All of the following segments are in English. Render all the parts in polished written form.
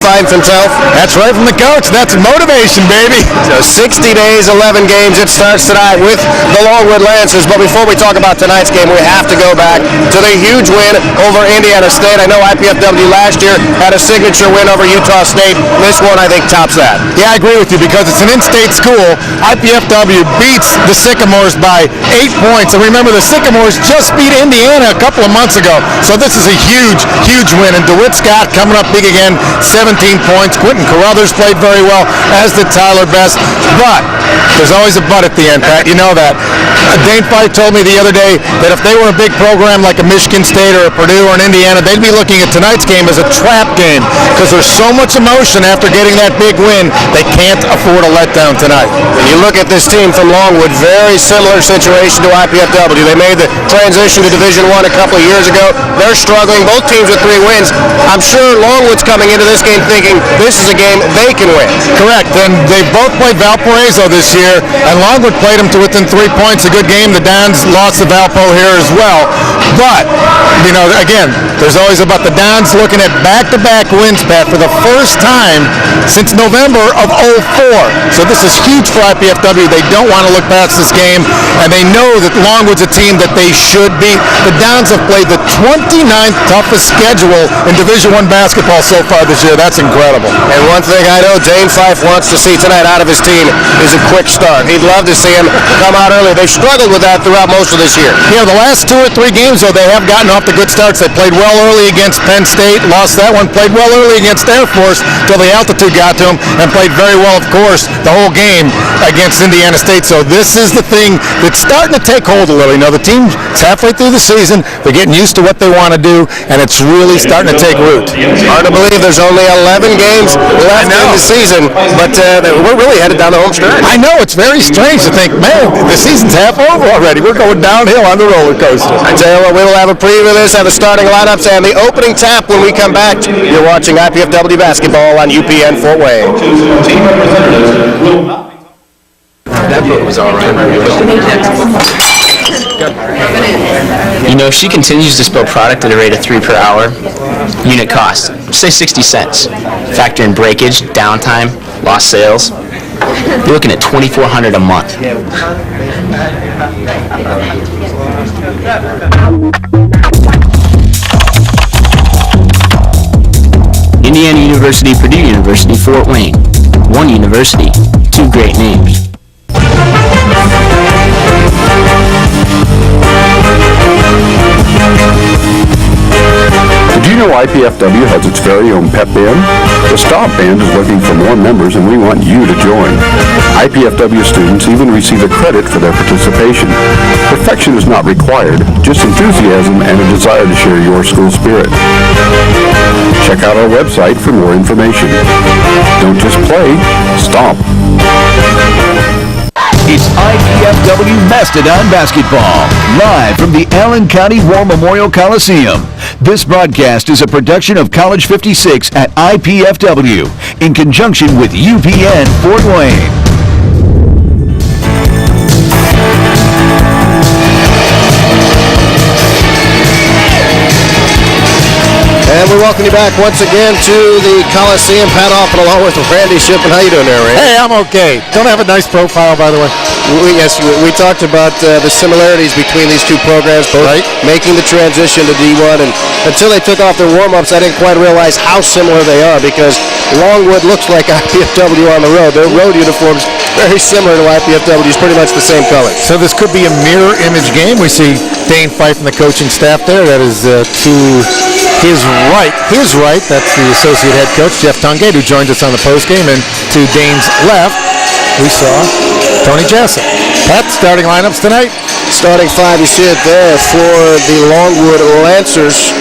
fighting for himself? That's right from the coach. That's motivation, baby. So 60 days, 11 games. It starts tonight with the Longwood Lancers. But before we talk about tonight's game, we have to go back to the huge win over Indiana State. I know IPFW last year had a signature win over Utah State. This one, I think, tops that. Yeah, I agree with you because it's an in-state school. IPFW beats the Sycamores by 8 points. And remember, the Sycamores just beat Indiana a couple of months ago. So this is a huge, huge win. And DeWitt Scott coming up big again, 17 points. Quentin Carruthers played very well, as did Tyler Best. But there's always a but at the end, Pat. You know that. Dane Fife told me the other day that if they were a big program like a Michigan State or a Purdue or an Indiana, they'd be looking at tonight's game as a trap game because there's so much emotion after getting that big win, they can't afford a letdown tonight. When you look at this team from Longwood, very similar situation to IPFW. They made the transition to Division I a couple of years ago. They're struggling. Both teams with 3 wins. I'm sure Longwood's coming into this game thinking this is a game they can win. Correct. And they both played Valparaiso this year, and Longwood played them to within 3 points. A good game. The Dons lost to Valpo here as well. But, you know, again, there's always about the Dons looking at back-to-back wins, Pat, for the first time since November of 2004. So this is huge for IPFW. They don't want to look past this game, and they know that Longwood's a team that they should beat. The Dons have played the 29th toughest schedule in Division I basketball so far this year. That's incredible. And one thing I know Dane Fife wants to see tonight out of his team is a quick start. He'd love to see him come out early. They've struggled with that throughout most of this year. Yeah, the last 2 or 3 games, though, they have gotten off to good starts. They played well early against Penn State, lost that one, played well early against Air Force till the altitude got to them, and played very well, of course, the whole game against Indiana State. So this is the thing that's starting to take hold a little. You know, the team's halfway through the season. They're getting used to what they want to do, and it's really starting to take root. Hard to believe there's only 11 games left in the season, but we're really headed down the home stretch. I know, it's very strange to think, man, the season's half over already. We're going downhill on the roller coaster. I tell you what, we will have a preview of this, have the starting lineups, and the opening tap when we come back. You're watching IPFW basketball on UPN Fort Wayne. That book was all right. You know, if she continues to spill product at a rate of 3 per hour, unit cost, say 60 cents. Factor in breakage, downtime, lost sales. You're looking at $2,400 a month. Indiana University, Purdue University, Fort Wayne. One university, 2 great names. Did you know IPFW has its very own pep band? The Stomp Band is looking for more members, and we want you to join. IPFW students even receive a credit for their participation. Perfection is not required, just enthusiasm and a desire to share your school spirit. Check out our website for more information. Don't just play, stomp. It's IPFW Mastodon Basketball, live from the Allen County War Memorial Coliseum. This broadcast is a production of College 56 at IPFW, in conjunction with UPN Fort Wayne. And we welcome you back once again to the Coliseum. Pat Oppen along with Randy Shippen. How you doing there, Randy? Hey, I'm okay. Don't have a nice profile, by the way. We talked about the similarities between these two programs, both making the transition to D1. And until they took off their warm-ups, I didn't quite realize how similar they are because Longwood looks like IPFW on the road. Their road uniforms very similar to IPFW's, pretty much the same color. So this could be a mirror image game. We see Dane Fife and the coaching staff there. That is to his right, that's the associate head coach, Jeff Tungate, who joins us on the postgame. And to Dane's left, we saw Tony Jessup. Pat, starting lineups tonight? Starting 5, you see it there for the Longwood Lancers.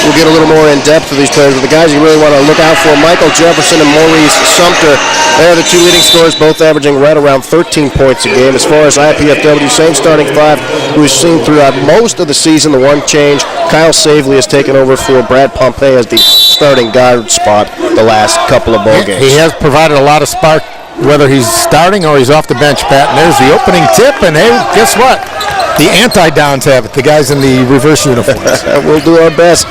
We'll get a little more in depth with these players, but the guys you really want to look out for, Michael Jefferson and Maurice Sumter. They're the 2 leading scorers, both averaging right around 13 points a game. As far as IPFW, same starting 5 who we've seen throughout most of the season. The one change, Kyle Savely has taken over for Brad Pompey as the starting guard spot the last couple of ball games. He has provided a lot of spark, whether he's starting or he's off the bench, Pat. And there's the opening tip, and hey, guess what? The anti-Dons have it, the guys in the reverse uniforms. We'll do our best.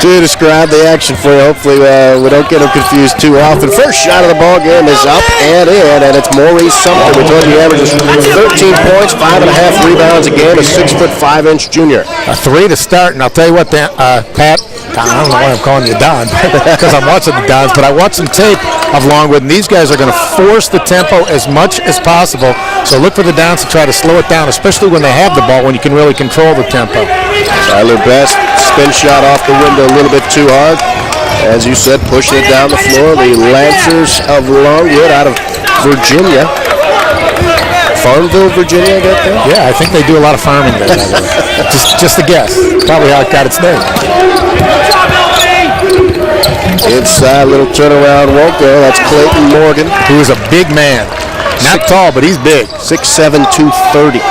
to describe the action for you. Hopefully we don't get them confused too often. First shot of the ball game is up and in, and it's Maurice Sumter. We told you he averages 13 points, 5.5 rebounds a game, a 6'5" junior. A 3 to start, and I'll tell you what, Pat, I don't know why I'm calling you Don, because I'm watching the Dons, but I watched some tape of Longwood, and these guys are going to force the tempo as much as possible. So look for the Dons to try to slow it down, especially when they have the ball, when you can really control the tempo. Tyler Best, spin shot off the window a little bit too hard. As you said, pushing it down the floor. The Lancers of Longwood out of Virginia. Farmville, Virginia, I got there? Yeah, I think they do a lot of farming there. just a guess. Probably how it got its name. Inside, little turnaround won't go. That's Clayton Morgan. Who is a big man. Not tall, but he's big. 6'7", 230.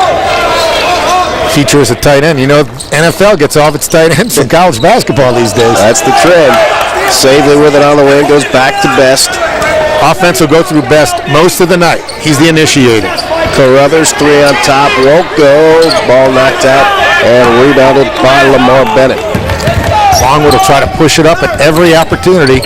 Feature as a tight end. You know, NFL gets off its tight ends from college basketball these days. That's the trend. Savely with it on the wing, goes back to Best. Offense will go through Best most of the night. He's the initiator. Carruthers, 3 on top, won't go. Ball knocked out and rebounded by Lamar Bennett. Longwood will try to push it up at every opportunity.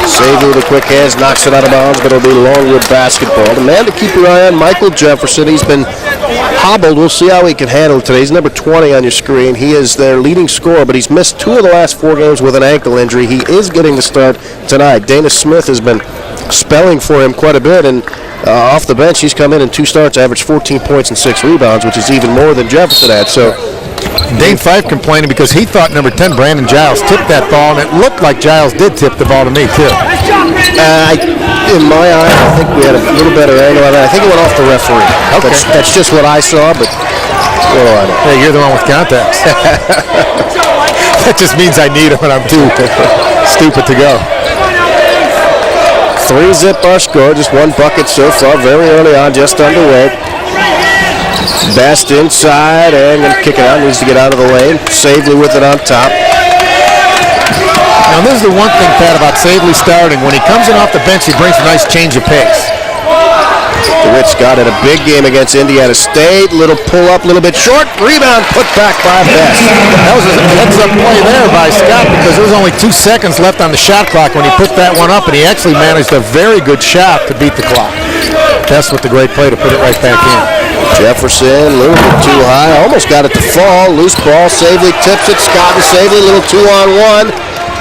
Savely with the quick hands, knocks it out of bounds, but it'll be Longwood basketball. The man to keep your eye on, Michael Jefferson. He's been hobbled. We'll see how he can handle it today. He's number 20 on your screen. He is their leading scorer, but he's missed 2 of the last 4 games with an ankle injury. He is getting the start tonight. Dana Smith has been spelling for him quite a bit, and off the bench, he's come in 2 starts, averaged 14 points and 6 rebounds, which is even more than Jefferson had. So Dane Fife complaining because he thought number 10, Brandon Giles, tipped that ball, and it looked like Giles did tip the ball to me, too. In my eye, I think we had a little better angle on it. I think it went off the referee. Okay. That's just what I saw, but what do I know? Hey, you're the one with contacts. That just means I need them and I'm too stupid to go. 3-zip our score, just 1 bucket so far, very early on, just underway. Best inside and going to kick it out, needs to get out of the lane. Savely with it on top. Now this is the one thing, Pat, about Savely starting. When he comes in off the bench, he brings a nice change of pace. DeWitt Scott had a big game against Indiana State. Little pull up, little bit short. Rebound put back by Best. That was a heads-up play there by Scott because there was only 2 seconds left on the shot clock when he put that one up, and he actually managed a very good shot to beat the clock. Best with the great play to put it right back in. Jefferson, a little bit too high. Almost got it to fall. Loose ball. Savely tips it. Scott and Savely, little 2-on-1.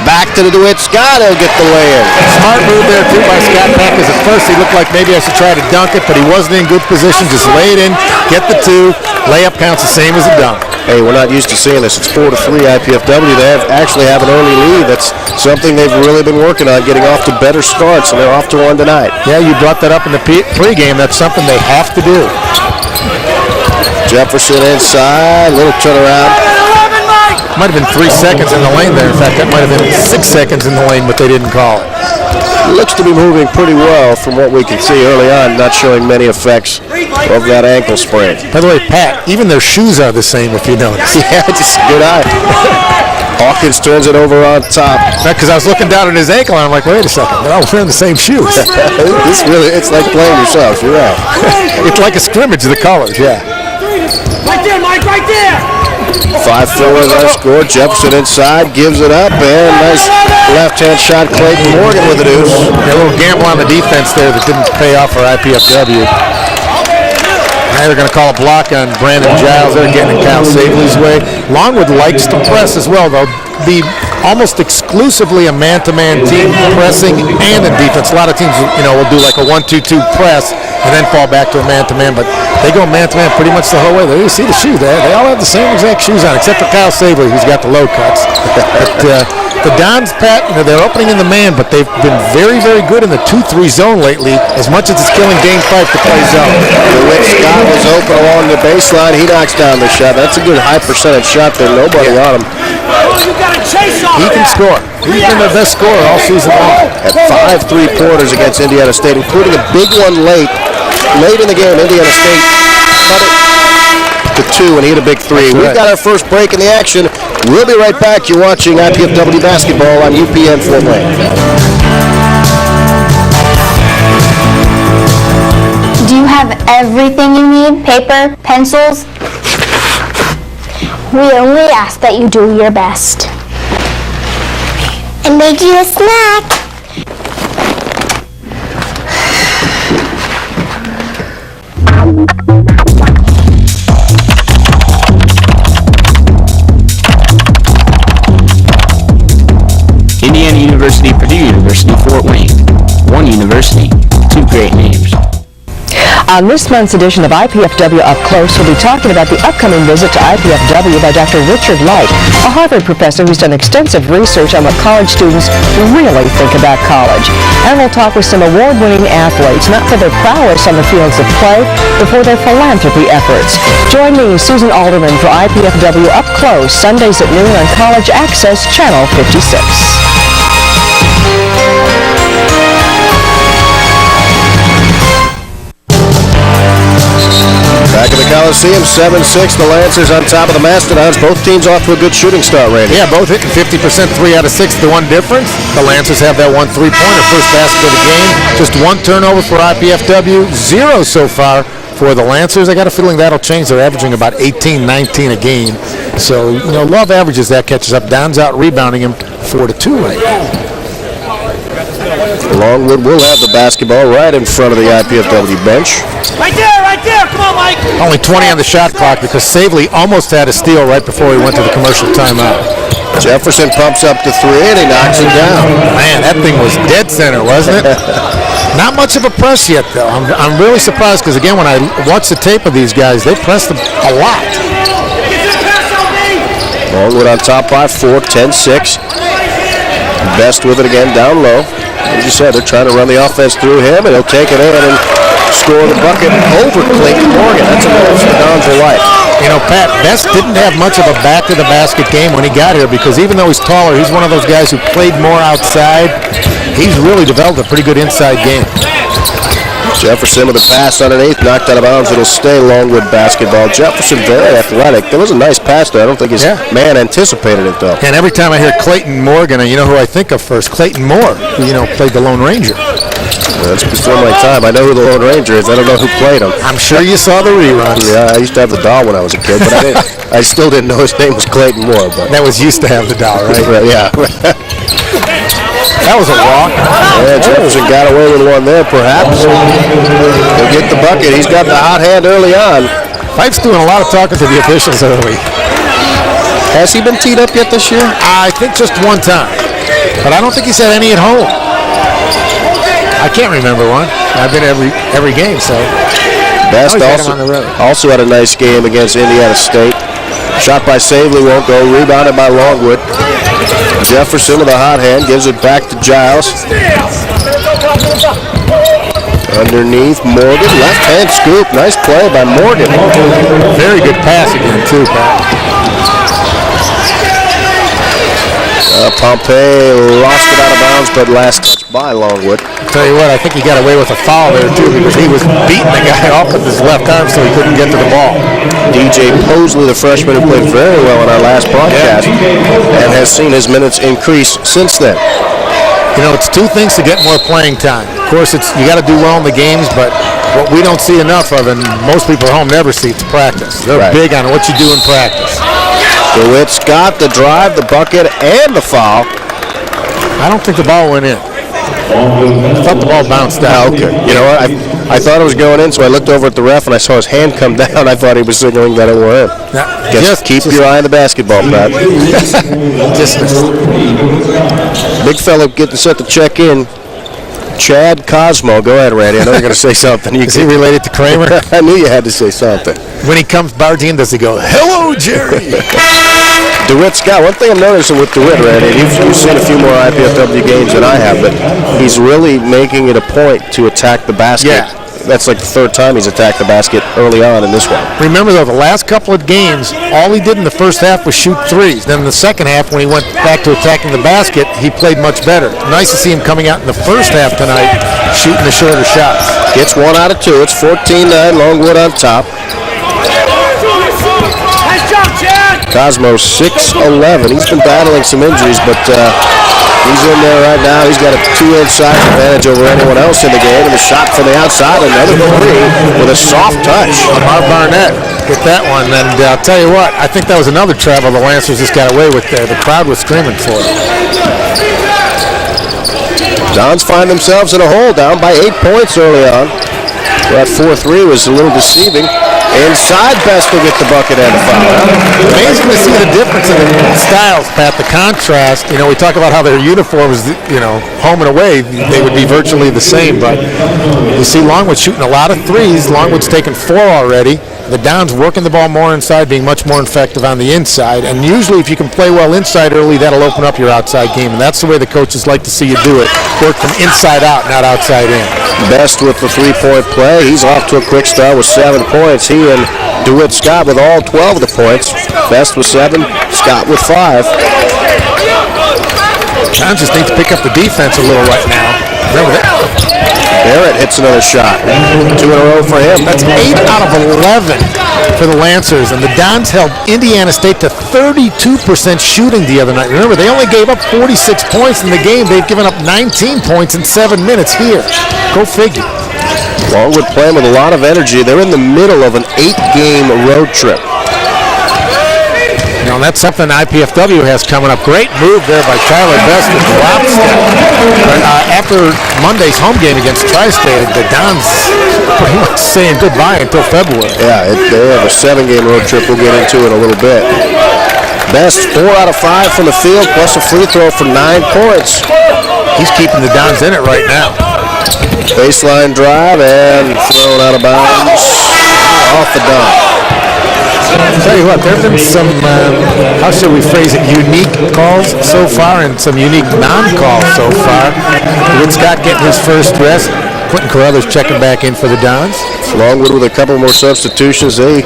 Back to the DeWitt Scott. He'll get the lay-in. Smart move there, too, by Scott Peck, because at first he looked like maybe I should try to dunk it, but he wasn't in good position. Just lay it in, get the 2. Layup counts the same as a dunk. Hey, we're not used to seeing this. It's 4-3 IPFW. They actually have an early lead. That's something they've really been working on, getting off to better starts, and they're off to one tonight. Yeah, you brought that up in the pregame. That's something they have to do. Jefferson inside, little turnaround. Might have been 3 seconds in the lane there. In fact, that might have been 6 seconds in the lane, but they didn't call it. Looks to be moving pretty well from what we can see early on, not showing many effects of that ankle sprain. By the way, Pat, even their shoes are the same if you notice. Yeah, just a good eye. Hawkins turns it over on top. Because I was looking down at his ankle and I'm like, wait a second, they're all wearing the same shoes. It's like playing yourself, you're right. It's like a scrimmage of the colors, yeah. Right there, Mike, right there. 5-4 is our score. Jefferson inside, gives it up, and nice left-hand shot. Clayton Morgan with a deuce. A little gamble on the defense there that didn't pay off for IPFW. Now they're going to call a block on Brandon Giles. They're getting in Kyle Savely's way. Longwood likes to press as well. They'll be almost exclusively a man-to-man team, pressing and in defense. A lot of teams, will do like a 1-2-2 press and then fall back to a man-to-man, but they go man-to-man pretty much the whole way. You see the shoes there. They all have the same exact shoes on, except for Kyle Savely, who's got the low cuts. But the Dons, Pat, they're opening in the man, but they've been very, very good in the 2-3 zone lately, as much as it's killing Dane Fife to play zone. DeWitt Scott was open along the baseline. He knocks down the shot. That's a good high percentage shot there. Nobody on him. He can score. He's been their best scorer all season long. At 5 3-pointers against Indiana State, including a big one late in the game. Indiana State cut it to 2, and he hit a big 3. We've got our first break in the action. We'll be right back. You're watching IPFW basketball on UPN Fort Wayne. Do you have everything you need? Paper, pencils? We only ask that you do your best. I made you a snack. Indiana University, Purdue University, Fort Wayne. One university, two great names. On this month's edition of IPFW Up Close, we'll be talking about the upcoming visit to IPFW by Dr. Richard Light, a Harvard professor who's done extensive research on what college students really think about college. And we'll talk with some award-winning athletes, not for their prowess on the fields of play, but for their philanthropy efforts. Join me, Susan Alderman, for IPFW Up Close, Sundays at noon on College Access, Channel 56. Back in the Coliseum, 7-6. The Lancers on top of the Mastodons. Both teams off to a good shooting start, Randy. Yeah, both hitting 50%, 3 out of 6. The one difference, the Lancers have that one three-pointer, first basket of the game. Just one turnover for IPFW, 0 so far for the Lancers. I got a feeling that'll change. They're averaging about 18, 19 a game. So, Love averages that, catches up. Don's out rebounding him 4-2 right now. Longwood will have the basketball right in front of the IPFW bench. Right there. Come on, Mike. Only 20 on the shot clock because Savely almost had a steal right before he went to the commercial timeout. Jefferson pumps up to 3 and he knocks it down. Man, that thing was dead center, wasn't it? Not much of a press yet, though. I'm really surprised because, again, when I watch the tape of these guys, they press them a lot. Longwood on top by 4, 10-6. Best with it again down low. As you said, they're trying to run the offense through him, and he'll take it in and score the bucket over Clayton Morgan. That's a goal for Don for life. Pat, Best didn't have much of a back-to-the-basket game when he got here because even though he's taller, he's one of those guys who played more outside. He's really developed a pretty good inside game. Jefferson with a pass underneath, knocked out of bounds. It'll stay Longwood basketball. Jefferson very athletic. There was a nice pass there. I don't think his man anticipated it, though. And every time I hear Clayton Morgan, you know who I think of first? Clayton Moore, who, played the Lone Ranger. Well, that's before my time. I know who the Lone Ranger is. I don't know who played him. I'm sure you saw the reruns. Yeah, I used to have the doll when I was a kid, but I still didn't know his name was Clayton Moore. But that was used to have the doll, right? Yeah. That was a walk. Yeah, Jefferson got away with one there, perhaps. He'll get the bucket. He's got the hot hand early on. Fife's doing a lot of talking to the officials early. Has he been teed up yet this year? I think just one time. But I don't think he's had any at home. I can't remember one. I've been every game, so. Best also had a nice game against Indiana State. Shot by Savely won't go. Rebounded by Longwood. Jefferson with a hot hand gives it back to Giles. Underneath Morgan, left hand scoop. Nice play by Morgan. Very good pass again too, Pat. Pompey lost it out of bounds, but last touch by Longwood. I'll tell you what, I think he got away with a foul there too because he was beating the guy off with his left arm so he couldn't get to the ball. DJ Posley, the freshman who played very well in our last broadcast, and has seen his minutes increase since then. It's two things to get more playing time. Of course, you got to do well in the games, but what we don't see enough of, and most people at home never see, it's practice. They're big on what you do in practice. DeWitt's got the drive, the bucket, and the foul. I don't think the ball went in. I thought the ball bounced out. Okay. You know what? I thought it was going in, so I looked over at the ref and I saw his hand come down. I thought he was signaling that it went in. Just keep your eye on the basketball, Pat. Big fella getting set to check in. Chad Cosmo. Go ahead, Randy. I know you're going to say something. Is he related to Kramer? I knew you had to say something. When he comes barging in, does he go, "Hello, Jerry"? DeWitt's got one thing I'm noticing with DeWitt, Randy. You've seen a few more IPFW games than I have, but he's really making it a point to attack the basket. Yeah. That's like the third time he's attacked the basket early on in this one. Remember, though, the last couple of games, all he did in the first half was shoot threes. Then in the second half, when he went back to attacking the basket, he played much better. Nice to see him coming out in the first half tonight, shooting the shorter shots. Gets 1 out of 2. It's 14-9, Longwood on top. Nice job, Chad! Cosmo 6'11". He's been battling some injuries, but he's in there right now. He's got a 2-inch size advantage over anyone else in the game. And a shot from the outside, another three with a soft touch. Lamar Barnett get that one. And I'll tell you what, I think that was another travel the Lancers just got away with there. The crowd was screaming for it. Dons find themselves in a hole, down by 8 points early on. That 4-3 was a little deceiving. Inside, Best will get the bucket and a foul. Amazing to see the difference in the styles, Pat, the contrast. We talk about how their uniforms, home and away, they would be virtually the same, but you see Longwood shooting a lot of threes. Longwood's taken 4 already. The Dons working the ball more inside, being much more effective on the inside, and usually if you can play well inside early, that'll open up your outside game, and that's the way the coaches like to see you do it. Work from inside out, not outside in. Best with the three-point play. He's off to a quick start with 7 points. He and DeWitt Scott with all 12 of the points. Best with 7, Scott with 5. Dons just need to pick up the defense a little right now. Remember that. Barrett hits another shot. 2 in a row for him. That's 8 out of 11 for the Lancers, and the Dons held Indiana State to 32% shooting the other night. Remember, they only gave up 46 points in the game. They've given up 19 points in 7 minutes here. Go figure. Longwood playing with a lot of energy. They're in the middle of an 8-game road trip. And that's something IPFW has coming up. Great move there by Tyler Best to drop step. But after Monday's home game against Tri-State, the Dons pretty much saying goodbye until February. Yeah, they have a 7-game road trip we'll get into in a little bit. Best 4 out of 5 from the field, plus a free throw for 9 points. He's keeping the Dons in it right now. Baseline drive and thrown out of bounds off the dunk. I'll tell you what, there have been some, how should we phrase it, unique calls so far and some unique non-calls so far. DeWitt Scott getting his first rest. Quentin Carruthers checking back in for the Dons. Longwood with a couple more substitutions. They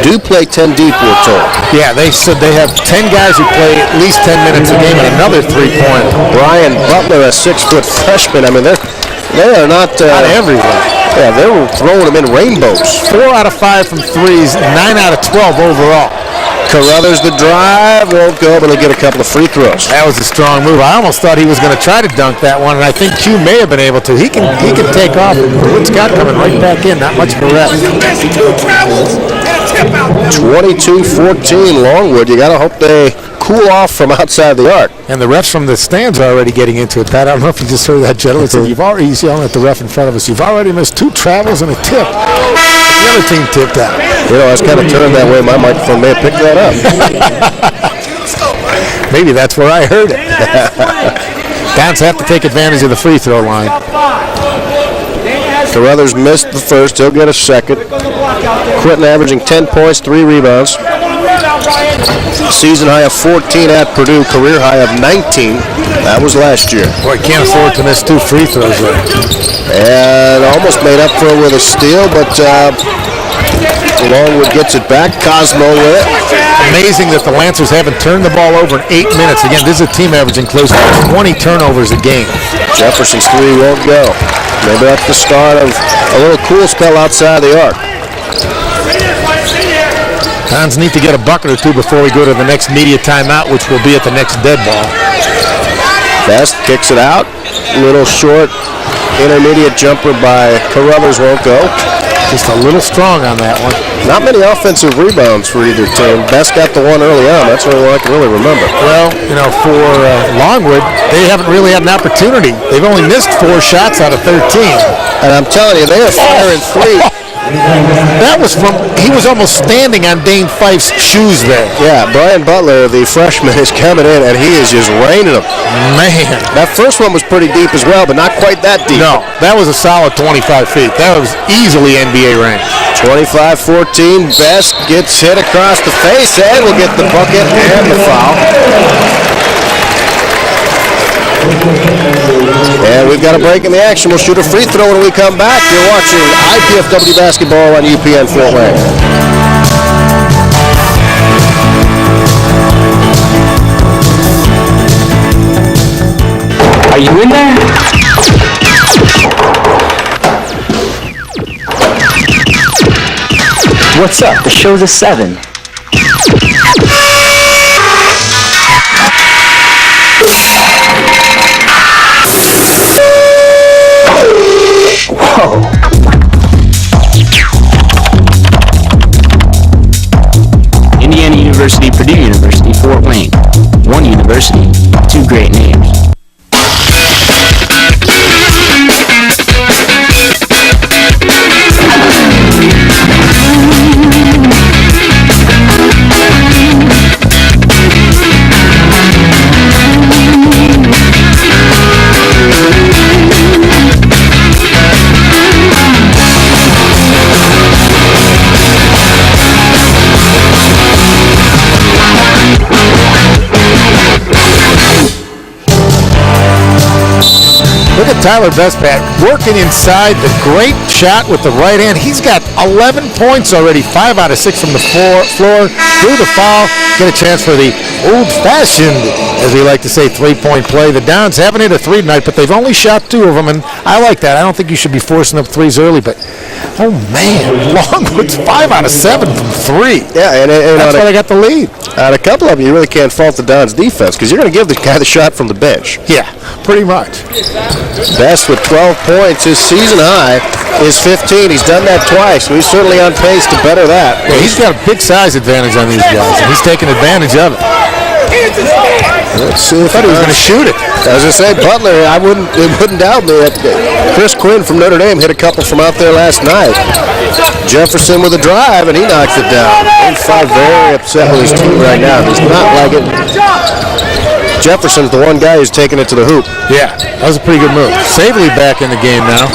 do play 10 deep, we're told. Yeah, they said they have 10 guys who play at least 10 minutes a game and another 3-point. Brian Butler, a 6-foot freshman. I mean, they are not everywhere. Yeah, they were throwing them in rainbows. 4 out of 5 from threes, 9 out of 12 overall. Carruthers the drive, won't go, but he'll get a couple of free throws. That was a strong move. I almost thought he was going to try to dunk that one, and I think Q may have been able to. He can take off. DeWitt Scott coming right back in, not much of a rest. 22-14 Longwood. You got to hope they cool off from outside the arc. And the refs from the stands are already getting into it. Pat, I don't know if you just heard that gentleman say, he's yelling at the ref in front of us, you've already missed 2 travels and a tip. The other team tipped out. I was kind of turned that way. My microphone may have picked that up. Maybe that's where I heard it. Dons have to take advantage of the free throw line. Carruthers missed the first. He'll get a second. Quentin averaging 10 points, 3 rebounds. Season high of 14 at Purdue. Career high of 19. That was last year. Boy, can't afford to miss 2 free throws there. And almost made up for it with a steal, but Longwood gets it back. Cosmo with it. Amazing that the Lancers haven't turned the ball over in 8 minutes. Again, this is a team averaging close to 20 turnovers a game. Jefferson's 3 won't go. Maybe that's the start of a little cool spell outside the arc. Dons need to get a bucket or 2 before we go to the next media timeout, which will be at the next dead ball. Best kicks it out. Little short intermediate jumper by Carruthers won't go. Just a little strong on that one. Not many offensive rebounds for either team. Best got the one early on. That's the only one I can really remember. Well, for Longwood, they haven't really had an opportunity. They've only missed 4 shots out of 13. And I'm telling you, they are firing 3. That was he was almost standing on Dane Fife's shoes there. Yeah, Brian Butler, the freshman, is coming in, and he is just raining them. Man. That first one was pretty deep as well, but not quite that deep. No, that was a solid 25 feet. That was easily NBA range. 25-14, Best gets hit across the face, and will get the bucket and the foul. And we've got a break in the action. We'll shoot a free throw when we come back. You're watching IPFW basketball on UPN Fort Wayne. Are you in there? What's up? The show's at 7. Whoa. Indiana University, Purdue University, Fort Wayne. One university, 2 great names. Tyler Best, Pat, working inside, the great shot with the right hand. He's got 11 points already, 5 out of 6 from the floor, through the foul, get a chance for the old-fashioned, as we like to say, three-point play. The Dons haven't hit a three tonight, but they've only shot 2 of them, and I like that. I don't think you should be forcing up threes early, but, oh, man, Longwood's 5 out of 7 from 3. Yeah, and that's why they got the lead. On a couple of them, you really can't fault the Dons' defense because you're going to give the guy the shot from the bench. Yeah, pretty much. Best with 12 points. His season high is 15. He's done that twice. So he's certainly on pace to better that. Yeah, he's got a big size advantage on these guys, and he's taking advantage of it. Let's see if I thought he was going to shoot it. As I say, Butler, it wouldn't doubt me that Chris Quinn from Notre Dame hit a couple from out there last night. Jefferson with a drive, and he knocks it down. He's very upset with his team right now. He's not like it. Jefferson's the one guy who's taking it to the hoop. Yeah, that was a pretty good move. Savely back in the game now.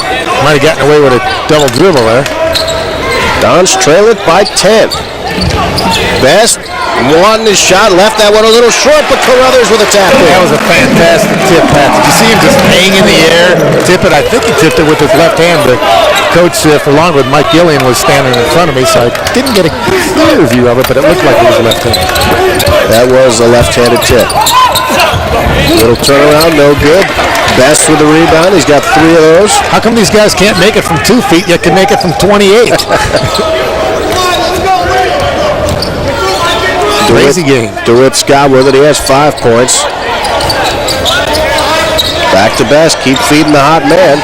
Might have gotten away with a double dribble there. Dons trail it by 10. Best won his shot, left that one a little short, but Carruthers with a tap in. That was a fantastic tip, Pat. Did you see him just hang in the air, tip it? I think he tipped it with his left hand. The coach for Longwood, Mike Gillian, was standing in front of me, so I didn't get a clear view of it, but it looked like it was left-handed. That was a left-handed tip. Little turnaround, no good. Best with the rebound. He's got 3 of those. How come these guys can't make it from 2 feet, yet can make it from 28? Crazy game. DeWitt Scott with it. He has 5 points. Back to Best. Keep feeding the hot man.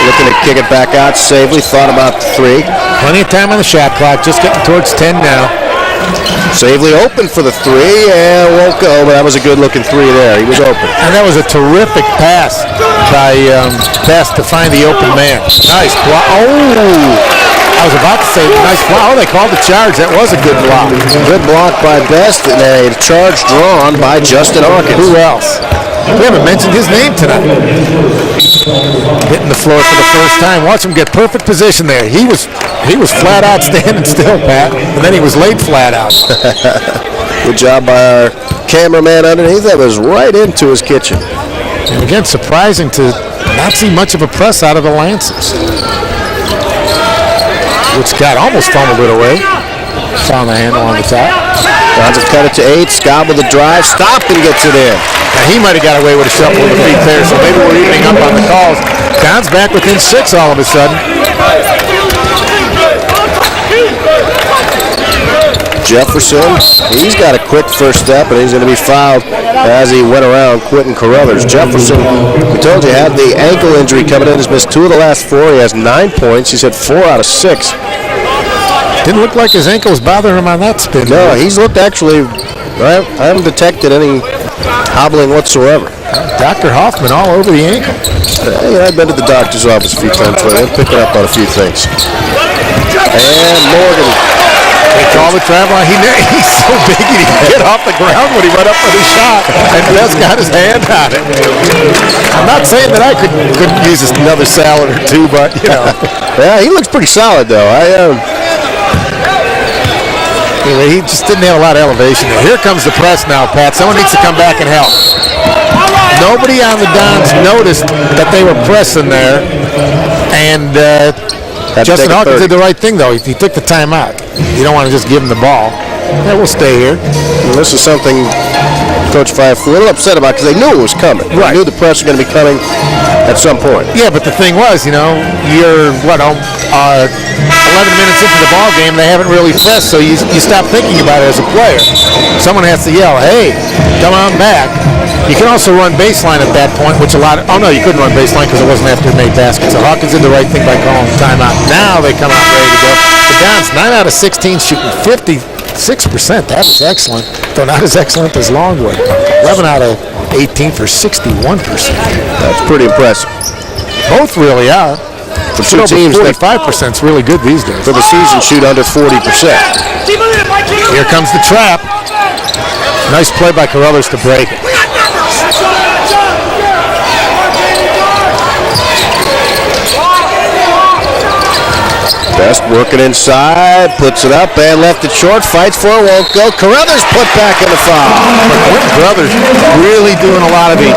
Looking to kick it back out. Savely thought about 3. Plenty of time on the shot clock. Just getting towards 10 now. Savely open for the 3 and won't go, but that was a good-looking 3 there. He was open. And that was a terrific pass by Best to find the open man. Nice block. Oh! I was about to say nice block. Oh, they called the charge. That was a good block. Good block by Best and a charge drawn by Justin Hawkins. Who else? We haven't mentioned his name tonight. Hitting the floor for the first time. Watch him get perfect position there. He was flat out standing still, Pat, and then he was laid flat out. Good job by our cameraman underneath. That was right into his kitchen. And again, surprising to not see much of a press out of the Lancers. Which Scott almost fumbled it away. Found the handle on the top. Dons have cut it to 8. Scott with a drive. Stopped and gets it in. Now he might have got away with a shuffle of the feet there, so maybe we're evening up on the calls. Dons back within 6 all of a sudden. Jefferson, he's got a quick first step, and he's going to be fouled as he went around Quentin Carruthers. Jefferson, we told you, had the ankle injury coming in. He's missed 2 of the last 4. He has 9 points. He's had 4 out of 6. Didn't look like his ankle was bothering him on that spin. No, he's looked actually, I haven't detected any hobbling whatsoever. Dr. Hoffman all over the ankle. I've been to the doctor's office a few times, so they're picking up on a few things. And Morgan. They call the travel on. He's so big he didn't get off the ground when he went up for the shot, and Best got his hand on it. I'm not saying that I couldn't use another salad or 2, but, you know. Yeah, he looks pretty solid, though. He just didn't have a lot of elevation there. Here comes the press now, Pat. Someone needs to come back and help. Nobody on the Dons noticed that they were pressing there, and Justin Hawkins did the right thing, though. He took the timeout. You don't want to just give him the ball. Yeah, we'll stay here. Well, this is something Coach Fife a little upset about because they knew it was coming. Right. They knew the press was going to be coming at some point. Yeah, but the thing was, you're, 11 minutes into the ball game, they haven't really pressed, so you stop thinking about it as a player. Someone has to yell, hey, come on back. You can also run baseline at that point, which you couldn't run baseline because it wasn't after made baskets. So Hawkins did the right thing by calling the timeout. Now they come out ready to go. The Dons, 9 out of 16, shooting 56%. That was excellent, though not as excellent as Longwood. 11 out of 18 for 61%. That's pretty impressive. Both really are. For 2 teams, 45% is really good these days. For the season, shoot under 40%. Here comes the trap. Nice play by Carruthers to break it. Best working inside, puts it up and left it short, fights for it, won't go. Carruthers put back in the foul. Quentin Carruthers really doing a lot of the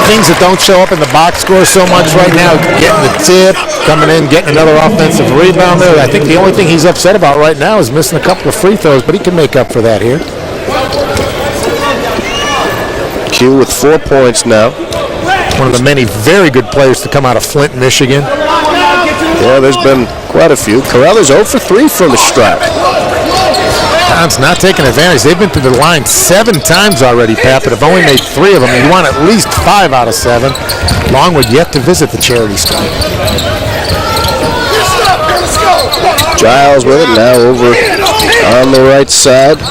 things that don't show up in the box score so much right now. Getting the tip, coming in, getting another offensive rebound there. I think the only thing he's upset about right now is missing a couple of free throws, but he can make up for that here. Q with 4 points now. One of the many very good players to come out of Flint, Michigan. Yeah, there's been quite a few. Carruthers 0 for 3 from the stripe. Don's not taking advantage. They've been to the line 7 times already, Pat, but have only made 3 of them. You want at least 5 out of 7. Longwood yet to visit the charity stripe. Giles with it now over on the right side.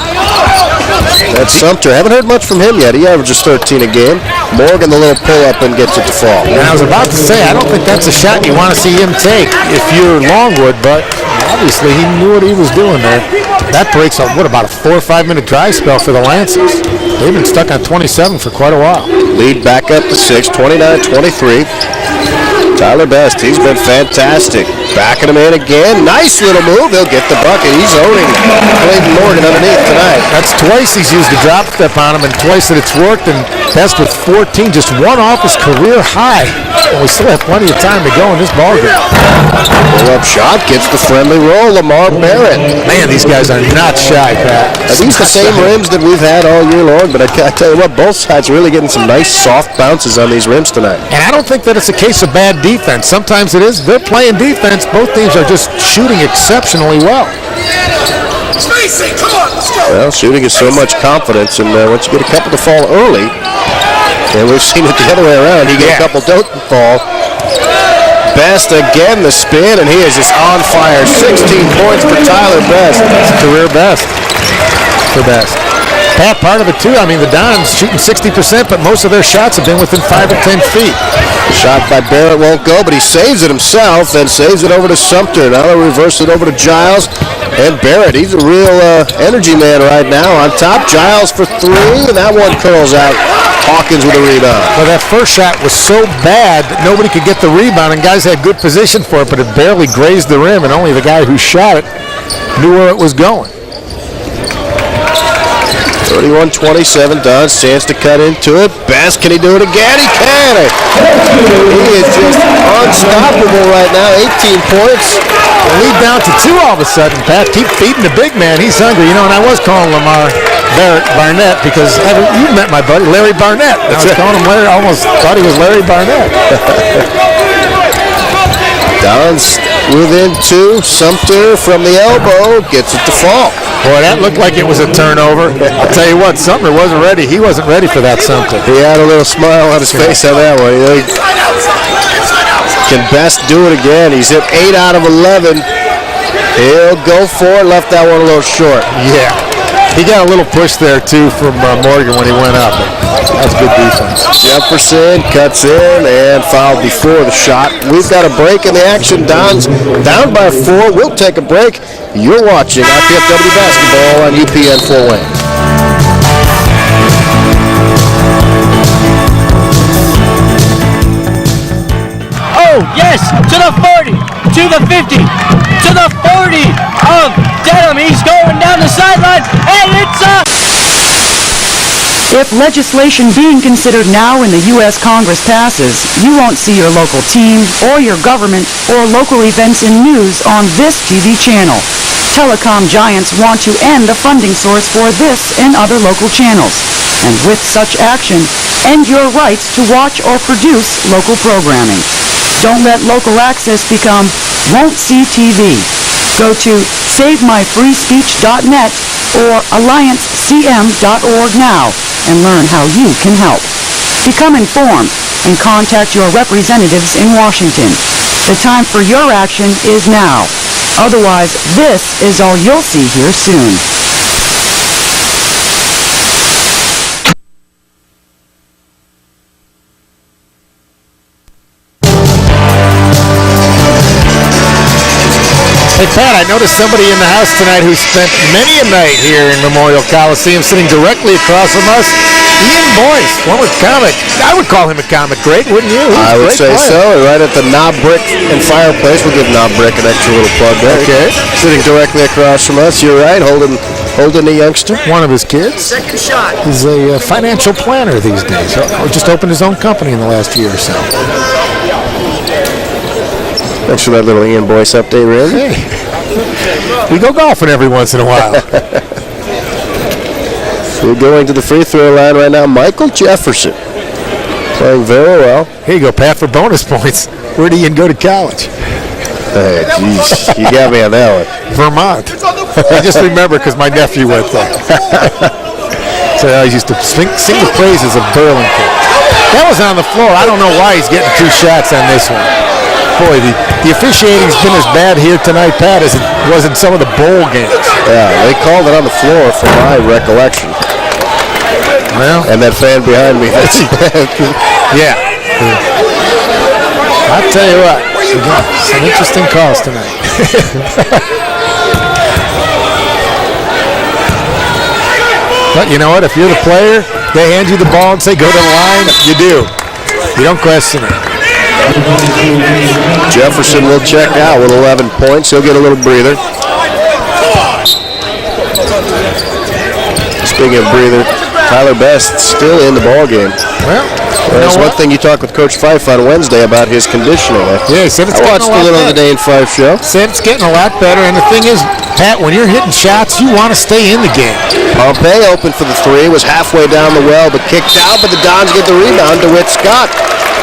That's Sumter. Haven't heard much from him yet. He averages 13 a game. Morgan, the little pull-up, and gets it to fall. And I was about to say, I don't think that's a shot you want to see him take if you're Longwood, but obviously he knew what he was doing there. That breaks up, about a 4 or 5 minute dry spell for the Lancers. They've been stuck on 27 for quite a while. Lead back up to 6, 29-23. Tyler Best, he's been fantastic. Backing him in again. Nice little move. He'll get the bucket. He's owning Clayton Morgan underneath tonight. That's twice he's used a drop step on him and twice that it's worked. And Best with 14, just one off his career high. And we still have plenty of time to go in this ballgame. Pull-up shot gets the friendly roll. Lamar Barrett. Man, these guys are not shy, Pat. These the same rims that we've had all year long, but I tell you what, both sides are really getting some nice soft bounces on these rims tonight. And I don't think that it's a case of bad defense. Sometimes it is. They're playing defense. Both teams are just shooting exceptionally well. Well, shooting is so much confidence, and once you get a couple to fall early, and we've seen it the other way around, you get a couple don't fall. Best again, the spin, and he is just on fire. 16 points for Tyler Best. It's career best for Best. Pat, part of it too, I mean, the Dons shooting 60%, but most of their shots have been within 5 or 10 feet. The shot by Barrett won't go, but he saves it himself, then saves it over to Sumter. Now they'll reverse it over to Giles. And Barrett, he's a real energy man right now. On top, Giles for 3, and that one curls out. Hawkins with a rebound. Well, that first shot was so bad that nobody could get the rebound, and guys had good position for it, but it barely grazed the rim, and only the guy who shot it knew where it was going. 31-27, Don's chance to cut into it. Best, can he do it again? He can! He is just unstoppable right now, 18 points. Lead down to 2 all of a sudden, Pat. Keep feeding the big man. He's hungry. You know, and I was calling Lamar Barnett because you met my buddy, Larry Barnett. I was calling him Larry. I almost thought he was Larry Barnett. Don's within 2. Sumter from the elbow gets it to fall. Boy, that looked like it was a turnover. I'll tell you what, Sumter wasn't ready. He wasn't ready for that Sumter. He had a little smile on his face on that one. Can Best do it again? He's hit 8 out of 11. He'll go for it. Left that one a little short. Yeah. He got a little push there, too, from Morgan when he went up. That's good defense. Jefferson cuts in and fouled before the shot. We've got a break in the action. Don's down by 4. We'll take a break. You're watching IPFW basketball on UPN 4 Wayne. Oh, yes, to the 40, to the 50, to the 40 of Dedham. He's going down the sideline, and it's up. If legislation being considered now in the U.S. Congress passes, you won't see your local team or your government or local events in news on this TV channel. Telecom giants want to end the funding source for this and other local channels. And with such action, end your rights to watch or produce local programming. Don't let local access become won't see TV. Go to SaveMyFreeSpeech.net or AllianceCM.org now and learn how you can help. Become informed and contact your representatives in Washington. The time for your action is now. Otherwise, this is all you'll see here soon. Hey, Pat, I noticed somebody in the house tonight who spent many a night here in Memorial Coliseum sitting directly across from us. Ian Boyce, former comic. I would call him a comic great, wouldn't you? I would say so. Right at the Knob Brick and Fireplace. We'll give Knob Brick an extra little plug there. Okay. Sitting directly across from us. You're right, holding a youngster. One of his kids. Second shot. He's a financial planner these days. Just opened his own company in the last year or so. Thanks for that little Ian Boyce update, Randy. Hey. We go golfing every once in a while. We're going to the free throw line right now. Michael Jefferson playing very well. Here you go, Pat, for bonus points. Where did Ian go to college? Hey, jeez, you got me on that one. Vermont. I just remember because my nephew went there. So I used to sing the praises of Burlington. That was on the floor. I don't know why he's getting 2 shots on this one. Boy, the officiating's been as bad here tonight, Pat, as it was in some of the bowl games. Yeah, they called it on the floor from my recollection. Well, and that fan behind me. Yeah. I'll tell you what, some interesting calls tonight. But you know what? If you're the player, they hand you the ball and say, go to the line, you do. You don't question it. Jefferson will check out with 11 points. He'll get a little breather. Speaking of breather, Tyler Best still in the ball game. Well, that's one thing you talked with Coach Fife on Wednesday about his conditioning. Yeah, he said it's I watched a little of the Day in Fife show. Said it's getting a lot better, and the thing is, Pat, when you're hitting shots, you want to stay in the game. Pompey opened for the 3, was halfway down the well, but kicked out, but the Dons get the rebound to Whit Scott,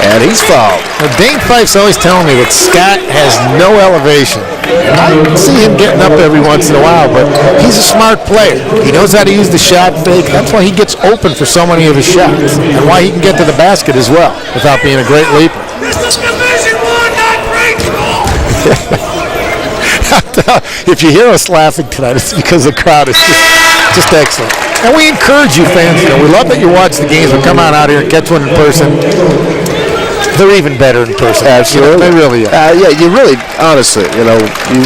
and he's fouled. Now, Dane Fife's always telling me that Scott has no elevation. I see him getting up every once in a while, but he's a smart player. He knows how to use the shot fake. That's why he gets open for so many of his shots, and why he can get to the basket as well without being a great leaper. If you hear us laughing tonight, it's because the crowd is just excellent. And we encourage you fans. You know, we love that you watch the games, but come on out here and catch one in person. They're even better in person. Absolutely. They really are. Yeah, you really, honestly, you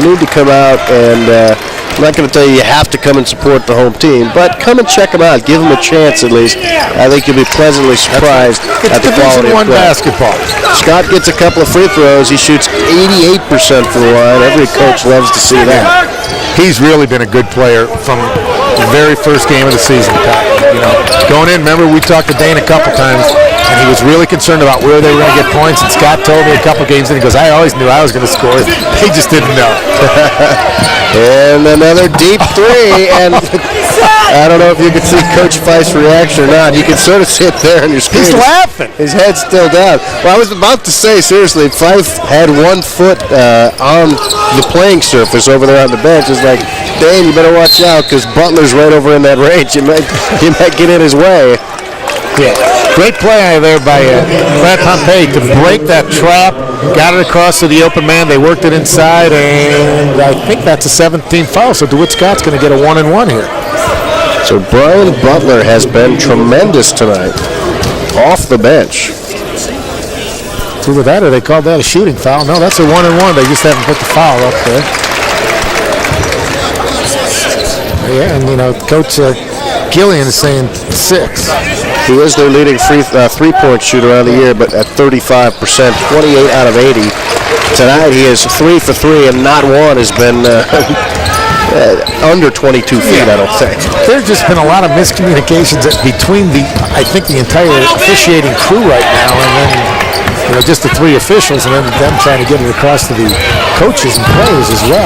need to come out and I'm not going to tell you have to come and support the home team, but come and check them out. Give them a chance at least. I think you'll be pleasantly surprised at the quality of play. Basketball. Scott gets a couple of free throws. He shoots 88% from the line. Every coach loves to see that. He's really been a good player from the very first game of the season, Pat. You know, going in, remember we talked to Dane a couple times, and he was really concerned about where they were going to get points, and Scott told me a couple games in, he goes, I always knew I was going to score. He just didn't know. And another deep 3, and I don't know if you can see Coach Fife's reaction or not. You can sort of see it there on your screen. He's laughing. His head's still down. Well, I was about to say, seriously, Fife had 1 foot on the playing surface over there on the bench. It's like, Dane, you better watch out because Butler's right over in that range. You might get in his way. Yeah. Great play there by Brad Pompey to break that trap. Got it across to the open man. They worked it inside, and I think that's a 17th foul. So DeWitt Scott's going to get a 1-and-1 here. So Brian Butler has been tremendous tonight off the bench. Either that or they called that a shooting foul. No, that's a 1-and-1. They just haven't put the foul up there. Yeah, and Coach Gillian is saying 6. He is their leading three-point shooter on the year, but at 35%, 28 out of 80. Tonight he is 3 for 3, and not one has been under 22 feet, I don't think. There's just been a lot of miscommunications between the entire officiating crew right now, and then just the 3 officials, and then them trying to get it across to the coaches and players as well.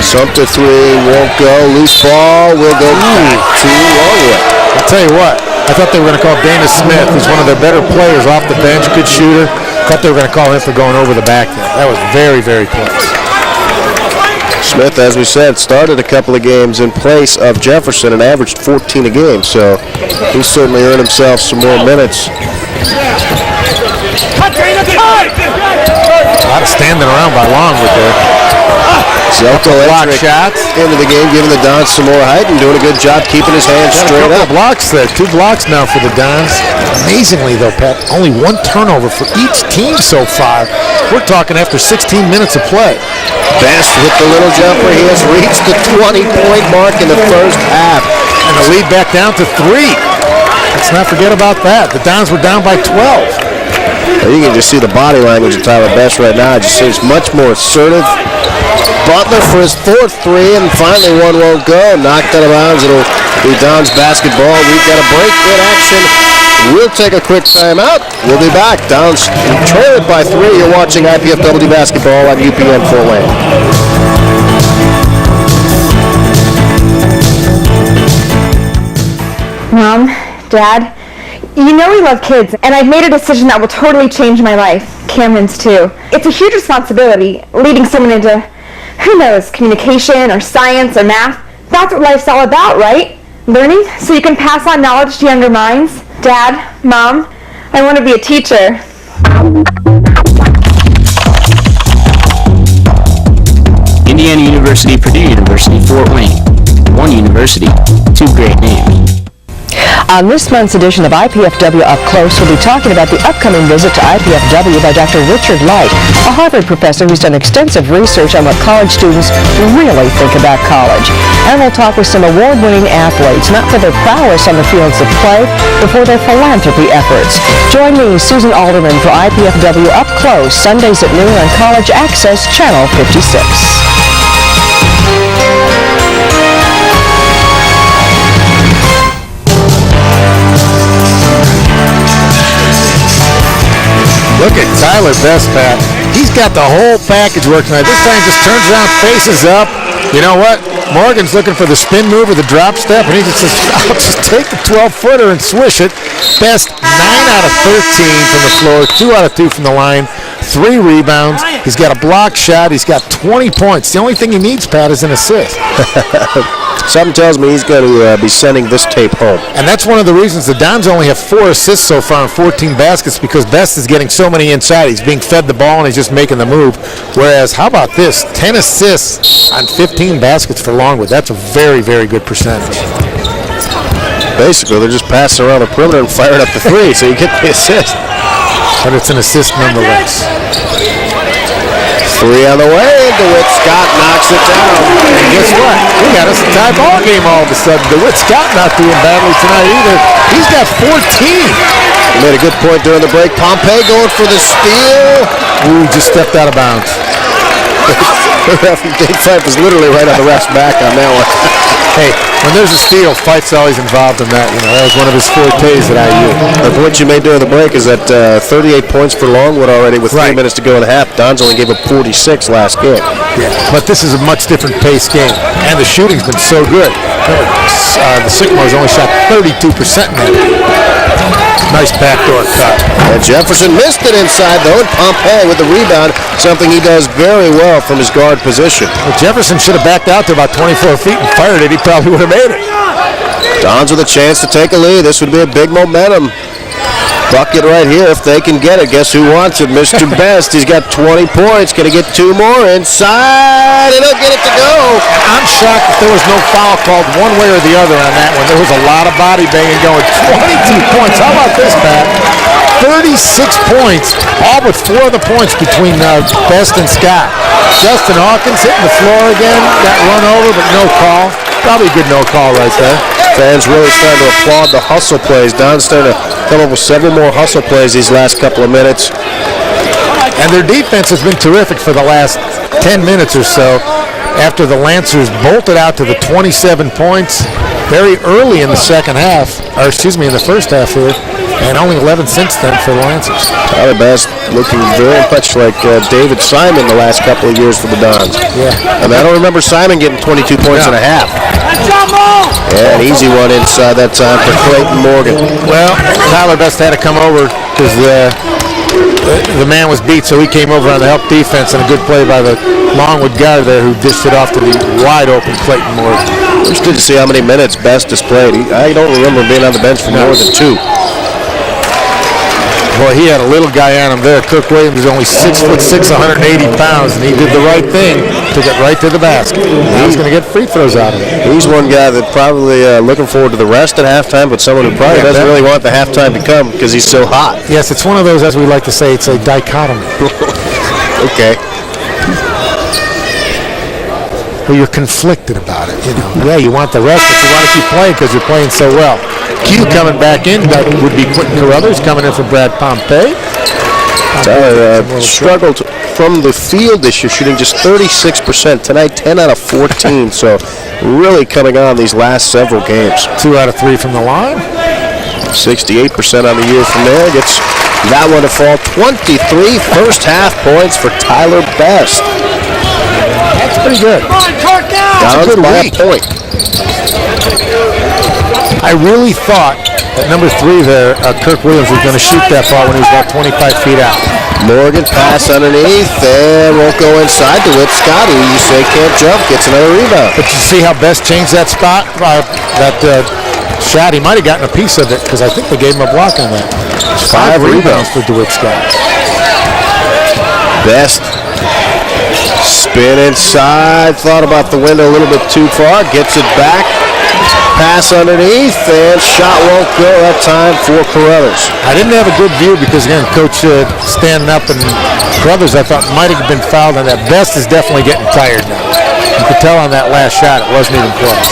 Sumter 3 won't go. Loose ball will go back to Longwood. I'll tell you what, I thought they were going to call Dana Smith, who's one of their better players off the bench, good shooter. I thought they were going to call him for going over the back there. That was very, very close. Smith, as we said, started a couple of games in place of Jefferson and averaged 14 a game, so he certainly earned himself some more minutes. A lot of standing around by Longwood there. Zelko block shots into the game, giving the Dons some more height and doing a good job keeping his hands straight up. Blocks there, 2 blocks now for the Dons. Amazingly though, Pat, only 1 turnover for each team so far. We're talking after 16 minutes of play. Best with the little jumper. He has reached the 20-point mark in the first half. And the lead back down to 3. Let's not forget about that. The Dons were down by 12. You can just see the body language of Tyler Best right now. It just seems much more assertive. Butler for his 4th 3, and finally one won't go. Knocked out of bounds. It'll be Dons basketball. We've got a break in action. We'll take a quick timeout. We'll be back. Dons trailed by 3. You're watching IPFW basketball on UPN Fort Wayne. Mom, Dad, you know we love kids, and I've made a decision that will totally change my life. Cameron's too. It's a huge responsibility, leading someone into, who knows, communication or science or math. That's what life's all about, right? Learning so you can pass on knowledge to younger minds. Dad, Mom, I want to be a teacher. Indiana University, Purdue University, Fort Wayne. One university, 2 great names. On this month's edition of IPFW Up Close, we'll be talking about the upcoming visit to IPFW by Dr. Richard Light, a Harvard professor who's done extensive research on what college students really think about college. And we'll talk with some award-winning athletes, not for their prowess on the fields of play, but for their philanthropy efforts. Join me, Susan Alderman, for IPFW Up Close, Sundays at noon on College Access, Channel 56. Look at Tyler Best, Pat. He's got the whole package working tonight. This time he just turns around, faces up. You know what? Morgan's looking for the spin move or the drop step, and he just says, I'll just take the 12-footer and swish it. Best 9 out of 13 from the floor, 2 out of 2 from the line, 3 rebounds. He's got a block shot. He's got 20 points. The only thing he needs, Pat, is an assist. Something tells me he's going to be sending this tape home. And that's one of the reasons the Dons only have 4 assists so far and 14 baskets, because Best is getting so many inside. He's being fed the ball and he's just making the move. Whereas, how about this? 10 assists on 15 baskets for Longwood. That's a very, very good percentage. Basically, they're just passing around the perimeter and firing up the 3, so you get the assist. But it's an assist nonetheless. 3 on the way, DeWitt Scott knocks it down. And guess what? We got us a tie ball game all of a sudden. DeWitt Scott not doing badly tonight either. He's got 14. He made a good point during the break. Pompey going for the steal. Ooh, just stepped out of bounds. Dave Fife was literally right on the ref's back on that one. Hey, when there's a steal, Fife's always involved in that. You know, that was one of his fortes at IU. The point you made during the break is that 38 points for Longwood already with 3 minutes to go in the half. Dons only gave up 46 last game. Yeah, but this is a much different pace game, and the shooting's been so good. The Sycamores only shot 32% now. Nice backdoor cut. And Jefferson missed it inside, though, and Pompey with the rebound, something he does very well from his guard position. Well, Jefferson should have backed out to about 24 feet and fired it. He probably would have made it. Dons with a chance to take a lead. This would be a big momentum bucket right here if they can get it. Guess who wants it? Mr. Best. He's got 20 points. Going to get 2 more inside, and he'll get it to go. I'm shocked that there was no foul called one way or the other on that one. There was a lot of body banging going. 22 points. How about this, Pat? 36 points, all but 4 of the points between Best and Scott. Justin Hawkins hitting the floor again. Got run over, but no call. Probably a good no call right there. Fans really starting to applaud the hustle plays. Don's starting to come up with several more hustle plays these last couple of minutes. And their defense has been terrific for the last 10 minutes or so after the Lancers bolted out to the 27 points very early in the second half, or excuse me, in the first half here, and only 11 since then for the Lancers. Tyler Best looking very much like David Simon the last couple of years for the Dons. Yeah. I mean, I don't remember Simon getting 22 points and a half. Yeah, an easy one inside that time for Clayton Morgan. Well, Tyler Best had to come over because the man was beat, so he came over on the help defense, and a good play by the Longwood guard there who dished it off to the wide-open Clayton Morgan. Interested to see how many minutes Best has played. I don't remember being on the bench for more than 2. Boy, he had a little guy on him there. Kirk Williams is only 6'6", 180 pounds, and he did the right thing to get right to the basket. Now he's going to get free throws out of it. He's one guy that probably looking forward to the rest at halftime, but someone who probably doesn't really want the halftime to come because he's so hot. Yes, it's one of those, as we like to say, it's a dichotomy. Okay. Well, you're conflicted about it. Yeah, you want the rest, but you want to keep playing because you're playing so well. Q coming back in, that would be Quentin Carruthers coming in for Brad Pompey. Tyler struggled from the field this year, shooting just 36%. Tonight, 10 out of 14, so really coming on these last several games. 2 out of 3 from the line. 68% on the year from there. Gets that one to fall. 23 first half points for Tyler Best. That's pretty good. Down by a point. I really thought at number 3 there, Kirk Williams was going to shoot that ball when he was about 25 feet out. Morgan pass underneath and won't go inside. DeWitt Scott, who you say can't jump, gets another rebound. But you see how Best changed that spot? That shot, he might have gotten a piece of it because I think they gave him a block on that. 5 rebounds for DeWitt Scott. Best spin inside, thought about the window a little bit too far, gets it back. Pass underneath, and shot won't go that time for Carruthers. I didn't have a good view because, again, Coach standing up, and Carruthers, I thought, might have been fouled on that. Best is definitely getting tired now. You could tell on that last shot it wasn't even close.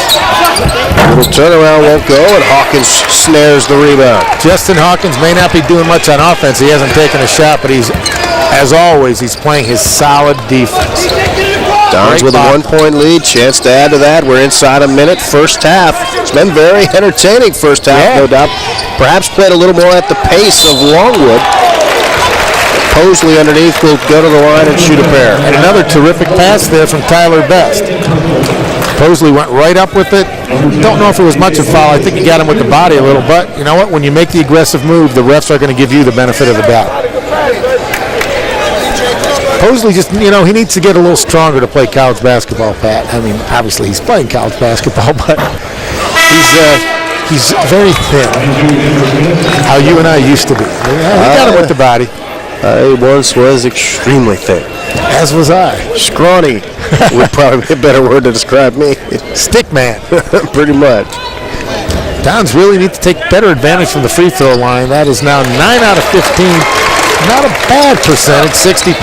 Little turnaround won't go, and Hawkins snares the rebound. Justin Hawkins may not be doing much on offense. He hasn't taken a shot, but he's, as always, he's playing his solid defense. Dons with a 1-point lead. Chance to add to that. We're inside a minute. First half. It's been very entertaining first half, no doubt. Perhaps played a little more at the pace of Longwood. Mosley underneath will go to the line and shoot a pair. And another terrific pass there from Tyler Best. Mosley went right up with it. Don't know if it was much of a foul. I think he got him with the body a little, but you know what? When you make the aggressive move, the refs are going to give you the benefit of the doubt. Mosley just, he needs to get a little stronger to play college basketball, Pat. I mean, obviously he's playing college basketball, but he's very thin. How you and I used to be. We got him with the body. I once was extremely thin. As was I. Scrawny would probably be a better word to describe me. Stick man. Pretty much. Dons really need to take better advantage from the free throw line. That is now 9 out of 15. Not a bad percentage, 60%.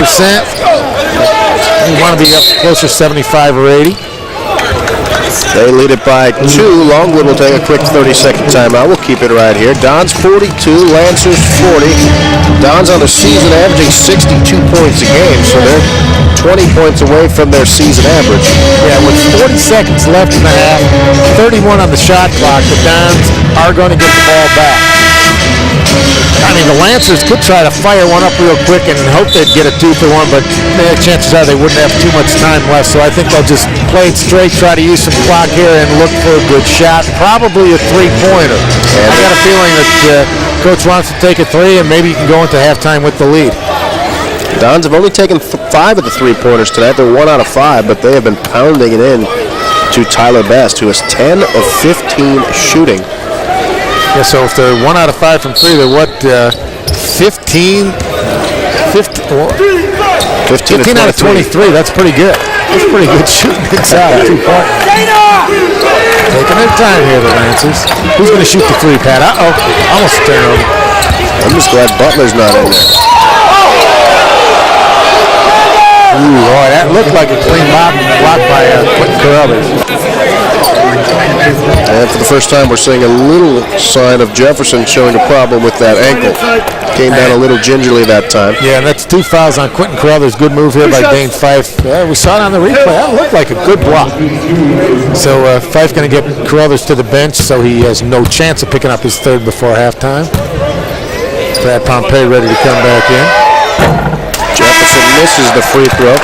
You want to be up closer 75 or 80. They lead it by 2. Longwood will take a quick 30-second timeout. We'll keep it right here. Dons 42, Lancers 40. Dons on the season averaging 62 points a game, so they're 20 points away from their season average. Yeah, with 40 seconds left in the half, 31 on the shot clock, the Dons are going to get the ball back. I mean, the Lancers could try to fire one up real quick and hope they'd get a 2-for-1, but chances are they wouldn't have too much time left, so I think they'll just play it straight, try to use some clock here and look for a good shot, probably a 3-pointer. And I got a feeling that Coach wants to take a 3, and maybe you can go into halftime with the lead. Dons have only taken 5 of the 3-pointers tonight. They're 1 out of 5, but they have been pounding it in to Tyler Best, who has 10 of 15 shooting. Yeah, so if they're 1 out of 5 from 3, they're what, 15 out of 23. That's pretty good. That's pretty good shooting inside. 2 points. Taking their time here, the Lancers. Who's going to shoot the 3, Pat? Uh-oh. Almost a turnover. I'm just glad Butler's not in there. Ooh, boy, that looked like a clean block by Quentin Carruthers. And for the first time, we're seeing a little sign of Jefferson showing a problem with that ankle. Came down a little gingerly that time. Yeah, and that's 2 fouls on Quentin Carruthers. Good move here by Dane Fife. Yeah, we saw it on the replay. That looked like a good block. So Fife going to get Carruthers to the bench, so he has no chance of picking up his 3rd before halftime. Brad Pompey ready to come back in. Jefferson misses the free throw.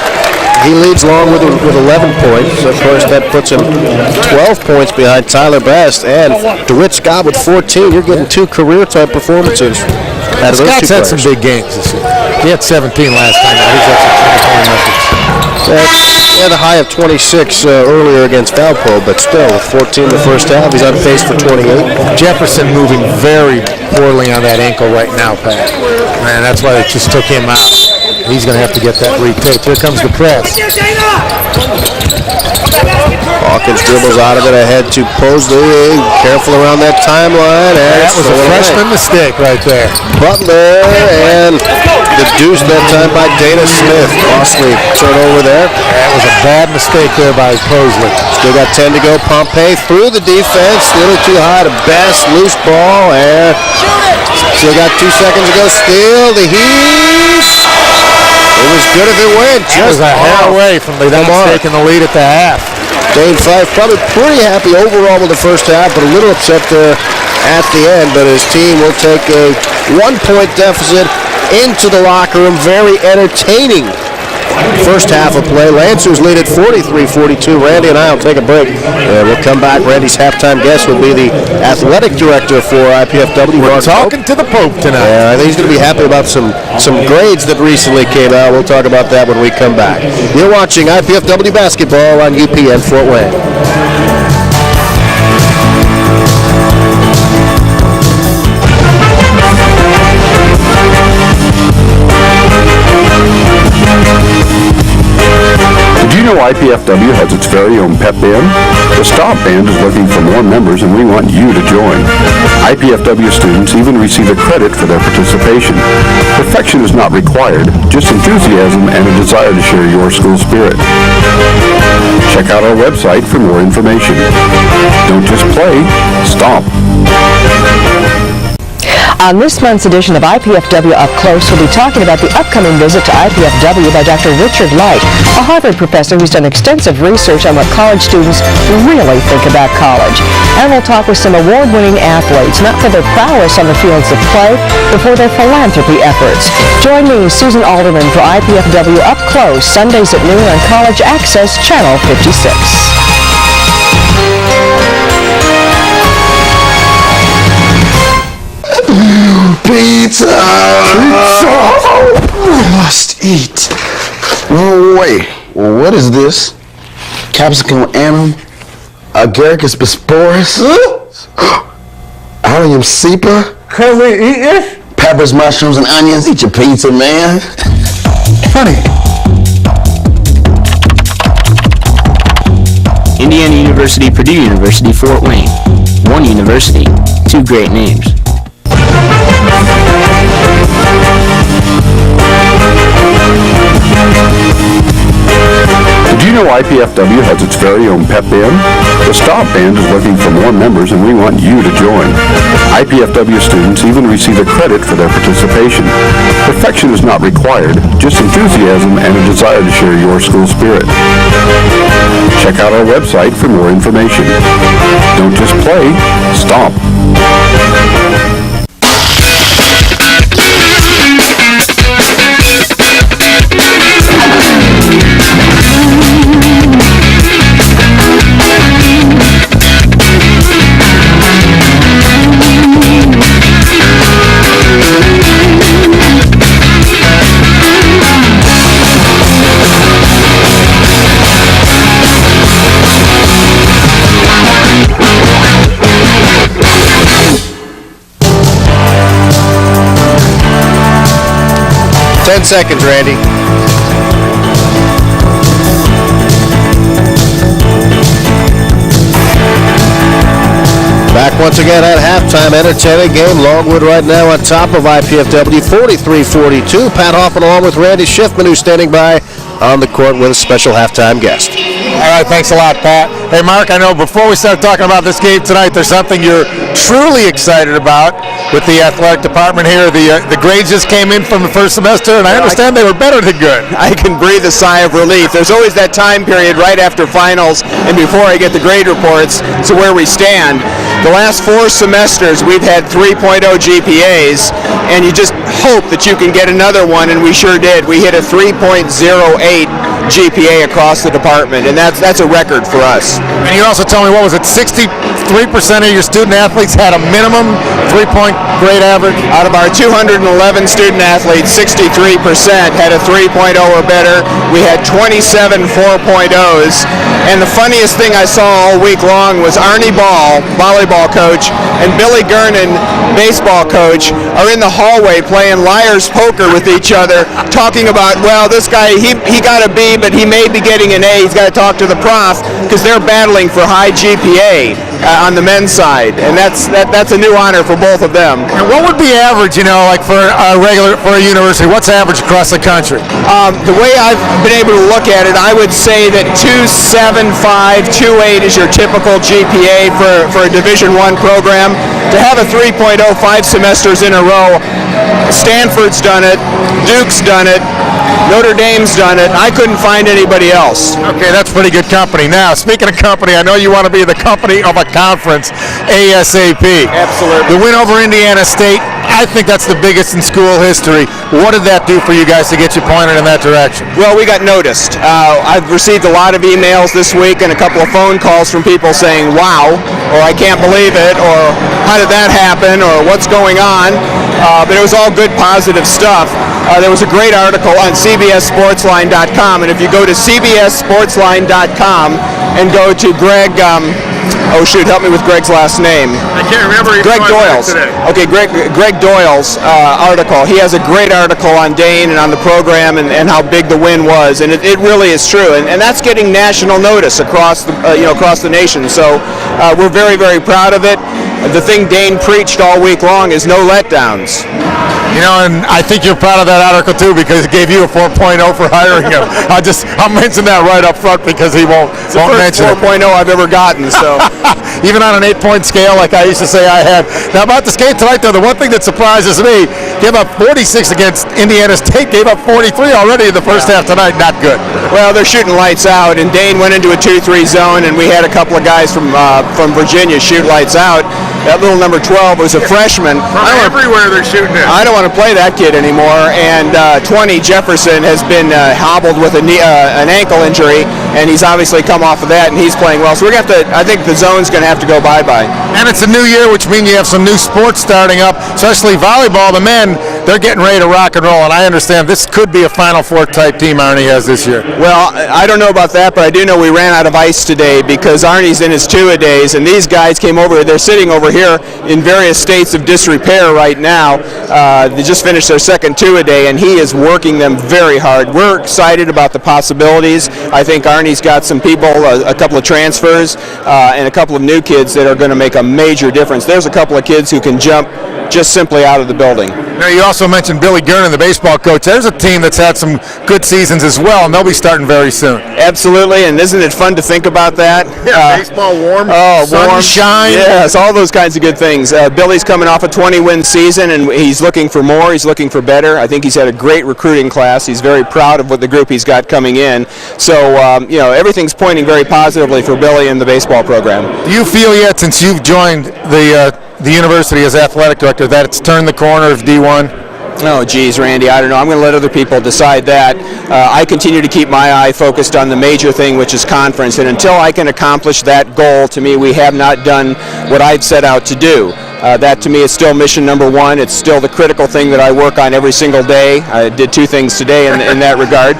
He leads Longwood with 11 points. Of course, that puts him 12 points behind Tyler Best. And DeWitt Scott with 14. You're getting 2 career-type performances out of those 2 players. Scott's had some big games this year. He had 17 last time out. He's had some 20-point numbers. He had a high of 26 earlier against Valpo, but still, with 14 in the first half, he's on pace for 28. Jefferson moving very poorly on that ankle right now, Pat. Man, that's why they just took him out. He's going to have to get that retaped. Here comes the press. Hawkins dribbles out of it ahead to Posley. Careful around that timeline. That was a freshman mistake right there. Butler and the deuce that time by Dana Smith. Costly turnover there. That was a bad mistake there by Posley. Still got 10 to go. Pompey through the defense. A little too high to Best. Loose ball. And still got 2 seconds to go. Still the heat. It was good if it went. It was a hair away from the taking the lead at the half. Dane Fife probably pretty happy overall with the first half, but a little upset there at the end. But his team will take a 1-point deficit into the locker room. Very entertaining first half of play. Lancers lead at 43-42. Randy and I will take a break. We'll come back. Randy's halftime guest will be the athletic director for IPFW. We're talking to the Pope tonight. Yeah, I think he's going to be happy about some grades that recently came out. We'll talk about that when we come back. You're watching IPFW basketball on UPN Fort Wayne. Did you know IPFW has its very own pep band? The Stop Band is looking for more members and we want you to join. IPFW students even receive a credit for their participation. Perfection is not required, just enthusiasm and a desire to share your school spirit. Check out our website for more information. Don't just play, stop. On this month's edition of IPFW Up Close, we'll be talking about the upcoming visit to IPFW by Dr. Richard Light, a Harvard professor who's done extensive research on what college students really think about college. And we'll talk with some award-winning athletes, not for their prowess on the fields of play, but for their philanthropy efforts. Join me, Susan Alderman, for IPFW Up Close, Sundays at noon on College Access, Channel 56. Pizza! I must eat. No way. Well, what is this? Capsicum annum? Agaricus bisporus? Allium cepa? Can we eat this? Peppers, mushrooms, and onions. Eat your pizza, man. Funny. Indiana University, Purdue University, Fort Wayne. One university, two great names. Did you know IPFW has its very own pep band? The Stop Band is looking for more members and we want you to join. IPFW students even receive a credit for their participation. Perfection is not required, just enthusiasm and a desire to share your school spirit. Check out our website for more information. Don't just play, stop. Ten seconds, Randy. Back once again at halftime. Entertaining game. Longwood right now on top of IPFW, 43-42. Pat Hoffman along with Randy Schiffman, who's standing by on the court with a special halftime guest. All right, thanks a lot, Pat. Hey, Mark, I know before we start talking about this game tonight, there's something you're truly excited about with the athletic department here. The grades just came in from the first semester, and I understand they were better than good. I can breathe a sigh of relief. There's always that time period right after finals and before I get the grade reports to where we stand. The last 4 semesters, we've had 3.0 GPAs, and you just hope that you can get another one, and we sure did. We hit a 3.08 GPA across the department, and that's a record for us. And you also told me, what was it, 63% of your student athletes had a minimum 3-point grade average? Out of our 211 student athletes, 63% had a 3.0 or better. We had 27 4.0s. And the funniest thing I saw all week long was Arnie Ball, volleyball coach, and Billy Gernon, baseball coach, are in the hallway playing liar's poker with each other, talking about, well, this guy, he got a B, but he may be getting an A. He's got to talk to the prof, because they're battling for high GPA on the men's side, and that's a new honor for both of them. And what would be average, like for a university? What's average across the country? The way I've been able to look at it, I would say that 2.75, 2.8 is your typical GPA for a Division I program. To have a 3.0 5 semesters in a row, Stanford's done it, Duke's done it, Notre Dame's done it. I couldn't find anybody else. Okay, that's pretty good company. Now, speaking of company, I know you want to be the company of a conference ASAP. Absolutely. The win over Indiana State, I think that's the biggest in school history. What did that do for you guys to get you pointed in that direction? Well, we got noticed. I've received a lot of emails this week and a couple of phone calls from people saying, wow, or I can't believe it, or how did that happen, or what's going on? But it was all good, positive stuff. There was a great article on CBSSportsline.com, and if you go to CBSSportsline.com and go to Greg, help me with Greg's last name. I can't remember. Greg Doyle's. Okay, Greg Doyle's article. He has a great article on Dane and on the program and how big the win was, and it really is true. And that's getting national notice across the nation. So we're very, very proud of it. The thing Dane preached all week long is no letdowns. And I think you're proud of that article too, because it gave you a 4.0 for hiring him. I'll mention that right up front because he won't mention it. 4.0 I've ever gotten. So even on an 8-point scale, like I used to say I had. Now about this game tonight, though, the one thing that surprises me, gave up 46 against Indiana State, gave up 43 already in the first half tonight. Not good. Well, they're shooting lights out, and Dane went into a 2-3 zone, and we had a couple of guys from Virginia shoot lights out. That little number 12 was a freshman. Everywhere they're shooting it. I don't want to play that kid anymore. And 20 Jefferson has been hobbled with an ankle injury, and he's obviously come off of that, and he's playing well. So we're going to have to. I think the zone's going to have to go bye-bye. And it's a new year, which means you have some new sports starting up, especially volleyball. The men, they're getting ready to rock and roll, and I understand this could be a Final Four type team Arnie has this year. Well, I don't know about that, but I do know we ran out of ice today because Arnie's in his two-a-days, and these guys came over. They're sitting over here in various states of disrepair right now. They just finished their second two-a-day, and he is working them very hard. We're excited about the possibilities. I think Arnie's got some people, a couple of transfers, and a couple of new kids that are going to make a major difference. There's a couple of kids who can jump just simply out of the building. Now, you also mentioned Billy Gernon, the baseball coach. There's a team that's had some good seasons as well, and they'll be starting very soon. Absolutely, and isn't it fun to think about that? Yeah, baseball warm, sunshine. Yes, all those kinds of good things. Billy's coming off a 20-win season, and he's looking for more. He's looking for better. I think he's had a great recruiting class. He's very proud of what the group he's got coming in. So, everything's pointing very positively for Billy and the baseball program. Do you feel yet, since you've joined the university as athletic director, that it's turned the corner of D1? Oh, geez, Randy, I don't know. I'm going to let other people decide that. I continue to keep my eye focused on the major thing, which is conference. And until I can accomplish that goal, to me, we have not done what I've set out to do. That, to me, is still mission number one. It's still the critical thing that I work on every single day. I did two things today in that regard.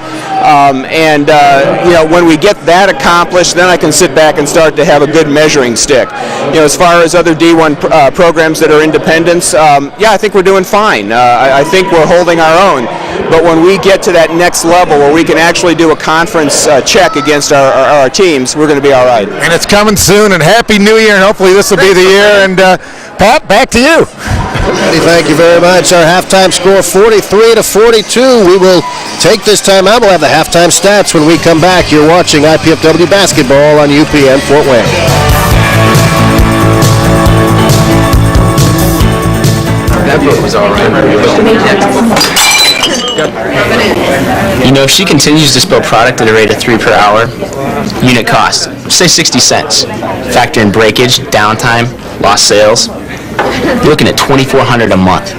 When we get that accomplished, then I can sit back and start to have a good measuring stick. As far as other D1 programs that are independents, I think we're doing fine. I think we're holding our own. But when we get to that next level where we can actually do a conference check against our teams, we're going to be all right. And it's coming soon, and Happy New Year, and hopefully this will be the year. And Pat, back to you. Eddie, thank you very much. Our halftime score, 43-42. We will take this time out. We'll have the halftime stats when we come back. You're watching IPFW basketball on UPN Fort Wayne. That vote was all right. If she continues to spill product at a rate of 3 per hour, unit cost, say 60 cents. Factor in breakage, downtime, lost sales. You're looking at $2,400 a month.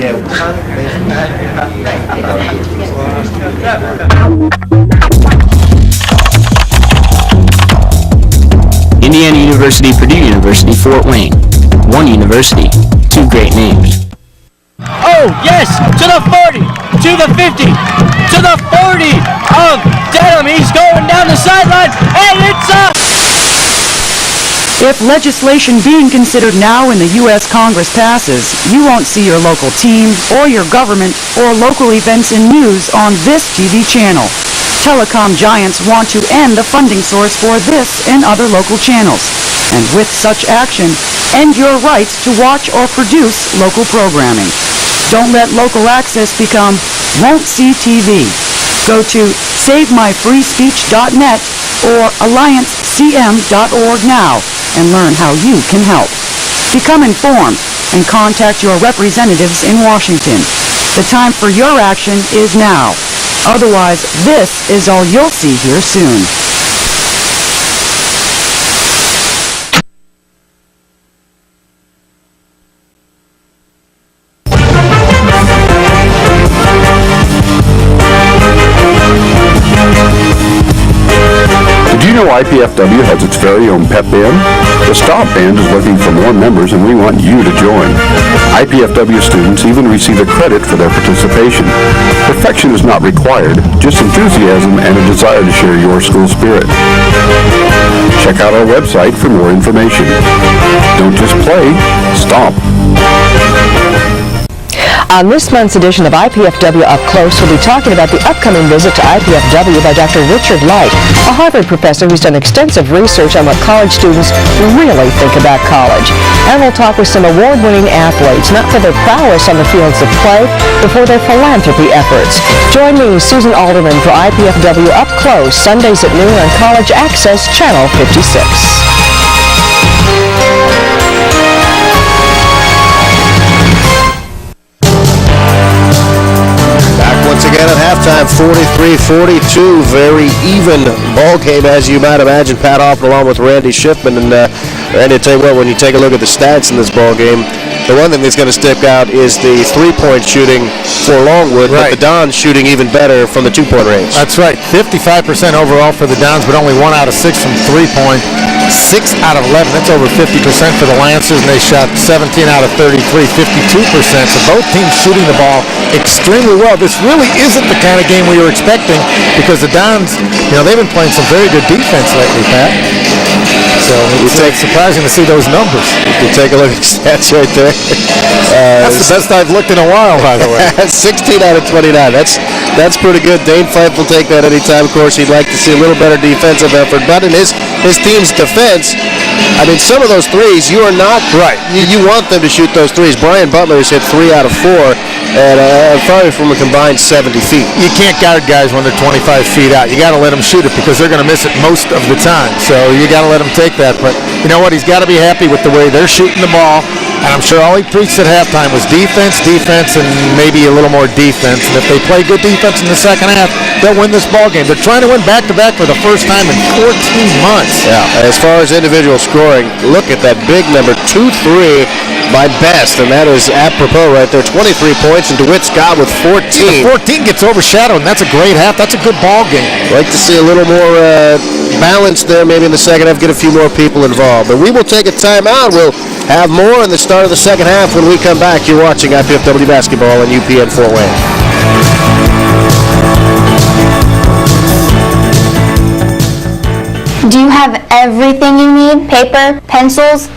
University, Purdue University, Fort Wayne. One university, two great names. Oh, yes, to the 40, to the 50, to the 40 of Dedham. He's going down the sideline, and it's up! If legislation being considered now in the U.S. Congress passes, you won't see your local team or your government or local events and news on this TV channel. Telecom giants want to end the funding source for this and other local channels. And with such action, end your rights to watch or produce local programming. Don't let local access become won't see TV. Go to SaveMyFreeSpeech.net or AllianceCM.org now and learn how you can help. Become informed and contact your representatives in Washington. The time for your action is now. Otherwise, this is all you'll see here soon. Did you know IPFW has its very own pep band? The Stomp Band is looking for more members and we want you to join. IPFW students even receive a credit for their participation. Perfection is not required, just enthusiasm and a desire to share your school spirit. Check out our website for more information. Don't just play, stomp. On this month's edition of IPFW Up Close, we'll be talking about the upcoming visit to IPFW by Dr. Richard Light, a Harvard professor who's done extensive research on what college students really think about college. And we'll talk with some award-winning athletes, not for their prowess on the fields of play, but for their philanthropy efforts. Join me, Susan Alderman, for IPFW Up Close, Sundays at noon on College Access, Channel 56. Once again at halftime, 43-42, very even ball game, as you might imagine. Pat Hoffman along with Randy Schiffman. And Randy, I'll tell you what, when you take a look at the stats in this ball game, the one thing that's going to stick out is the three-point shooting for Longwood, right. But the Dons shooting even better from the two-point range. That's right. 55% overall for the Dons, but only 1 out of 6 from three-point. 6 out of 11. That's over 50% for the Lancers, and they shot 17 out of 33, 52%. So both teams shooting the ball extremely well. This really isn't the kind of game we were expecting because the Dons, they've been playing some very good defense lately, Pat. So it's surprising to see those numbers. You take a look at the stats right there. That's the best I've looked in a while, by the way. 16 out of 29. That's pretty good. Dane Fife will take that anytime. Of course, he'd like to see a little better defensive effort. But in his team's defense, I mean, some of those threes, you are not right. You want them to shoot those threes. Brian Butler has hit 3 out of 4, and probably from a combined 70 feet. You can't guard guys when they're 25 feet out. You got to let them shoot it because they're going to miss it most of the time. So you got to let them take that. But you know what? He's got to be happy with the way they're shooting the ball. And I'm sure all he preached at halftime was defense, and maybe a little more defense. And if they play good defense in the second half, they'll win this ball game. They're trying to win back-to-back for the first time in 14 months. Yeah. As far as individual scoring, look at that big number, 2-3 by Best, and that is apropos right there. 23 points, and DeWitt Scott with 14. The 14 gets overshadowed, and that's a great half. That's a good ball game. Like to see a little more balance there, maybe in the second half, get a few more people involved. But we will take a timeout. We'll have more in the start of the second half when we come back. You're watching IPFW Basketball on UPN Fort Wayne. Do you have everything you need? Paper, pencils?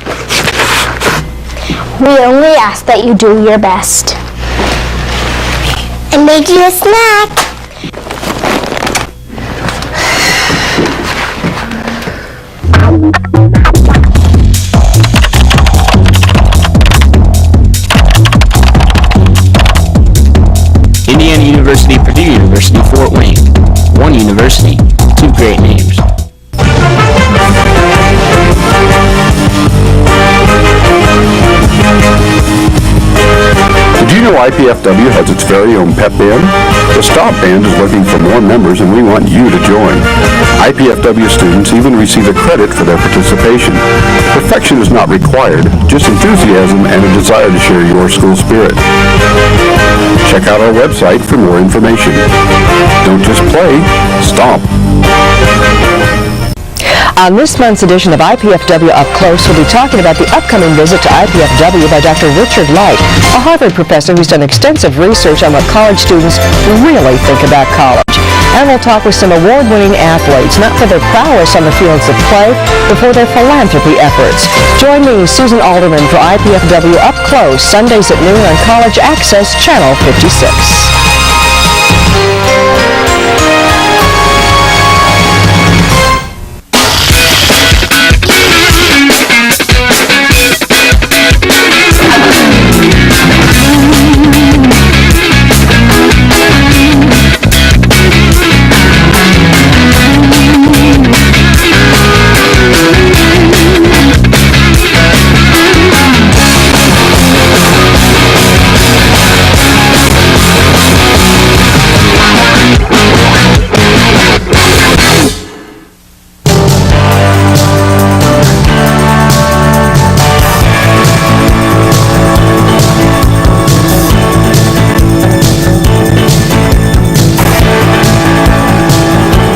We only ask that you do your best. I made you a snack. Indiana University, Purdue University, Fort Wayne. One university, two great names. Did you know IPFW has its very own pep band? The Stomp Band is looking for more members and we want you to join. IPFW students even receive a credit for their participation. Perfection is not required, just enthusiasm and a desire to share your school spirit. Check out our website for more information. Don't just play, stomp. On this month's edition of IPFW Up Close, we'll be talking about the upcoming visit to IPFW by Dr. Richard Light, a Harvard professor who's done extensive research on what college students really think about college. And we'll talk with some award-winning athletes, not for their prowess on the fields of play, but for their philanthropy efforts. Join me, Susan Alderman, for IPFW Up Close, Sundays at noon on College Access, Channel 56.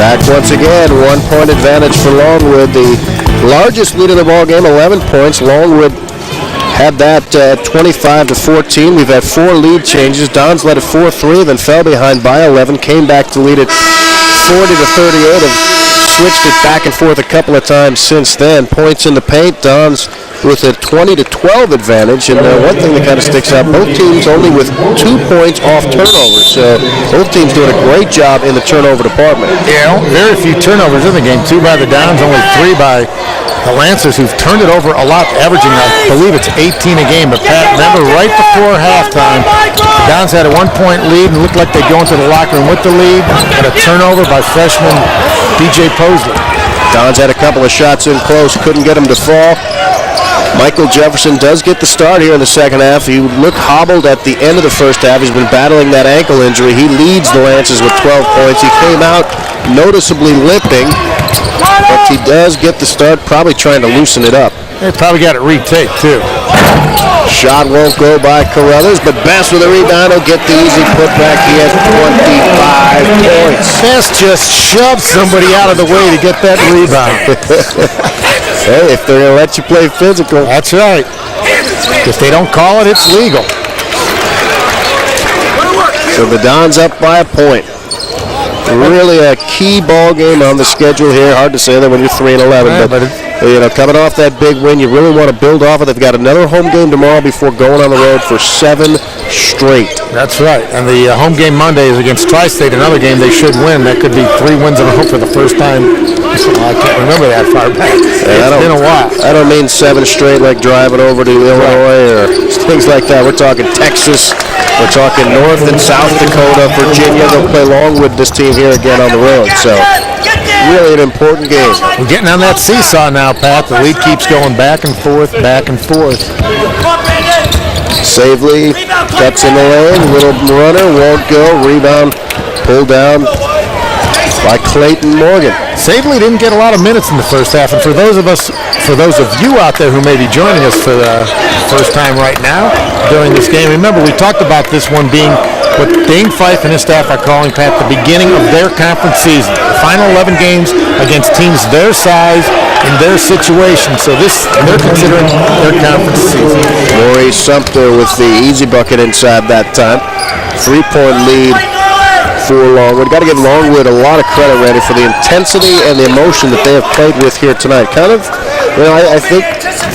Back once again, 1-point advantage for Longwood. The largest lead in the ball game, 11 points. Longwood had that 25-14. We've had 4 lead changes. Dons led at 4-3, then fell behind by 11, came back to lead at 40-38, and switched it back and forth a couple of times since then. Points in the paint, Dons with a 20-12 advantage, and one thing that kind of sticks out, both teams only with 2 points off turnovers, so both teams doing a great job in the turnover department. Yeah, very few turnovers in the game, 2 by the Dons, only 3 by the Lancers, who've turned it over a lot, averaging, I believe it's 18 a game. But Pat, remember right before halftime, the Dons had a 1-point lead and looked like they'd go into the locker room with the lead, and a turnover by freshman DJ Posley. Dons had a couple of shots in close, couldn't get them to fall. Michael Jefferson does get the start here in the second half. He looked hobbled at the end of the first half. He's been battling that ankle injury. He leads the Lancers with 12 points. He came out noticeably limping, but he does get the start, probably trying to loosen it up. They probably got it retaped, too. Shot won't go by Carruthers, but Best with a rebound will get the easy putback. He has 25 points. Best just shoved somebody out of the way to get that rebound. Hey, if they're going to let you play physical. That's right. If they don't call it, it's legal. So the Dons up by a point. Really a key ball game on the schedule here. Hard to say that when you're 3-11, but you know, coming off that big win, you really want to build off it. They've got another home game tomorrow before going on the road for 7 straight. That's right. And the home game Monday is against Tri-State, another game they should win. That could be 3 wins in a row for the first time. I can't remember that far back. It's been a while. I don't mean 7 straight like driving over to Illinois or things like that. We're talking Texas. We're talking North and South Dakota, Virginia. They'll play Longwood, this team here again on the road. So really an important game. We're getting on that seesaw now, Pat. The lead keeps going back and forth, back and forth. Savely cuts in the lane. Little runner won't go. Rebound pulled down by Clayton Morgan. Savely didn't get a lot of minutes in the first half, and for those of you out there who may be joining us for the first time right now during this game, remember we talked about this one being what Dane Fife and his staff are calling, Pat, the beginning of their conference season. The final 11 games against teams their size and their situation. So they're considering their conference season. Maurice Sumter with the easy bucket inside that time. 3-point lead for Longwood. Got to give Longwood a lot of credit, Randy, for the intensity and the emotion that they have played with here tonight. Kind of, you know, I think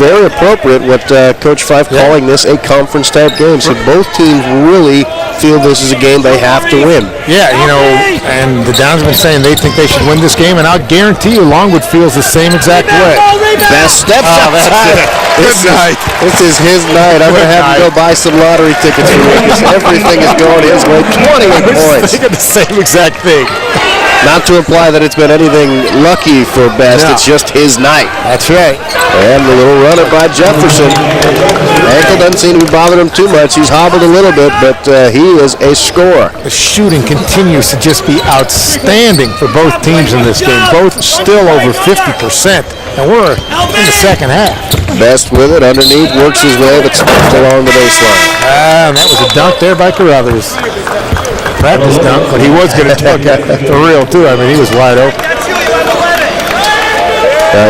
very appropriate what Coach Fife calling this a conference type game. So both teams really feel this is a game they have to win. Yeah, you know, and the Dons have been saying they think they should win this game, and I'll guarantee you Longwood feels the same exact way. Best steps outside. This is his night. I'm going to have to go buy some lottery tickets for him because everything is going his way. 28 points. Thinking the same exact thing. Not to imply that it's been anything lucky for Best. No. It's just his night. That's right. And the little runner by Jefferson. Ankle doesn't seem to be bothering him too much. He's hobbled a little bit, but he is a scorer. The shooting continues to just be outstanding for both teams in this game. Both still over 50%. And we're in the second half. Best with it underneath, works his way, but steps along the baseline. And that was a dunk there by Carruthers. Practice dunk, but he was going to dunk for real too. I mean, he was wide open.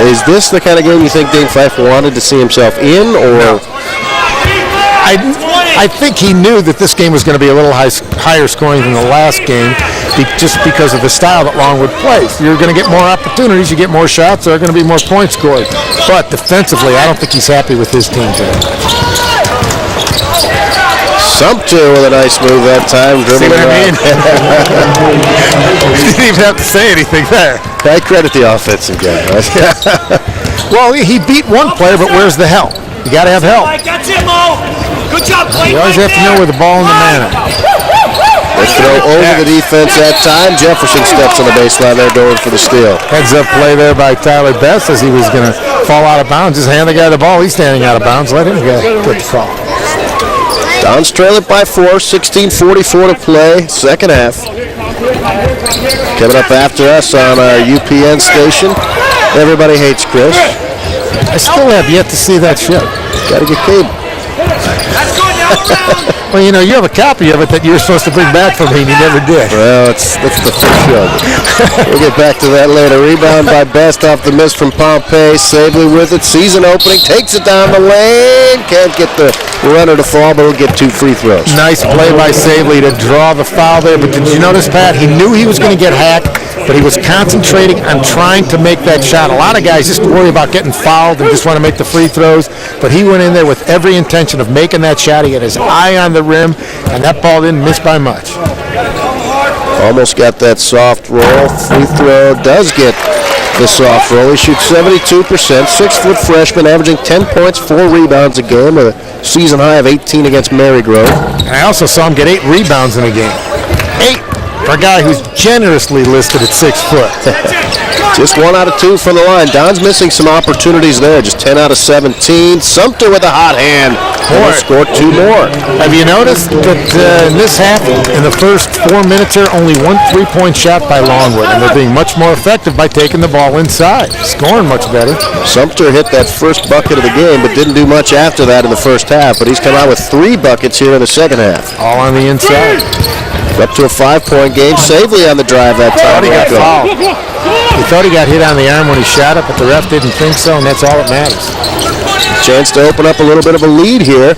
Is this the kind of game you think Dane Fife wanted to see himself in, or? No. I think he knew that this game was going to be a little higher scoring than the last game, just because of the style that Longwood plays. You're going to get more opportunities, you get more shots, there are going to be more points scored. But defensively, I don't think he's happy with his team today. Sumter with a nice move that time. See what I mean? He didn't even have to say anything there. I credit the offensive guy. Well, he beat one player, but where's the help? You got to have help. That's it, Mo. Good job, You always have to know where the ball and the man are. They throw over the defense that time. Jefferson steps on the baseline there going for the steal. Heads up play there by Tyler Best as he was going to fall out of bounds. Just hand the guy the ball. He's standing out of bounds. Let him get the call. Dons trail it by 4, 16:44 to play, second half. Coming up after us on our UPN station, Everybody Hates Chris. I still have yet to see that show. Got to get cable. Well, you know, you have a copy of it that you were supposed to bring back for me, and you never did. Well, that's the first show. We'll get back to that later. Rebound by Best off the miss from Pompey. Sabely with it. Season opening. Takes it down the lane. Can't get the runner to fall, but he'll get 2 free throws. Nice play by Sabely to draw the foul there. But did you notice, Pat? He knew he was going to get hacked, but he was concentrating on trying to make that shot. A lot of guys just worry about getting fouled and just want to make the free throws, but he went in there with every intention of making that shot. He had his eye on the rim, and that ball didn't miss by much. Almost got that soft roll. Free throw does get the soft roll. He shoots 72%. 6-foot freshman, averaging 10 points, 4 rebounds a game, with a season high of 18 against Marygrove. And I also saw him get 8 rebounds in a game. 8 for a guy who's generously listed at 6 foot. Just 1 out of 2 from the line. Don's missing some opportunities there. Just 10 out of 17. Sumter with a hot hand. Scored 2 more. Have you noticed that in this half, in the first 4 minutes here, only 1 3-point shot by Longwood, and they're being much more effective by taking the ball inside, scoring much better. Sumter hit that first bucket of the game, but didn't do much after that in the first half. But he's come out with 3 buckets here in the second half. All on the inside. Up to a 5-point game. Sabely on the drive that time. He got fouled. He thought he got hit on the arm when he shot it, but the ref didn't think so, and that's all that matters. Chance to open up a little bit of a lead here.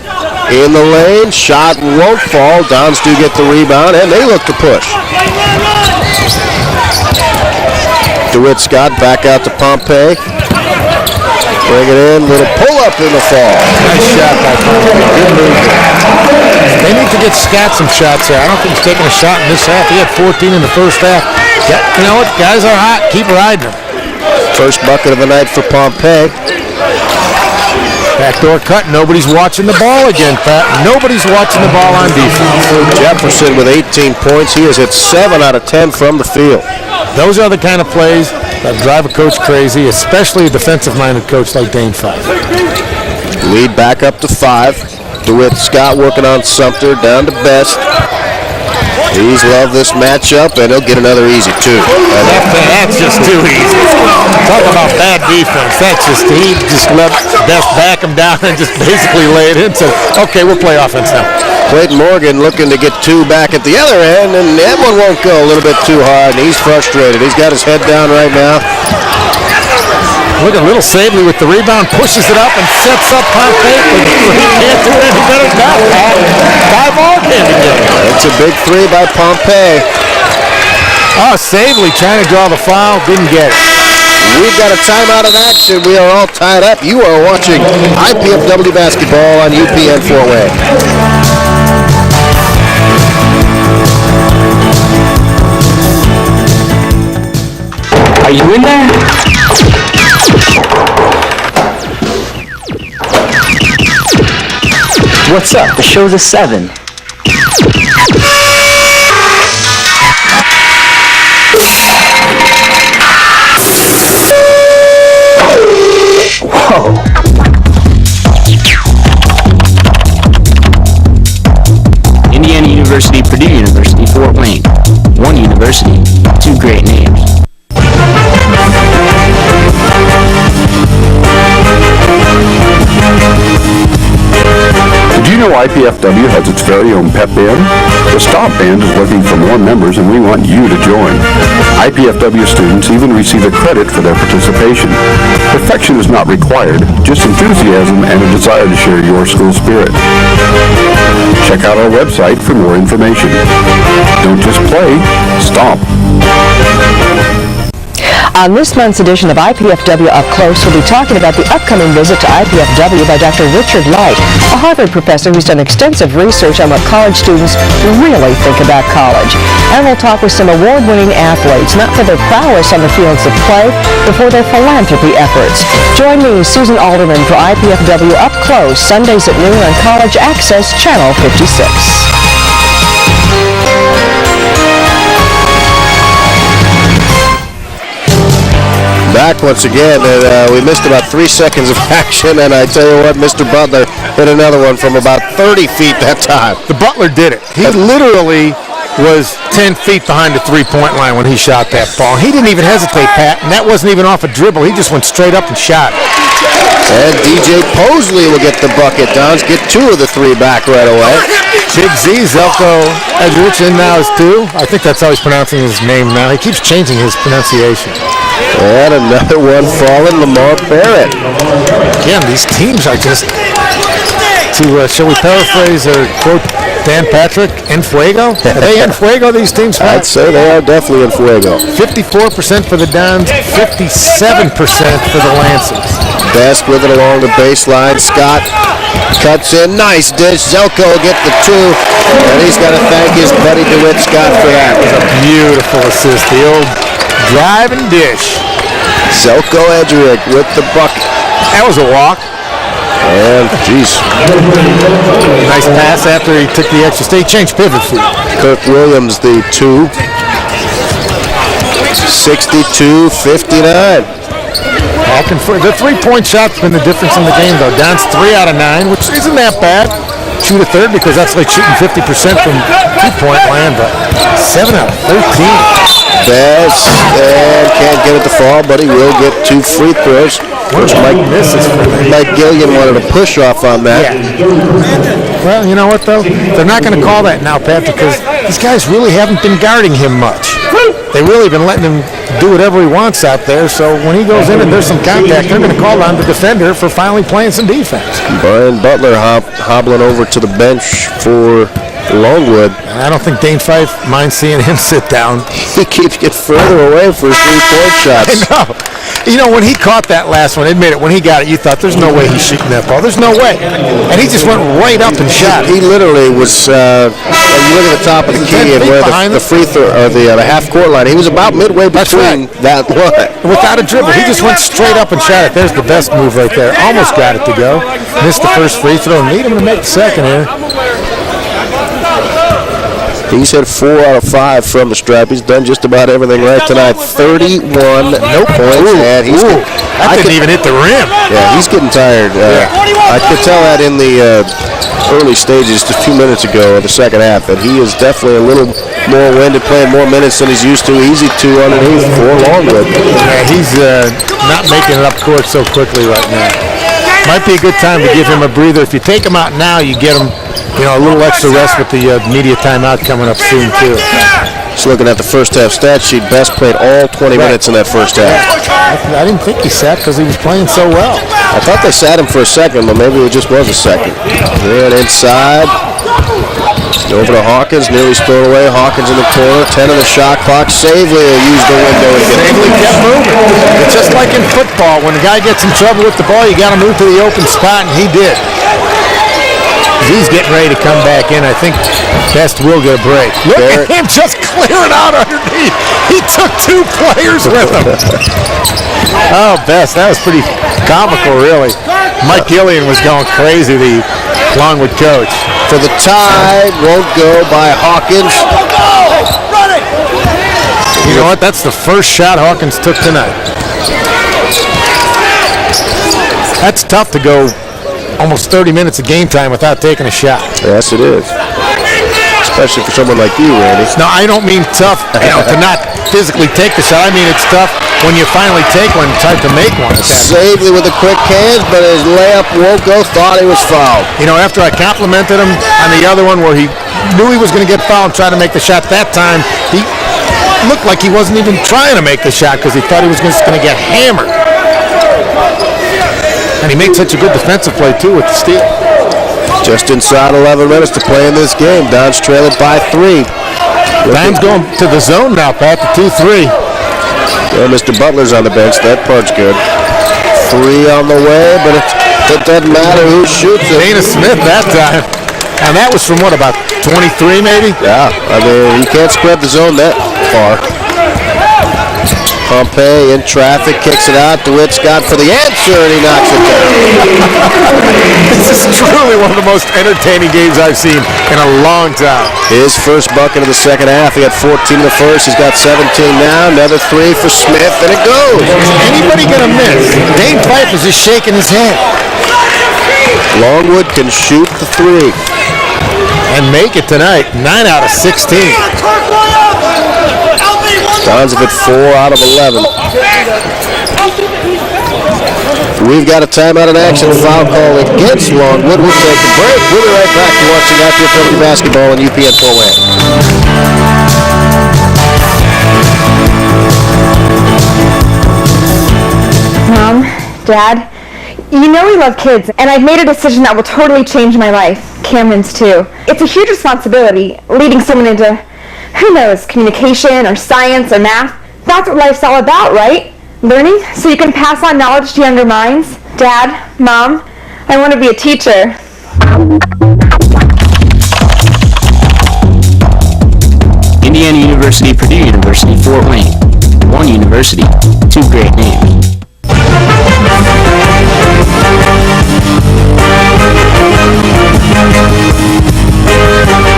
In the lane, shot won't fall. Dons do get the rebound, and they look to push. DeWitt Scott back out to Pompey. Bring it in, little pull-up in the fall. Nice shot by Pompey. Good move there. They need to get Scott some shots there. I don't think he's taking a shot in this half. He had 14 in the first half. Yeah, you know what? Guys are hot. Keep riding them. First bucket of the night for Pompey. Backdoor cut. Nobody's watching the ball again, Pat. Nobody's watching the ball on defense. Jefferson with 18 points. He has hit 7 out of 10 from the field. Those are the kind of plays that drive a coach crazy, especially a defensive-minded coach like Dane Fife. Lead back up to 5. DeWitt Scott working on Sumter, down to Best. He's loved this matchup, and he'll get another easy, too. That's just too easy. Talk about bad defense. He just let Best back him down and just basically lay it in. So, okay, we'll play offense now. Clayton Morgan looking to get 2 back at the other end, and that one won't go. A little bit too hard, and he's frustrated. He's got his head down right now. Look at little Sabely with the rebound, pushes it up and sets up Pompey. He can't do it any better than that, Pat. 5 all came together. It's a big 3 by Pompey. Oh, Sabely trying to draw the foul, didn't get it. We've got a timeout of action. We are all tied up. You are watching IPFW basketball on UPN 4-Way. Are you in there? What's up? The show's at 7. Whoa. Indiana University, Purdue University, Fort Wayne. One university, 2 great names. Did you know IPFW has its very own pep band? The Stop Band is looking for more members, and we want you to join. IPFW students even receive a credit for their participation. Perfection is not required, just enthusiasm and a desire to share your school spirit. Check out our website for more information. Don't just play, stomp. On this month's edition of IPFW Up Close, we'll be talking about the upcoming visit to IPFW by Dr. Richard Light, a Harvard professor who's done extensive research on what college students really think about college. And we'll talk with some award-winning athletes, not for their prowess on the fields of play, but for their philanthropy efforts. Join me, Susan Alderman, for IPFW Up Close, Sundays at noon on College Access, Channel 56. Back once again, and we missed about 3 seconds of action, and I tell you what, Mr. Butler hit another one from about 30 feet that time. The Butler did it. He literally was 10 feet behind the three-point line when he shot that ball. He didn't even hesitate, Pat, and that wasn't even off a dribble. He just went straight up and shot. And DJ Posley will get the bucket. Dons get 2 of the 3 back right away. Big Z, Zelko Edrich in now is 2. I think that's how he's pronouncing his name now. He keeps changing his pronunciation. And another one falling, Lamar Barrett. Again, these teams are just, shall we paraphrase or quote Dan Patrick, en fuego? Are they en fuego, these teams? I'd say they are definitely en fuego. 54% for the Dons, 57% for the Lancers. Best with it along the baseline. Scott cuts in. Nice dish. Zelko will get the 2. And he's got to thank his buddy DeWitt Scott for that. It was a beautiful assist. The old drive and dish. Zelko Edrick with the bucket. That was a walk. And, jeez. Nice pass after he took the extra stay. He changed pivot feet. Kirk Williams, the 2. 62-59. The three-point shot's been the difference in the game, though. Don's 3 out of 9, which isn't that bad. Shoot a third because that's like shooting 50% from two-point land, but 7 out of 13. Best and can't get it to fall, but he will get 2 free throws. Which Mike Gilligan wanted a push off on that. Yeah. Well, you know what, though? They're not going to call that now, Pat, because these guys really haven't been guarding him much. They've really been letting him do whatever he wants out there, so when he goes in and there's some contact, they're going to call on the defender for finally playing some defense. Brian Butler hobbling over to the bench for Longwood. I don't think Dane Fife minds seeing him sit down. He keeps getting further away for his 3-point shots. I know. You know, when he caught that last one, admit it, when he got it, you thought, there's no way he's shooting that ball. There's no way. And he just went right up and shot. He literally was, you look at the top of the key and where the free throw, or the half-court line, he was about midway between that one. Without a dribble, he just went straight up and shot it. There's the best move right there. Almost got it to go. Missed the first free throw and need him to make the second here. He's hit 4 out of 5 from the stripe. He's done just about everything right tonight. 31, no points. And he's that didn't even hit the rim. Yeah, he's getting tired. I could tell that in the early stages just a few minutes ago of the second half that he is definitely a little more winded, playing more minutes than he's used to. Easy 2 underneath for Longwood. Yeah, he's not making it up court so quickly right now. Might be a good time to give him a breather. If you take him out now, you get him, a little extra rest with the media timeout coming up soon, too. Just looking at the first half stat sheet, Best played all 20 minutes in that first half. I didn't think he sat because he was playing so well. I thought they sat him for a second, but maybe it just was a second. Then inside. Over to Hawkins, nearly stolen away. Hawkins in the corner, 10 on the shot clock. Savely will use the window and get Savely kept moving. It's just like in football. When a guy gets in trouble with the ball, you got to move to the open spot, and he did. He's getting ready to come back in. I think Best will get a break. Look at him just clearing out underneath. He took 2 players with him. Oh, Best, that was pretty comical, really. Mike Gillian was going crazy, the Longwood coach. For the tie, won't go by Hawkins. You know what? That's the first shot Hawkins took tonight. That's tough to go almost 30 minutes of game time without taking a shot. Yes, it is. Especially for someone like you, Randy. No, I don't mean tough, to not physically take the shot. I mean it's tough when you finally take one, type to make one. Savely with the quick hands, but his layup won't go. Thought he was fouled. You know, after I complimented him on the other one where he knew he was going to get fouled and tried to make the shot that time, he looked like he wasn't even trying to make the shot because he thought he was just going to get hammered. And he made such a good defensive play, too, with the steal. Just inside 11 minutes to play in this game. Don's trailing by 3. Don's going to the zone now, Pat, the 2-3. Well, Mr. Butler's on the bench. That part's good. 3 on the way, but it doesn't matter who shoots it. Dana Smith that time. And that was from, what, about 23 maybe? Yeah, I mean, you can't spread the zone that far. Pompey in traffic, kicks it out. DeWitt's got for the answer, and he knocks it down. This is truly one of the most entertaining games I've seen in a long time. His first bucket of the second half. He had 14 in the first. He's got 17 now. Another 3 for Smith, and it goes. Is anybody going to miss? Dane Fife is just shaking his head. Longwood can shoot the 3. And make it tonight. 9 out of 16. Don's at 4 out of 11. We've got a timeout in action. Foul call against Longwood. We'll take a break. We'll be right back to watching IPFW basketball on UPN 4A. Mom, Dad, you know we love kids, and I've made a decision that will totally change my life. Cameron's too. It's a huge responsibility, leading someone into, who knows, communication or science or math. That's what life's all about, right? Learning so you can pass on knowledge to younger minds. Dad, Mom, I want to be a teacher. Indiana University, Purdue University, Fort Wayne. One university, 2 great names.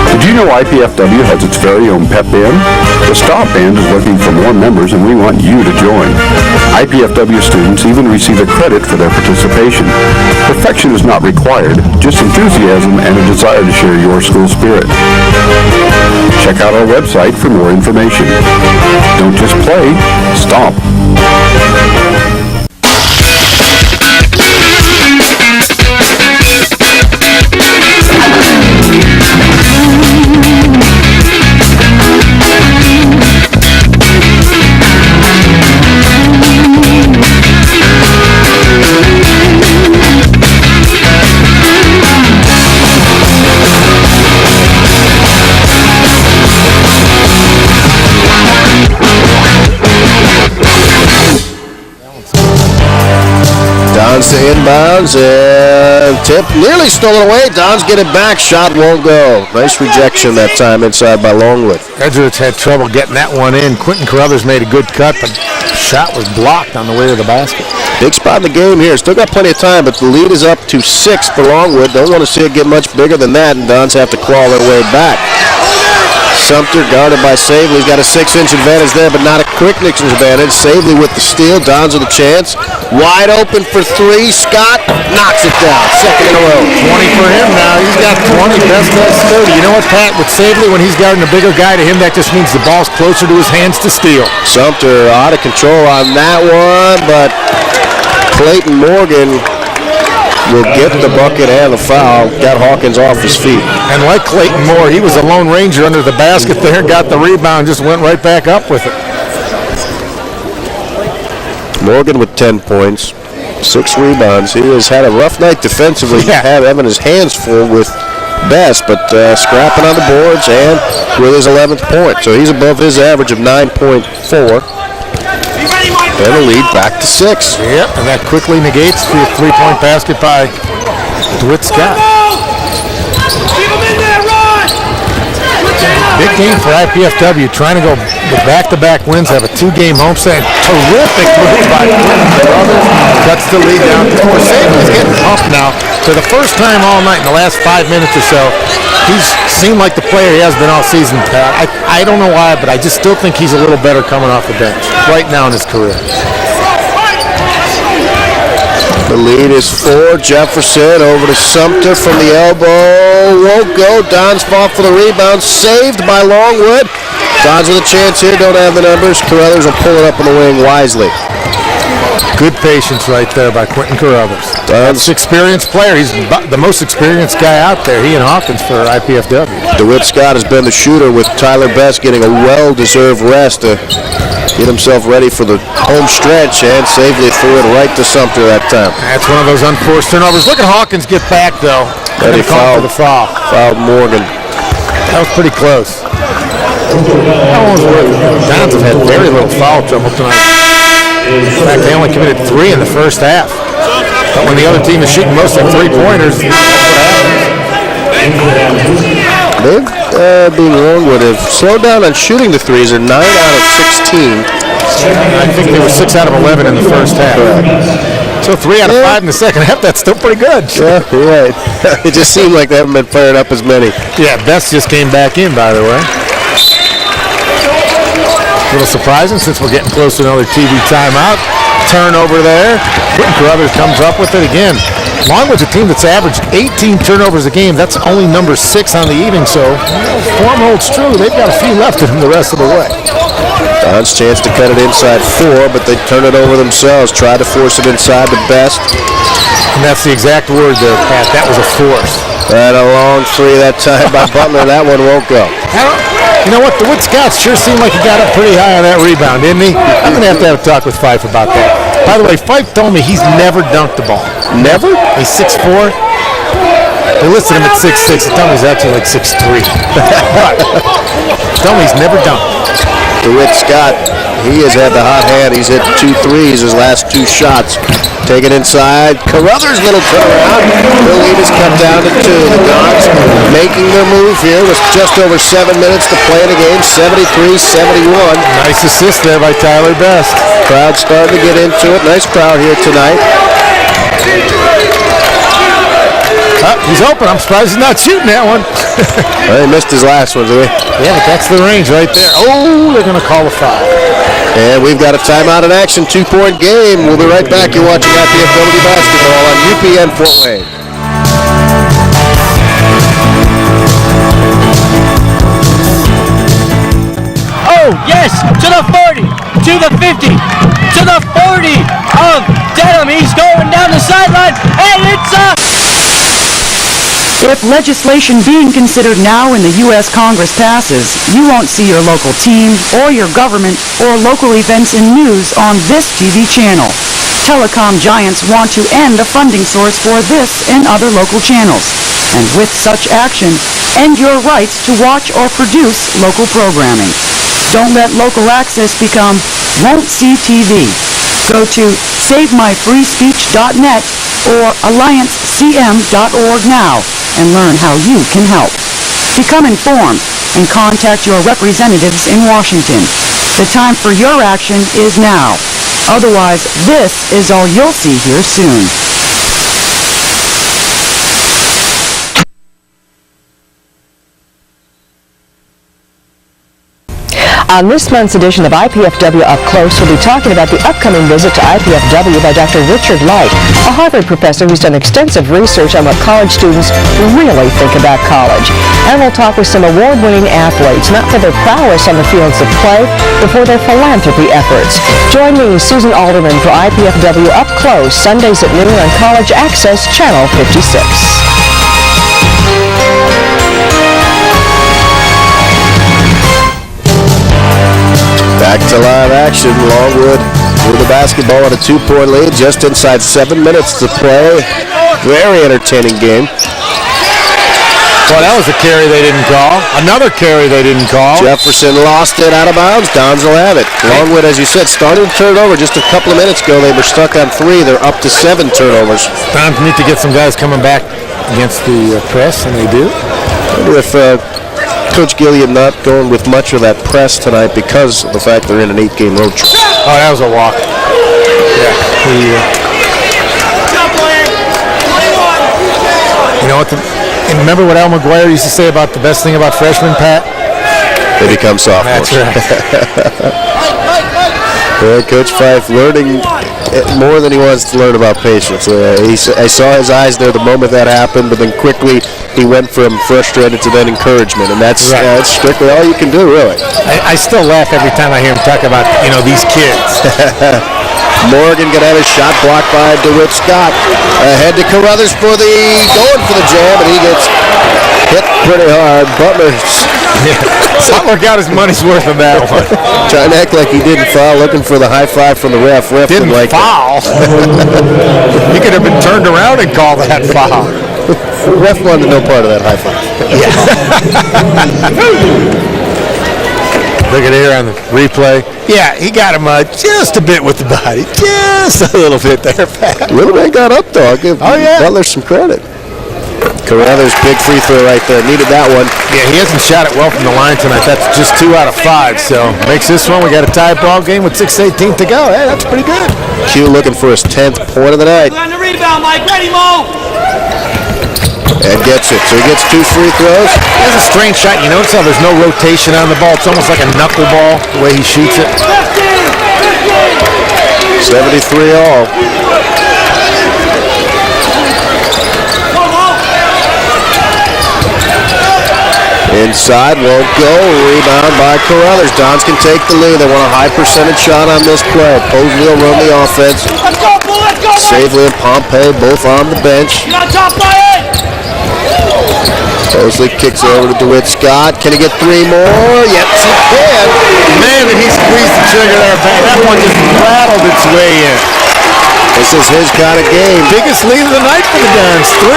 Did you know IPFW has its very own pep band? The Stop Band is looking for more members, and we want you to join. IPFW students even receive a credit for their participation. Perfection is not required, just enthusiasm and a desire to share your school spirit. Check out our website for more information. Don't just play, stomp. Don's to inbounds, and tip nearly stolen away. Don's get it back. Shot won't go. Nice rejection that time inside by Longwood. Edgeworth's had trouble getting that one in. Quentin Carruthers made a good cut, but shot was blocked on the way to the basket. Big spot in the game here. Still got plenty of time, but the lead is up to 6 for Longwood. Don't want to see it get much bigger than that, and Don's have to claw their way back. Sumter guarded by Savely. He's got a 6-inch advantage there, but not a quick advantage. Savely with the steal. Don's with a chance. Wide open for 3. Scott knocks it down. Second in a row. 20 for him now. He's got 20. Best test 30. You know what, Pat? With Savely, when he's guarding a bigger guy, to him that just means the ball's closer to his hands to steal. Sumter out of control on that one, but Clayton Morgan will get the bucket and the foul. Got Hawkins off his feet. And like Clayton Moore, he was a lone ranger under the basket there, got the rebound, just went right back up with it. Morgan with 10 points, 6 rebounds. He has had a rough night defensively. Having his hands full with Best, but scrapping on the boards and with his 11th point. So he's above his average of 9.4. And a lead back to 6. Yep, and that quickly negates the 3-point basket by DeWitt Scott. Big game for IPFW, trying to go with back-to-back wins, have a 2-game homestand. Terrific move by Quentin Carruthers. Cuts the lead down to 4. Savely's getting pumped now for the first time all night in the last 5 minutes or so. He's seemed like the player he has been all season. I don't know why, but I just still think he's a little better coming off the bench right now in his career. The lead is 4. Jefferson over to Sumter from the elbow. Won't go. Don's fought for the rebound. Saved by Longwood. Dons with a chance here, don't have the numbers. Carruthers will pull it up on the wing wisely. Good patience right there by Quentin Carruthers. That's an experienced player. He's the most experienced guy out there, he and Hawkins for IPFW. DeWitt Scott has been the shooter with Tyler Best getting a well-deserved rest to get himself ready for the home stretch and safely threw it right to Sumter that time. That's one of those unforced turnovers. Look at Hawkins get back, though. And he fouled Morgan. That was pretty close. Dons have had very little foul trouble tonight. In fact, they only committed 3 in the first half. But when the other team is shooting most of their three-pointers, that's what happens. They, being Longwood, have slowed down on shooting the threes. They're 9 out of 16. I think they were 6 out of 11 in the first half. So 3 out of 5 in the second half, that's still pretty good. Yeah, you're right. It just seemed like they haven't been firing up as many. Yeah, Best just came back in, by the way. A little surprising since we're getting close to another TV timeout. Turnover there. Quentin Carruthers comes up with it again. Longwood's a team that's averaged 18 turnovers a game. That's only number 6 on the evening, so form holds true. They've got a few left in them the rest of the way. Don's chance to cut it inside 4, but they turn it over themselves. Try to force it inside the Best. And that's the exact word there, Pat. That was a force. And a long 3 that time by Butler. That one won't go. You know what? The Wood Scouts sure seemed like he got up pretty high on that rebound, didn't he? I'm going to have a talk with Fife about that. By the way, Fife told me he's never dunked the ball. Never? He's 6'4". They listed him at 6'6". They told me he's actually like 6'3". Tell me he's never dunked. DeWitt Scott, he has had the hot hand. He's hit 2 threes his last 2 shots. Taken inside. Carruthers' little turnaround. The lead is cut down to 2. The Dons making their move here with just over 7 minutes to play in the game. 73-71. Nice assist there by Tyler Best. Crowd starting to get into it. Nice crowd here tonight. He's open. I'm surprised he's not shooting that one. Well, he missed his last one, did he? Yeah, but that's the range right there. Oh, they're going to call a foul. And we've got a timeout in action, 2-point game. We'll be right back. You're watching IPFW basketball on UPN Fort Wayne. Oh, yes, to the 40, to the 50, to the 40 of Dedham. He's going down the sideline, and it's a... If legislation being considered now in the U.S. Congress passes, you won't see your local team or your government or local events and news on this TV channel. Telecom giants want to end the funding source for this and other local channels. And with such action, end your rights to watch or produce local programming. Don't let local access become won't see TV. Go to SaveMyFreeSpeech.net or AllianceCM.org now and learn how you can help. Become informed and contact your representatives in Washington. The time for your action is now. Otherwise, this is all you'll see here soon. On this month's edition of IPFW Up Close, we'll be talking about the upcoming visit to IPFW by Dr. Richard Light, a Harvard professor who's done extensive research on what college students really think about college. And we'll talk with some award-winning athletes, not for their prowess on the fields of play, but for their philanthropy efforts. Join me, Susan Alderman, for IPFW Up Close, Sundays at noon on College Access, Channel 56. Back to live action. Longwood with the basketball at a 2-point lead. Just inside 7 minutes to play. Very entertaining game. Well, that was a carry they didn't call. Another carry they didn't call. Jefferson lost it out of bounds. Dons will have it. Longwood, as you said, started to turn over just a couple of minutes ago. They were stuck on 3. They're up to 7 turnovers. Dons need to get some guys coming back against the press, and they do. With Coach Gilliam not going with much of that press tonight because of the fact they're in an 8-game road trip. Oh, that was a walk. Yeah. You know what? And remember what Al McGuire used to say about the best thing about freshmen, Pat? They become sophomores. That's right. Coach Fife learning more than he wants to learn about patience. I saw his eyes there the moment that happened, but then quickly he went from frustrated to then encouragement, and that's strictly all you can do, really. I still laugh every time I hear him talk about, these kids. Morgan got out his shot blocked by DeWitt Scott. Ahead to Carruthers going for the jam, and he gets hit pretty hard. Butler got his money's worth on that one. Trying to act like he didn't foul, looking for the high five from the ref. Didn't like foul. He could have been turned around and called that foul. The ref wanted no part of that high five. Look at here on the replay. Yeah, he got him just a bit with the body. Just a little bit there, Pat. Little man got up, though. I'll give Butler some credit. Carruthers, big free throw right there. Needed that one. Yeah, he hasn't shot it well from the line tonight. That's just 2 out of 5, so makes this one. We got a tie ball game with 6:18 to go. Hey, that's pretty good. Q looking for his 10th point of the night. On the rebound, Mike. Ready, Mo. And gets it. So he gets 2 free throws. He has a strange shot. You notice how there's no rotation on the ball. It's almost like a knuckleball, the way he shoots it. 73 all. Inside, won't go. Rebound by Carruthers. Dons can take the lead. They want a high percentage shot on this play. Posley will run the offense. Let's go, Bull. Let's go, Savely and Pompey both on the bench. You got top line. Posley kicks it over to DeWitt Scott. Can he get 3 more? Yes, he can. Man, did he squeeze the trigger there, Pat. That one just rattled its way in. This is his kind of game. Biggest lead of the night for the Dons, 3.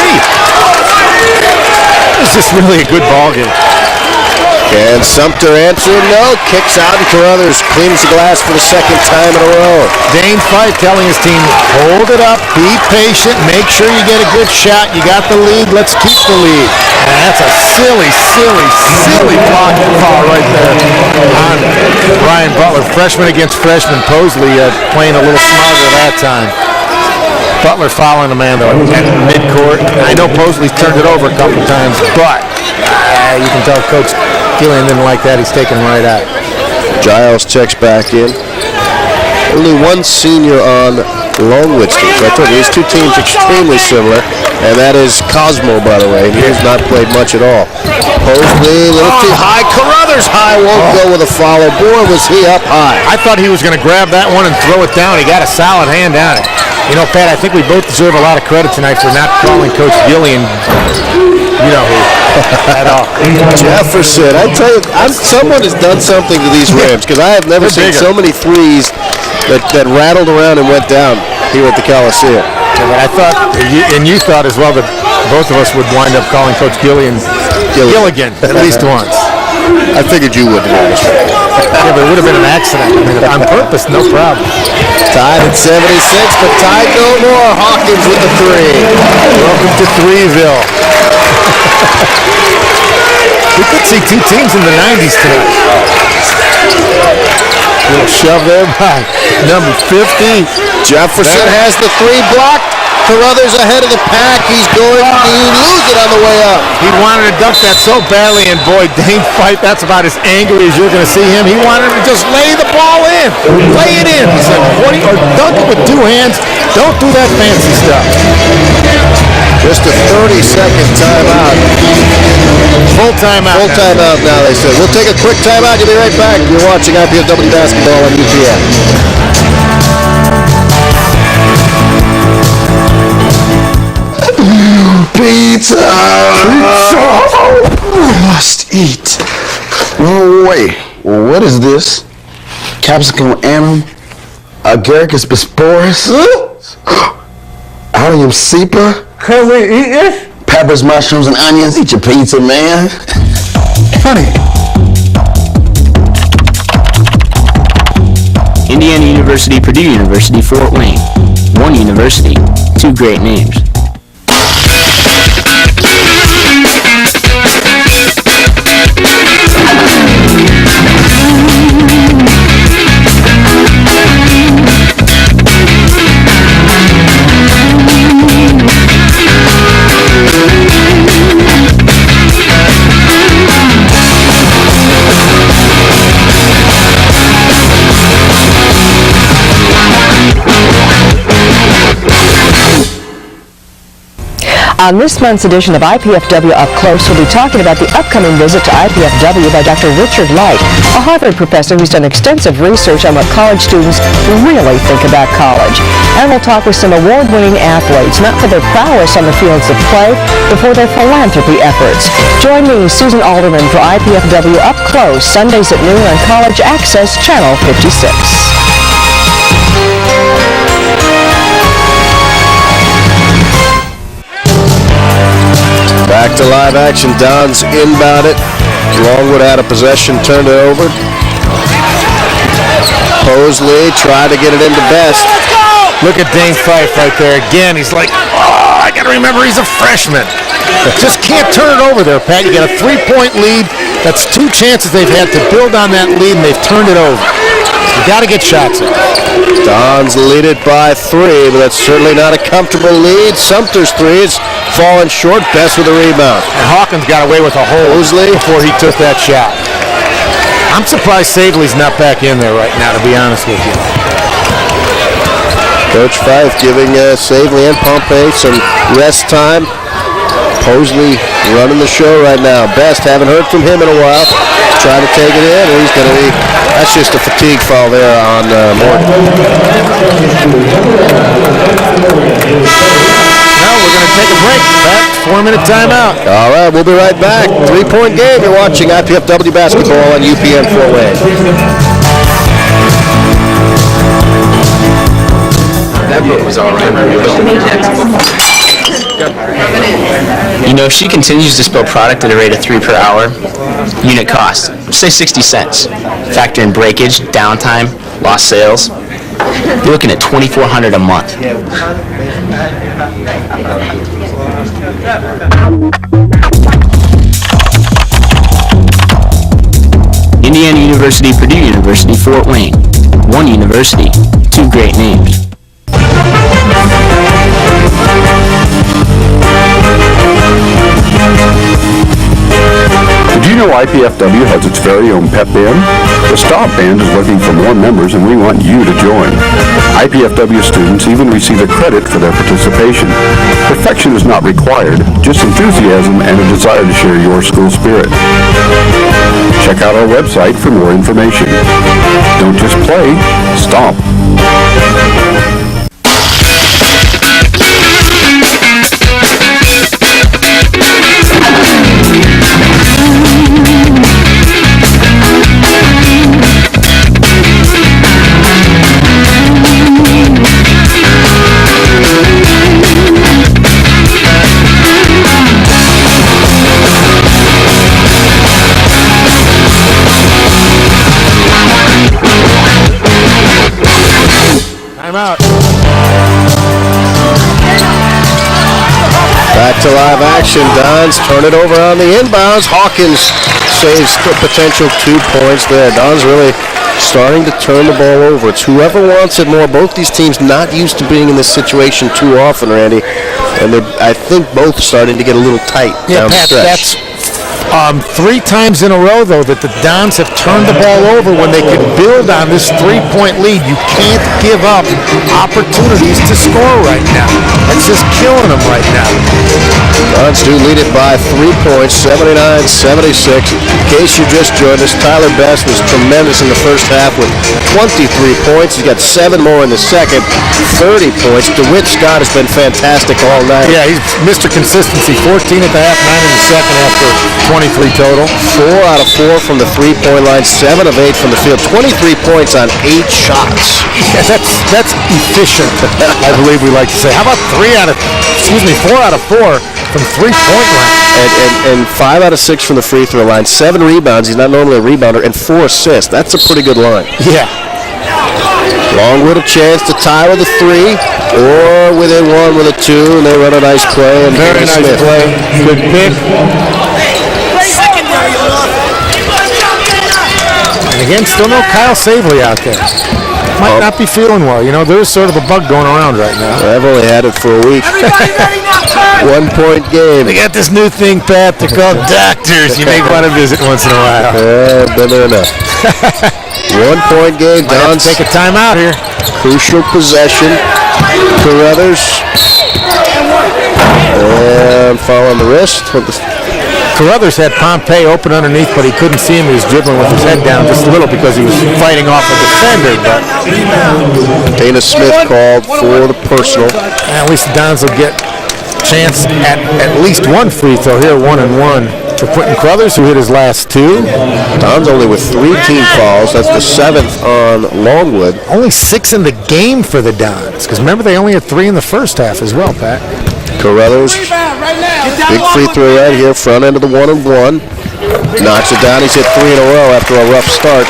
It was just really a good ball game. And Sumter answering no. Kicks out and Carruthers cleans the glass for the 2nd time in a row. Dane Fife telling his team, hold it up, be patient, make sure you get a good shot. You got the lead, let's keep the lead. And that's a silly blocking call right there on Ryan Butler. Freshman against freshman. Posley playing a little smarter that time. Butler fouling the man, though, at midcourt. I know Posley's turned it over a couple times, but you can tell Coach Gillian didn't like that. He's taking right out. Giles checks back in. Only one senior on Longwood's team. So I told you, these 2 teams extremely similar, and that is Cosmo, by the way. He has not played much at all. Posley, a little too high. Carruthers high, won't go with a follow. Boy, was he up high. I thought he was going to grab that one and throw it down. He got a solid hand on it. You know, Pat, I think we both deserve a lot of credit tonight for not calling Coach Gillian, at all. Jefferson, I tell you, someone has done something to these rims, because I have never seen so many threes that rattled around and went down here at the Coliseum. Yeah, but I thought, and you thought as well, that both of us would wind up calling Coach Gilligan at least once. I figured you would, to be honest. Yeah, but it would have been an accident. I mean, on purpose, no problem. Tied at 76, but tied no more. Hawkins with the 3. Welcome to Threeville. We could see 2 teams in the 90s tonight. Little shove there by number 50. Jefferson has the 3 blocked. Carruthers ahead of the pack. He's going to lose it on the way up. He wanted to dunk that so badly, and boy, Dane Fife, that's about as angry as you're going to see him. He wanted to just lay the ball in. Lay it in. He said, or dunk it with 2 hands. Don't do that fancy stuff. Just a 30-second timeout. Full timeout. Full timeout now, they said. We'll take a quick timeout. You'll be right back. You're watching IPFW basketball on UPN. Pizza! Must eat. No way. What is this? Capsicum anum? Agaricus bisporus? Allium cepa? Can we eat this? Peppers, mushrooms, and onions. Eat your pizza, man. Funny. Indiana University, Purdue University, Fort Wayne. One university, 2 great names. On this month's edition of IPFW Up Close, we'll be talking about the upcoming visit to IPFW by Dr. Richard Light, a Harvard professor who's done extensive research on what college students really think about college. And we'll talk with some award-winning athletes, not for their prowess on the fields of play, but for their philanthropy efforts. Join me, Susan Alderman, for IPFW Up Close, Sundays at noon on College Access, Channel 56. Back to live action. Don's inbound it. Longwood out of possession, turned it over. Posley tried to get it into Best. Look at Dane Fife right there again. He's like, oh, I got to remember he's a freshman. Just can't turn it over there, Pat. You got a 3-point lead. That's 2 chances they've had to build on that lead, and they've turned it over. You got to get shots in. Dons lead it by 3, but that's certainly not a comfortable lead. Sumter's 3 is falling short. Best with a rebound. And Hawkins got away with a hole before he took that shot. I'm surprised Savely's not back in there right now, to be honest with you. Coach Fife giving Savely and Pompey some rest time. Posley running the show right now. Best, haven't heard from him in a while. Trying to take it in, and he's going to be, that's just a fatigue foul there on Morgan. Now we're going to take a break. Pat, 4-minute timeout. All right, we'll be right back. 3-point game. You're watching IPFW basketball on UPN 4-Way. That book was all right. You know, if she continues to spill product at a rate of 3 per hour, unit cost, say 60 cents. Factor in breakage, downtime, lost sales, you're looking at $2,400 a month. Indiana University, Purdue University, Fort Wayne. One university, 2 great names. Did you know IPFW has its very own pep band? The Stop Band is looking for more members, and we want you to join. IPFW students even receive a credit for their participation. Perfection is not required, just enthusiasm and a desire to share your school spirit. Check out our website for more information. Don't just play, stomp. Out. Back to live action. Dons turn it over on the inbounds. Hawkins saves the potential 2 points there. Dons really starting to turn the ball over. It's whoever wants it more. Both these teams not used to being in this situation too often, Randy. And I think both starting to get a little tight down the stretch. That's 3 times in a row, though, that the Dons have turned the ball over when they could build on this 3-point lead. You can't give up opportunities to score right now. That's just killing them right now. Dons do lead it by 3 points, 79-76. In case you just joined us, Tyler Best was tremendous in the first half with 23 points. He's got 7 more in the second, 30 points. DeWitt Scott has been fantastic all night. Yeah, he's Mr. Consistency. 14 at the half, 9 in the second after 23 total. 4 out of 4 from the 3-point line, 7 of 8 from the field. 23 points on 8 shots. Yeah, that's efficient, I believe we like to say. How about 4 out of 4 from 3-point line? And 5 out of 6 from the free throw line. 7 rebounds. He's not normally a rebounder. And 4 assists. That's a pretty good line. Yeah. Longwood a chance to tie with a 3 or within 1 with a 2, and they run a nice play. And very nice play. Good pick. And again, still no Kyle Savely out there. Might not be feeling well. You know, there's sort of a bug going around right now. I've only had it for a week. 1-point game. They got this new thing, Pat. They're called doctors. You may want to visit once in a while. Been there enough. 1-point game. Dons take a timeout here. Crucial possession. Carruthers. And foul on the wrist. Carruthers had Pompey open underneath, but he couldn't see him. He was dribbling with his head down just a little because he was fighting off a defender. But Dana Smith called for the personal. at least the Dons will get a chance at least one free throw here, 1-1 for Quentin Carruthers, who hit his last two. Dons only with 3 team fouls. That's the 7th on Longwood. Only 6 in the game for the Dons, because remember they only had 3 in the first half as well, Pat. Carruthers, big free throw right here, front end of the 1-1. Knocks it down. He's hit 3 in a row after a rough start.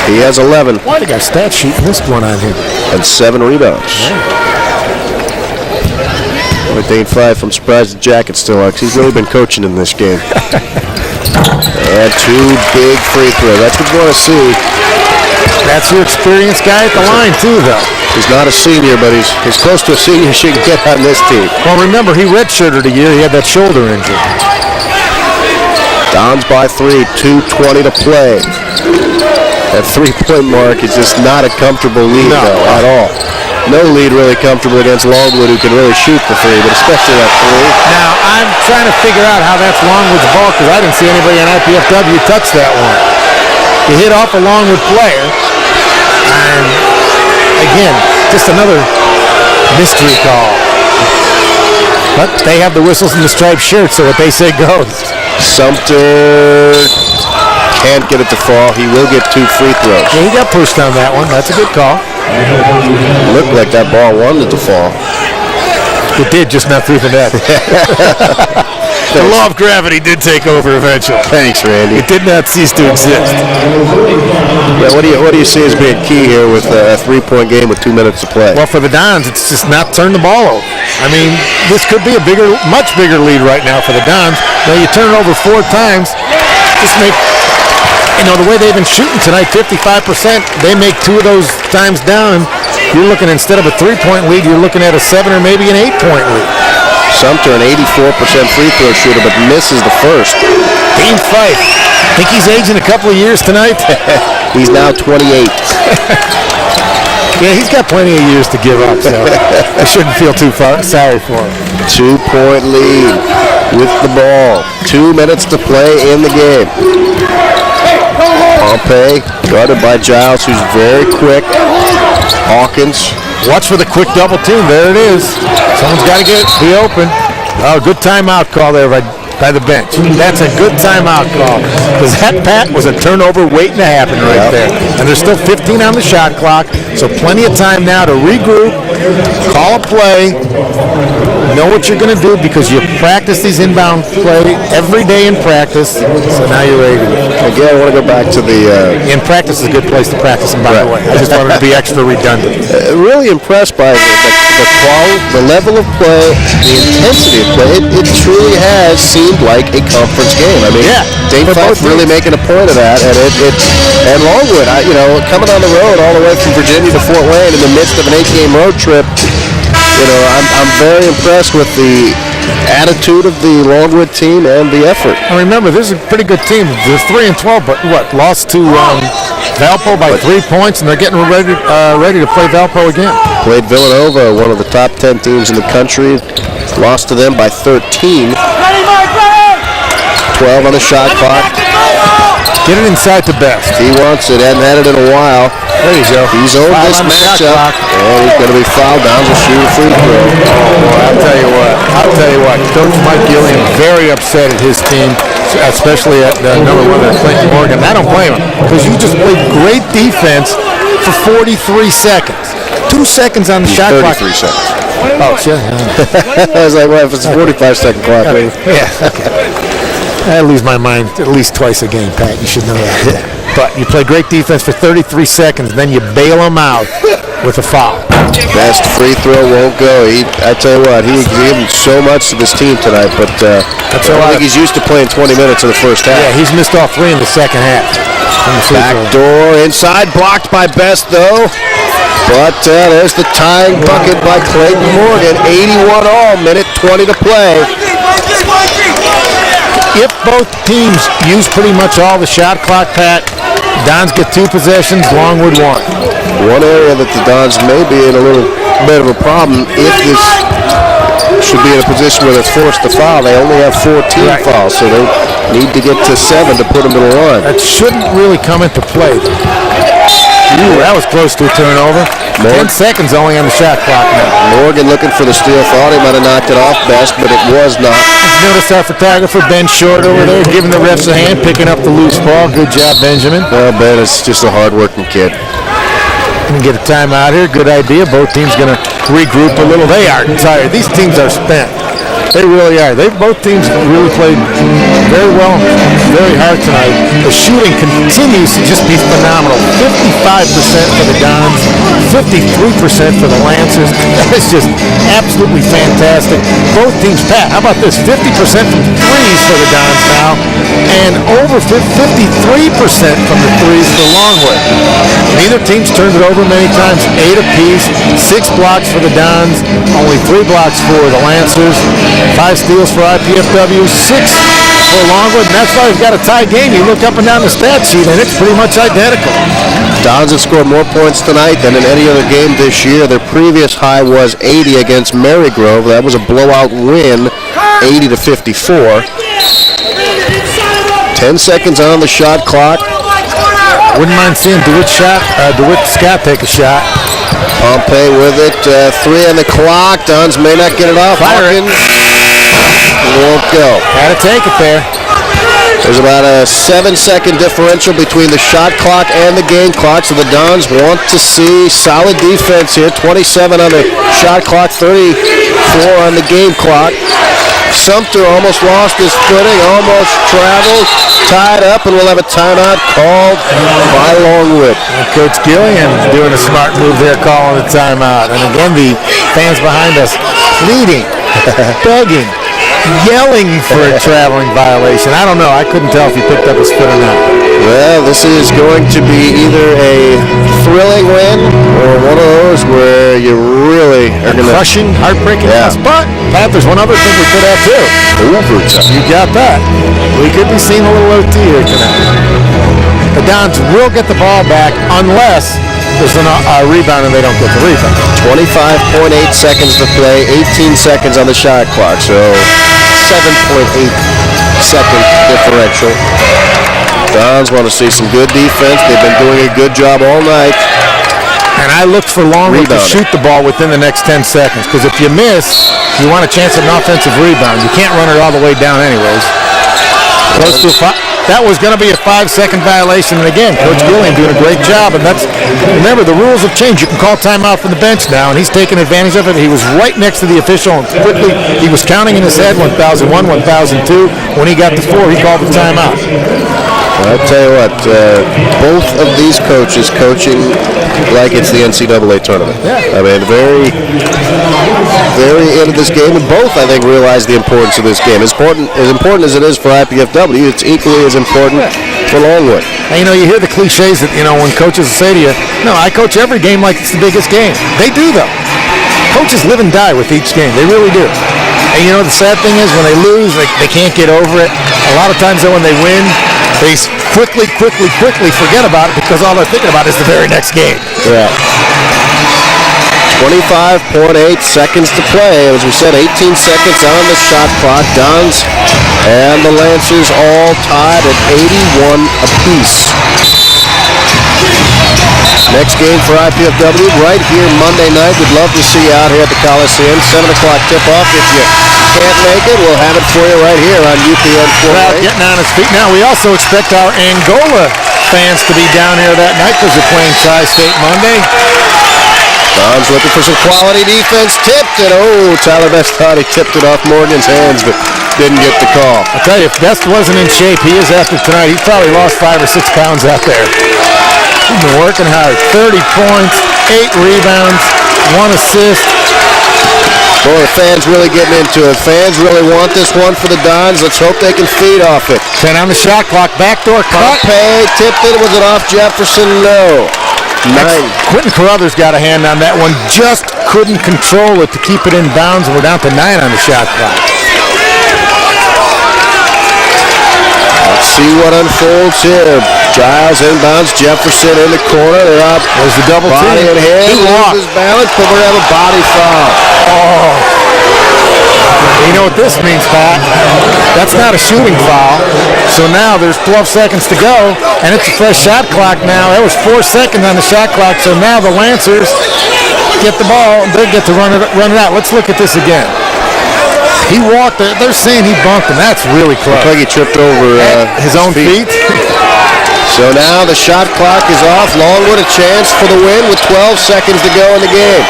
He has 11. I think our stat sheet missed one on him. And 7 rebounds. With Dane Fife, I'm surprised the jacket's still on, because he's really been coaching in this game. And 2 big free throws. That's what you want to see. That's your experienced guy at the line, too, though. He's not a senior, but he's close to a senior as you can get on this team. Well, remember, he redshirted a year. He had that shoulder injury. Dons by 3, 2:20 to play. That 3-point mark is just not a comfortable lead, though, at all. No lead really comfortable against Longwood, who can really shoot the 3, but especially that 3. Now, I'm trying to figure out how that's Longwood's ball, because I didn't see anybody on IPFW touch that one. He hit off a Longwood player, and again, just another mystery call. But they have the whistles and the striped shirts, so what they say goes. Sumter can't get it to fall. He will get 2 free throws. Yeah, he got pushed on that one. That's a good call. Looked like that ball wanted to fall. It did, just not through the net. The law of gravity did take over eventually. Thanks, Randy. It did not cease to exist. Yeah, what do you see as being key here with a 3-point game with 2 minutes to play? Well, for the Dons, it's just not turn the ball over. I mean, this could be a much bigger lead right now for the Dons. Now you turn it over 4 times, just make, the way they've been shooting tonight, 55%, they make 2 of those times down. You're looking, instead of a 3-point lead, you're looking at a 7 or maybe an 8-point lead. Sumter, an 84% free throw shooter, but misses the first. Dean Fife. Think he's aging a couple of years tonight? He's now 28. Yeah, he's got plenty of years to give up, so I shouldn't feel too sorry for him. 2-point lead with the ball. 2 minutes to play in the game. Pompey, guarded by Giles, who's very quick. Hawkins. Watch for the quick double team. There it is. Someone's got to be open. Oh, good timeout call there by the bench. That's a good timeout call, because that, Pat, was a turnover waiting to happen right there. And there's still 15 on the shot clock, so plenty of time now to regroup, call a play, know what you're going to do, because you practice these inbound play every day in practice, so now you're ready to go. Again, I want to go back to the... In practice is a good place to practice, and by the way, I just wanted to be extra redundant. Really impressed by the quality, the level of play, the intensity of play. It truly has seemed like a conference game. I mean, Dane Fife really making a point of that, and Longwood, coming on the road all the way from Virginia to Fort Wayne in the midst of an 8-game road trip. I'm very impressed with the attitude of the Longwood team and the effort. And remember, this is a pretty good team. They're 3-12, but lost to Valpo by 3 points, and they're getting ready to play Valpo again. Played Villanova, one of the top 10 teams in the country. Lost to them by 13. 12 on the shot clock. Get it inside the best. He wants it. Hadn't had it in a while. There you go. He's over this matchup, and he's going to be fouled down to shoot a free throw. I'll tell you what. Coach Mike Gilliam very upset at his team, especially at number 1 at Clinton Morgan. I don't blame him, because you just played great defense for 43 seconds. 2 seconds on the shot clock. 33 seconds. Oh, shit. I was like, well, if it's a 45-second clock. Yeah, okay. I lose my mind at least twice a game, Pat. You should know that. But you play great defense for 33 seconds, then you bail them out with a foul. Best free throw won't go. I tell you what, he gave so much to this team tonight, but I think he's used to playing 20 minutes in the first half. Yeah, he's missed all 3 in the second half. Back door inside, blocked by Best, though. But there's the tying bucket by Clayton Morgan. 81 all, minute 20 to play. If both teams use pretty much all the shot clock, Pat, Dons get 2 possessions, Longwood 1. One area that the Dons may be in a little bit of a problem if this should be in a position where they're forced to foul. They only have 14 fouls, so they need to get to 7 to put them to the line. That shouldn't really come into play. Ooh, that was close to a turnover. 10 seconds only on the shot clock now. Morgan looking for the steal. Thought he might have knocked it off best, but it was not. Notice our photographer, Ben Short, over there, giving the refs a hand, picking up the loose ball. Good job, Benjamin. Well, Ben is just a hard-working kid. Going to get a timeout here. Good idea. Both teams going to regroup a little. They are tired. These teams are spent. They really are. Both teams really played very well, very hard tonight. The shooting continues to just be phenomenal. 55% for the Dons, 53% for the Lancers. That's just absolutely fantastic. Both teams, Pat, how about this? 50% from threes for the Dons now, and over 53% from the threes for Longwood. Neither team's turned it over many times. 8 apiece, 6 blocks for the Dons, only 3 blocks for the Lancers. 5 steals for IPFW, 6 for Longwood, and that's why we've got a tie game. You look up and down the stat sheet, and it's pretty much identical. Dons have scored more points tonight than in any other game this year. Their previous high was 80 against Marygrove. That was a blowout win, 80-54. 10 seconds on the shot clock. Wouldn't mind seeing DeWitt Scott take a shot. Pompey with it, 3 on the clock. Dons may not get it off. Hawkins won't go. Gotta take it there. There's about a 7-second differential between the shot clock and the game clock, so the Dons want to see solid defense here. 27 on the shot clock, 34 on the game clock. Sumter almost lost his footing, almost traveled, tied up, and we'll have a timeout called by Longwood. And Coach Gillian doing a smart move there, calling the timeout. And again, the fans behind us pleading, begging, yelling for a traveling violation. I don't know. I couldn't tell if he picked up his foot or not. Well, this is going to be either a thrilling win or one of those where you really are going to... Crushing, heartbreaking loss. But, Pat, there's one other thing we could have, too. Overtime. You got that. We could be seeing a little OT here tonight. The Dons will get the ball back unless there's a rebound and they don't get the rebound. 25.8 seconds to play, 18 seconds on the shot clock, so 7.8 second differential. Dons want to see some good defense. They've been doing a good job all night. And I looked for Longwood to shoot the ball within the next 10 seconds, because if you miss, you want a chance at an offensive rebound. You can't run it all the way down anyways. Close to that was going to be a 5-second violation, and again, Coach Gillian doing a great job. And that's, remember, the rules have changed. You can call timeout from the bench now, and he's taking advantage of it. He was right next to the official, and quickly he was counting in his head 1,001, 1,002. When he got to 4, he called the timeout. I'll tell you what, both of these coaches coaching like it's the NCAA tournament. Yeah. I mean, very, very into this game, and both, I think, realize the importance of this game. As important as it is for IPFW, it's equally as important for Longwood. And, you hear the cliches that, when coaches say to you, no, I coach every game like it's the biggest game. They do, though. Coaches live and die with each game. They really do. And, the sad thing is when they lose, they can't get over it. A lot of times, though, when they win, they quickly forget about it because all they're thinking about is the very next game. Yeah. 25.8 seconds to play. As we said, 18 seconds on the shot clock. Dons and the Lancers all tied at 81 apiece. Next game for IPFW right here Monday night. We'd love to see you out here at the Coliseum. 7 o'clock tip-off. If you can't make it, we'll have it for you right here on UPN 4. Getting on his feet now. We also expect our Angola fans to be down here that night because they're playing Tri-State Monday. Don's looking for some quality defense. Tipped it. Tyler Best thought he tipped it off Morgan's hands, but didn't get the call. I'll tell you, if Best wasn't in shape, he is after tonight. He probably lost 5 or 6 pounds out there. He's been working hard. 30 points, 8 rebounds, 1 assist. Boy, the fans really getting into it. Fans really want this one for the Dons. Let's hope they can feed off it. 10 on the shot clock. Backdoor cut. Pompey tipped it. Was it off Jefferson? No. 9. Quentin Carruthers got a hand on that one. Just couldn't control it to keep it in bounds. We're down to 9 on the shot clock. Let's see what unfolds here. Giles inbounds. Jefferson in the corner. They're up. There's the double body team. in hand. He loses balance, but we're going to have a body foul. You know what this means, Pat? That's not a shooting foul. So now there's 12 seconds to go, and it's a fresh shot clock now. That was 4 seconds on the shot clock, so now the Lancers get the ball. They get to run it out. Let's look at this again. He walked. They're saying he bumped him. That's really close. Looks like he tripped over his own feet. So now the shot clock is off. Longwood a chance for the win with 12 seconds to go in the game.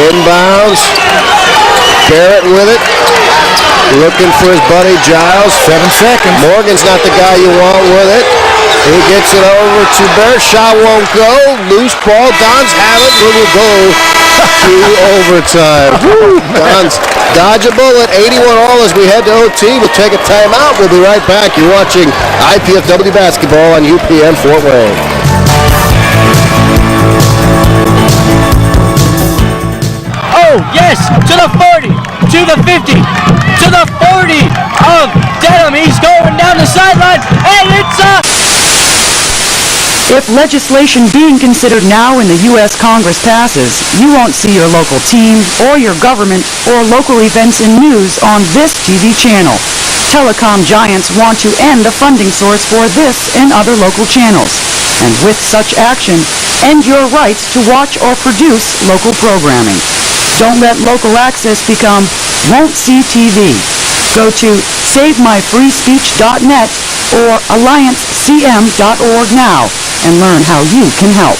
Inbounds. Barrett with it. Looking for his buddy Giles. 7 seconds. Morgan's not the guy you want with it. He gets it over to Barrett. Shot won't go. Loose ball. Dons have it. We will go to overtime. Dons dodge a bullet. 81 all as we head to OT. We'll take a timeout. We'll be right back. You're watching IPFW basketball on UPN Fort Wayne. Oh, yes, to the 40, to the 50, to the 40 of Dedham. He's going down the sideline, and it's a... If legislation being considered now in the U.S. Congress passes, you won't see your local team or your government or local events and news on this TV channel. Telecom giants want to end the funding source for this and other local channels. And with such action, end your rights to watch or produce local programming. Don't let local access become won't see TV. Go to SaveMyFreeSpeech.net or AllianceCM.org now and learn how you can help.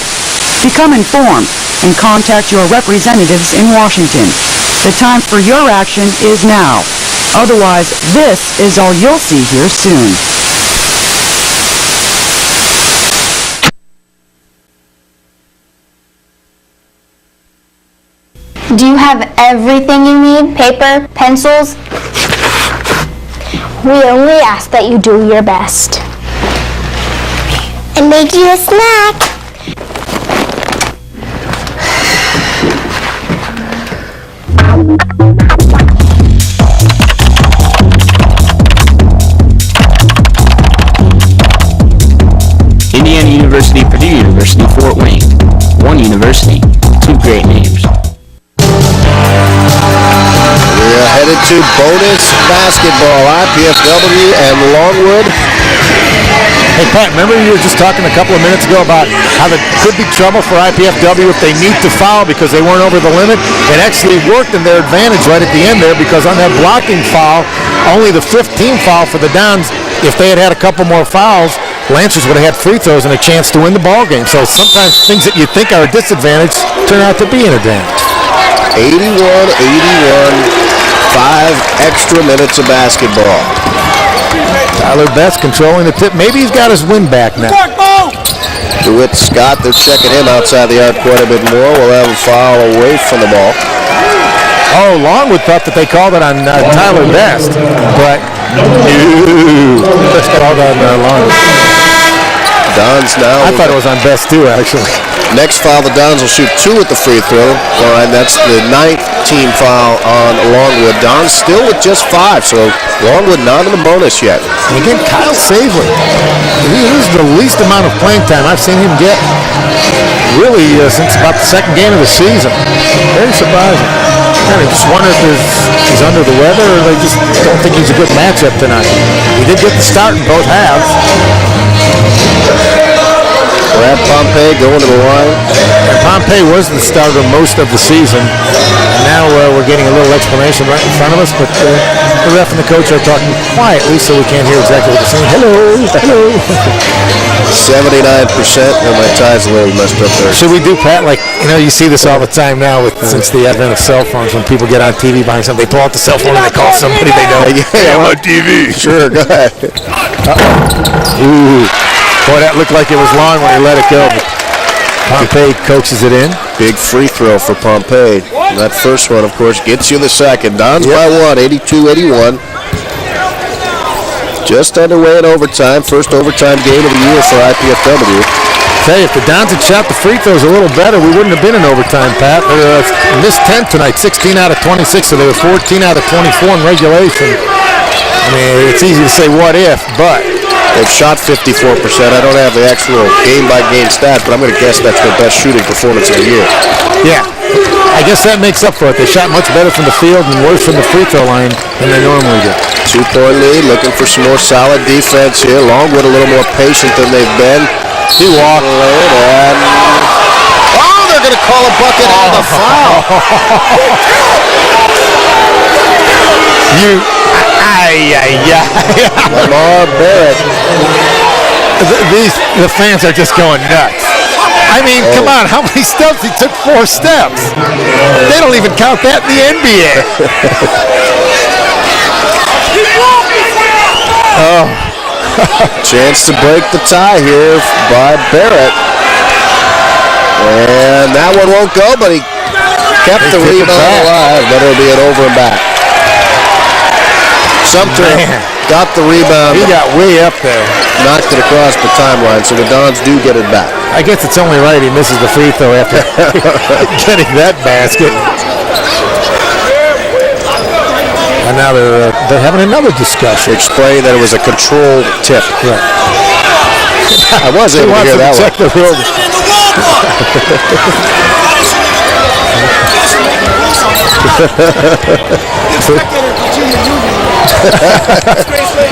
Become informed and contact your representatives in Washington. The time for your action is now. Otherwise, this is all you'll see here soon. Do you have everything you need? Paper, pencils? We only ask that you do your best. I made you a snack. Indiana University, Purdue University, Fort Wayne. One university, two great names. We are headed to bonus basketball. IPFW and Longwood. Hey, Pat, remember you were just talking a couple of minutes ago about how there could be trouble for IPFW if they need to foul because they weren't over the limit? It actually worked in their advantage right at the end there because on that blocking foul, only the 15th foul for the Dons, if they had had a couple more fouls, Lancers would have had free throws and a chance to win the ball game. So sometimes things that you think are a disadvantage turn out to be an advantage. 81-81, 5 extra minutes of basketball. Tyler Best controlling the tip. Maybe he's got his wind back now. DeWitt Scott, they're checking him outside the arc quite a bit more. We'll have a foul away from the ball. Oh, Longwood thought that they called it on Tyler Best, but no. Just called on Longwood. Dons now. I thought it was on Best too, actually. Next foul, the Dons will shoot 2 at the free throw line. That's the 9th team foul on Longwood. Dons still with just 5, so Longwood not in the bonus yet. And again, Kyle Savery. This is the least amount of playing time I've seen him get really since about the second game of the season. Very surprising. I just wonder if he's under the weather or they just don't think he's a good matchup tonight. He did get the start in both halves. Brad Pompey going to the line. And Pompey was the starter most of the season. And now we're getting a little explanation right in front of us, but the ref and the coach are talking quietly so we can't hear exactly what they're saying. Hello, hello. 79%, and my tie's a little messed up there. Should we do, Pat, like, you see this all the time now since the advent of cell phones, when people get on TV buying something, they pull out the cell phone and they call somebody they know. Yeah, I'm on TV. Sure, go ahead. Ooh. Boy, that looked like it was long when he let it go. But Pompey coaxes it in. Big free throw for Pompey. And that first one, of course, gets you the second. Dons by 1, 82-81. Just underway in overtime. First overtime game of the year for IPFW. Tell you, if the Dons had shot the free throws a little better, we wouldn't have been in overtime, Pat. They missed 10 tonight, 16 out of 26, so they were 14 out of 24 in regulation. I mean, it's easy to say what if, but they've shot 54%. I don't have the actual game-by-game stat, but I'm going to guess that's their best shooting performance of the year. Yeah. I guess that makes up for it. They shot much better from the field and worse from the free throw line than they normally do. 2-point lead, looking for some more solid defense here. Longwood a little more patient than they've been. He walked late and they're going to call a bucket on the foul. Lamar Barrett. The fans are just going nuts. I mean, come on, how many steps? He took 4 steps. They don't even count that in the NBA. Chance to break the tie here by Barrett. And that one won't go, but he kept the rebound alive, but it'll be an over and back. Sumter got the rebound. He got way up there. Knocked it across the timeline, so the Dons do get it back. I guess it's only right he misses the free throw after getting that basket. And now they're having another discussion. Explain that it was a controlled tip. Right. I was able to hear that one. The room.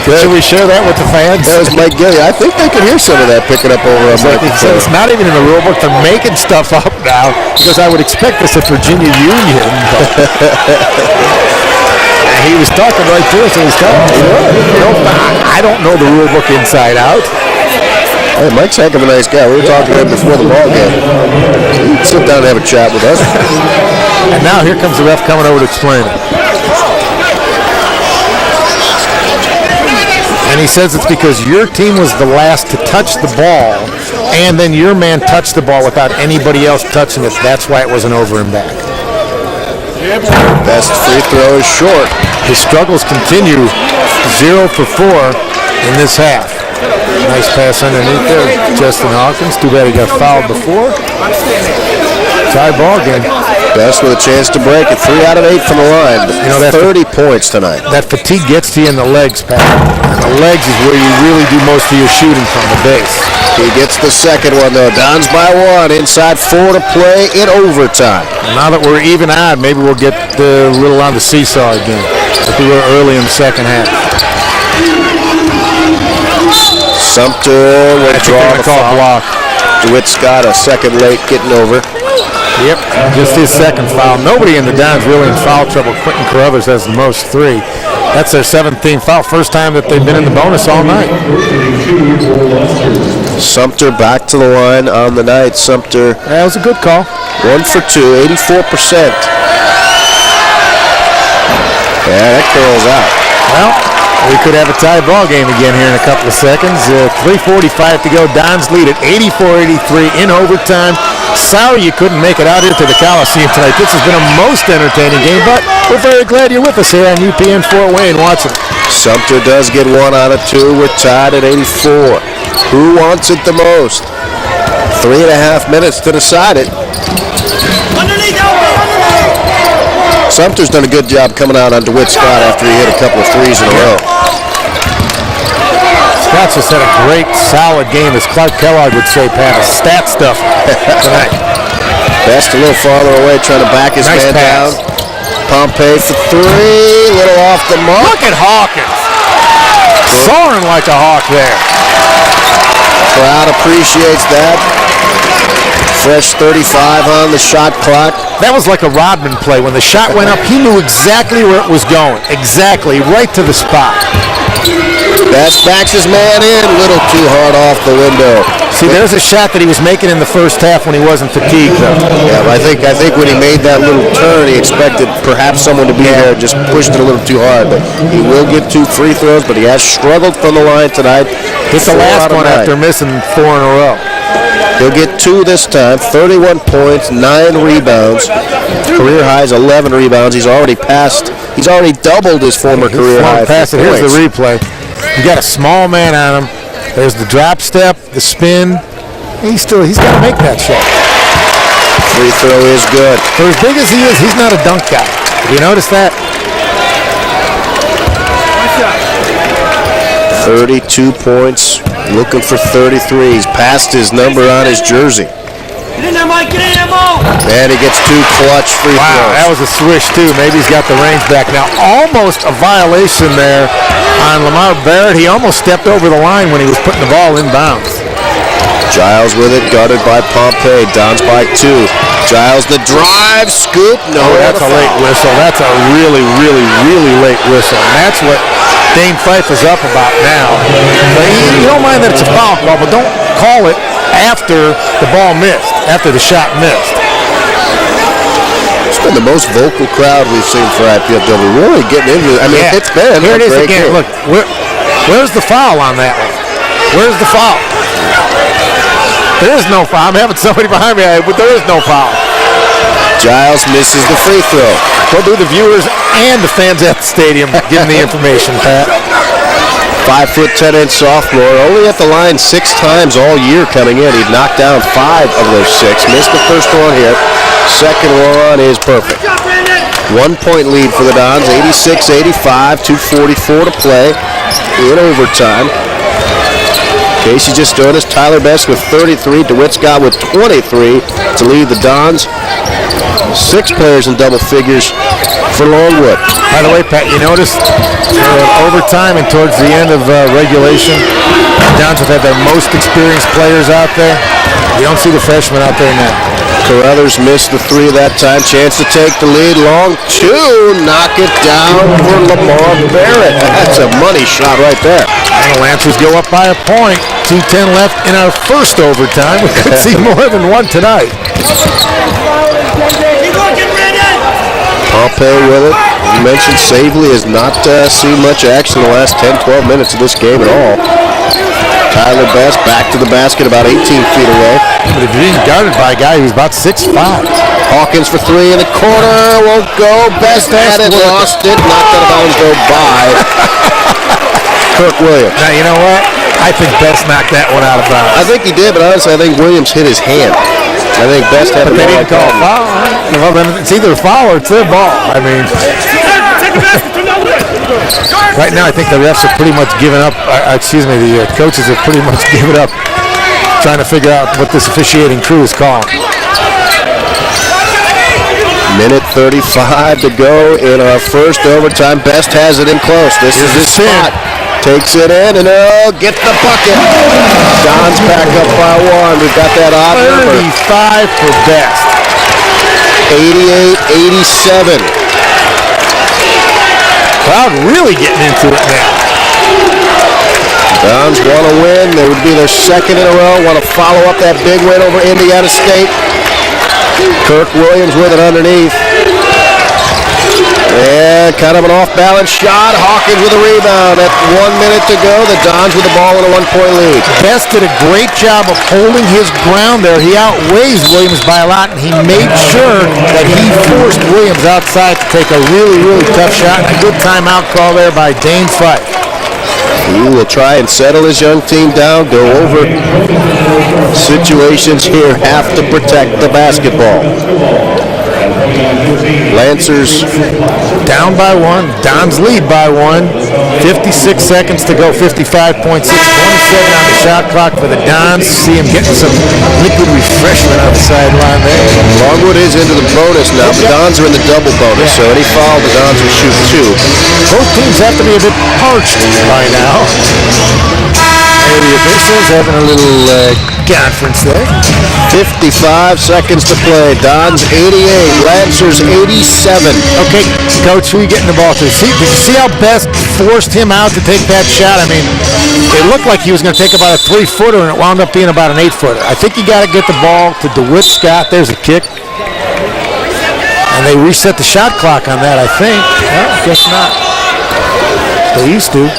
Should we share that with the fans? That was Mike Gilly. I think they can hear some of that picking up over on Mike. It's not even in the rule book. They're making stuff up now because I would expect this at Virginia Union. He was talking right to us, and he's telling me, I don't know the rule book inside out. Hey, Mike's a heck of a nice guy. We were talking to him before the ball game. He'd sit down and have a chat with us. And now here comes the ref coming over to explain it. And he says it's because your team was the last to touch the ball, and then your man touched the ball without anybody else touching it. That's why it was an over and back. Best free throw is short. His struggles continue. 0 for 4 in this half. Nice pass underneath there, Justin Hawkins. Too bad he got fouled before. Tie ball game. Best with a chance to break it. 3 out of 8 from the line. You know, 30 points tonight. That fatigue gets to you in the legs, Pat. And the legs is where you really do most of your shooting from the base. He gets the second one, though. Dons by 1. Inside 4 to play in overtime. Now that we're even odd, maybe we'll get a little on the seesaw again, like we were early in the second half. Sumter will draw the foul. Block. DeWitt Scott a second late getting over. Yep, just his second foul. Nobody in the Dons really in foul trouble. Quentin Carruthers has the most 3. That's their 7th team foul. First time that they've been in the bonus all night. Sumter back to the line on the night. Sumter. That was a good call. 1 for 2, 84%. Yeah, that curls out. Well, we could have a tie ball game again here in a couple of seconds. 3:45 to go. Dons lead at 84-83 in overtime. Sorry you couldn't make it out here to the Coliseum tonight. This has been a most entertaining game, but we're very glad you're with us here on UPN Fort Wayne watching it. Sumter does get 1 out of 2. We're tied at 84. Who wants it the most? 3.5 minutes to decide it. Sumter's done a good job coming out on DeWitt Scott after he hit a couple of threes in a row. Scott's just had a great, solid game, as Clark Kellogg would say, Pat. Stat stuff tonight. Best a little farther away, trying to back his man down. Pompey for 3, little off the mark. Look at Hawkins. Soaring like a hawk there. Crowd appreciates that. Fresh 35 on the shot clock. That was like a Rodman play. When the shot went up, he knew exactly where it was going. Exactly, right to the spot. Best backs his man in. Little too hard off the window. See, there's a shot that he was making in the first half when he wasn't fatigued, though. Yeah, I think when he made that little turn, he expected perhaps someone to be there, just pushed it a little too hard. But he will get 2 free throws, but he has struggled from the line tonight. Hit the last one after missing 4 in a row. He'll get 2 this time, 31 points, 9 rebounds. Career high is 11 rebounds. He's already doubled his former career high. Here's the replay. You got a small man on him. There's the drop step, the spin. He's got to make that shot. Free throw is good. For as big as he is, he's not a dunk guy. Have you noticed that? 32 points, looking for 33. He's passed his number on his jersey. And he gets 2 clutch free throws. Wow, that was a swish, too. Maybe he's got the range back now. Almost a violation there on Lamar Barrett. He almost stepped over the line when he was putting the ball inbounds. Giles with it, guarded by Pompey. Dons by 2. Giles the drive, scoop. No, that's a late whistle. That's a really, really, really late whistle. And that's what Dane Fife is up about now. But you don't mind that it's a foul call, but don't call it after the ball missed, after the shot missed. It's been the most vocal crowd we've seen for IPFW. Really getting into it. I mean, it's been Here it is again. Game. Look, where's the foul on that one? Where's the foul? There is no foul. I'm having somebody behind me, but there is no foul. Giles misses the free throw. We'll do the viewers and the fans at the stadium giving the information, Pat. 5'10" sophomore, only at the line 6 times all year coming in. He'd knocked down 5 of those 6. Missed the first one here. Second one is perfect. 1 point lead for the Dons, 86-85, 2:44 to play in overtime. Casey just joined us. Tyler Best with 33. DeWitt Scott with 23 to lead the Dons. 6 players in double figures for Longwood. By the way, Pat, you noticed overtime and towards the end of regulation, the Dons have had their most experienced players out there. You don't see the freshmen out there now. Carruthers missed the 3 that time. Chance to take the lead. Long 2. Knock it down for Lamar Barrett. That's a money shot right there. And the Lancers go up by a point. 2:10 left in our first overtime. We could see more than one tonight. Pompey with it. You mentioned Savely has not seen much action in the last 10-12 minutes of this game at all. Tyler Best back to the basket about 18 feet away. But if you're being guarded by a guy who's about 6'5". Hawkins for 3 in the corner. Won't go. Best had it. Lost it. Knocked out of bounds. Go by. Kirk Williams. Now, you know what? I think Best knocked that one out of bounds. I think he did, but honestly, I think Williams hit his hand. I think Best had But they didn't call a foul. Well, then it's either a foul or it's their ball. I mean, right now I think the refs have pretty much given up. The coaches have pretty much given up trying to figure out what this officiating crew is calling. Minute 35 to go in our first overtime. Best has it in close. This is his spot. Takes it in and gets the bucket. Don's back up by 1. We've got that odd number. 35 for Best. 88-87. Crowd really getting into it now. Dons want to win. They would be their second in a row. Want to follow up that big win over Indiana State. Kirk Williams with it underneath. And kind of an off-balance shot. Hawkins with a rebound. At 1 minute to go, the Dons with the ball in a 1-point lead. Best did a great job of holding his ground there. He outweighs Williams by a lot, and he made sure that he forced Williams outside to take a really, really tough shot. A good timeout call there by Dane Fife. He will try and settle his young team down, go over situations here, have to protect the basketball. Lancers down by 1. Dons lead by 1. 56 seconds to go. 55.6. 27 on the shot clock for the Dons. See him getting some liquid refreshment on the sideline there. Longwood is into the bonus now. The Dons are in the double bonus, so any foul, the Dons will shoot 2. Both teams have to be a bit parched by now. The officials having a little conference there. 55 seconds to play. Dons 88, Lancers 87. Okay, Coach, who are you getting the ball to? Did you see how Best forced him out to take that shot? I mean, it looked like he was going to take about a 3-footer, and it wound up being about an 8-footer. I think you got to get the ball to DeWitt Scott. There's a kick. And they reset the shot clock on that, I think. Well, I guess not. They used to.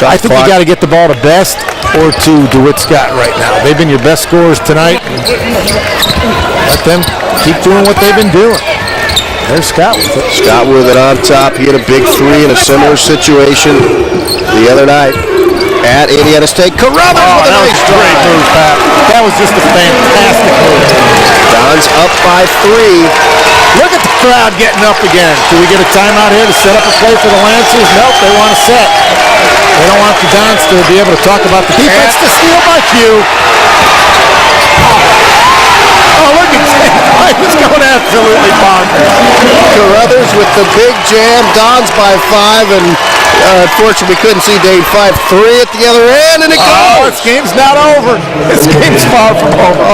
I think you got to get the ball to Best or to DeWitt Scott right now. They've been your best scorers tonight. Let them keep doing what they've been doing. There's Scott with it. Scott with it on top. He had a big 3 in a similar situation the other night at Indiana State. Carruthers with a nice great move, Pat. That was just a fantastic move. Dons up by 3. Look at the crowd getting up again. Do we get a timeout here to set up a play for the Lancers? Nope, they want to set. They don't want the Dons to be able to talk about the defense. To steal by Q. Oh, look at I was going absolutely bonkers. Carruthers with the big jam. Dons by 5, and unfortunately we couldn't see Dane 5-3 at the other end, and it goes. This game's not over. This game's far from over.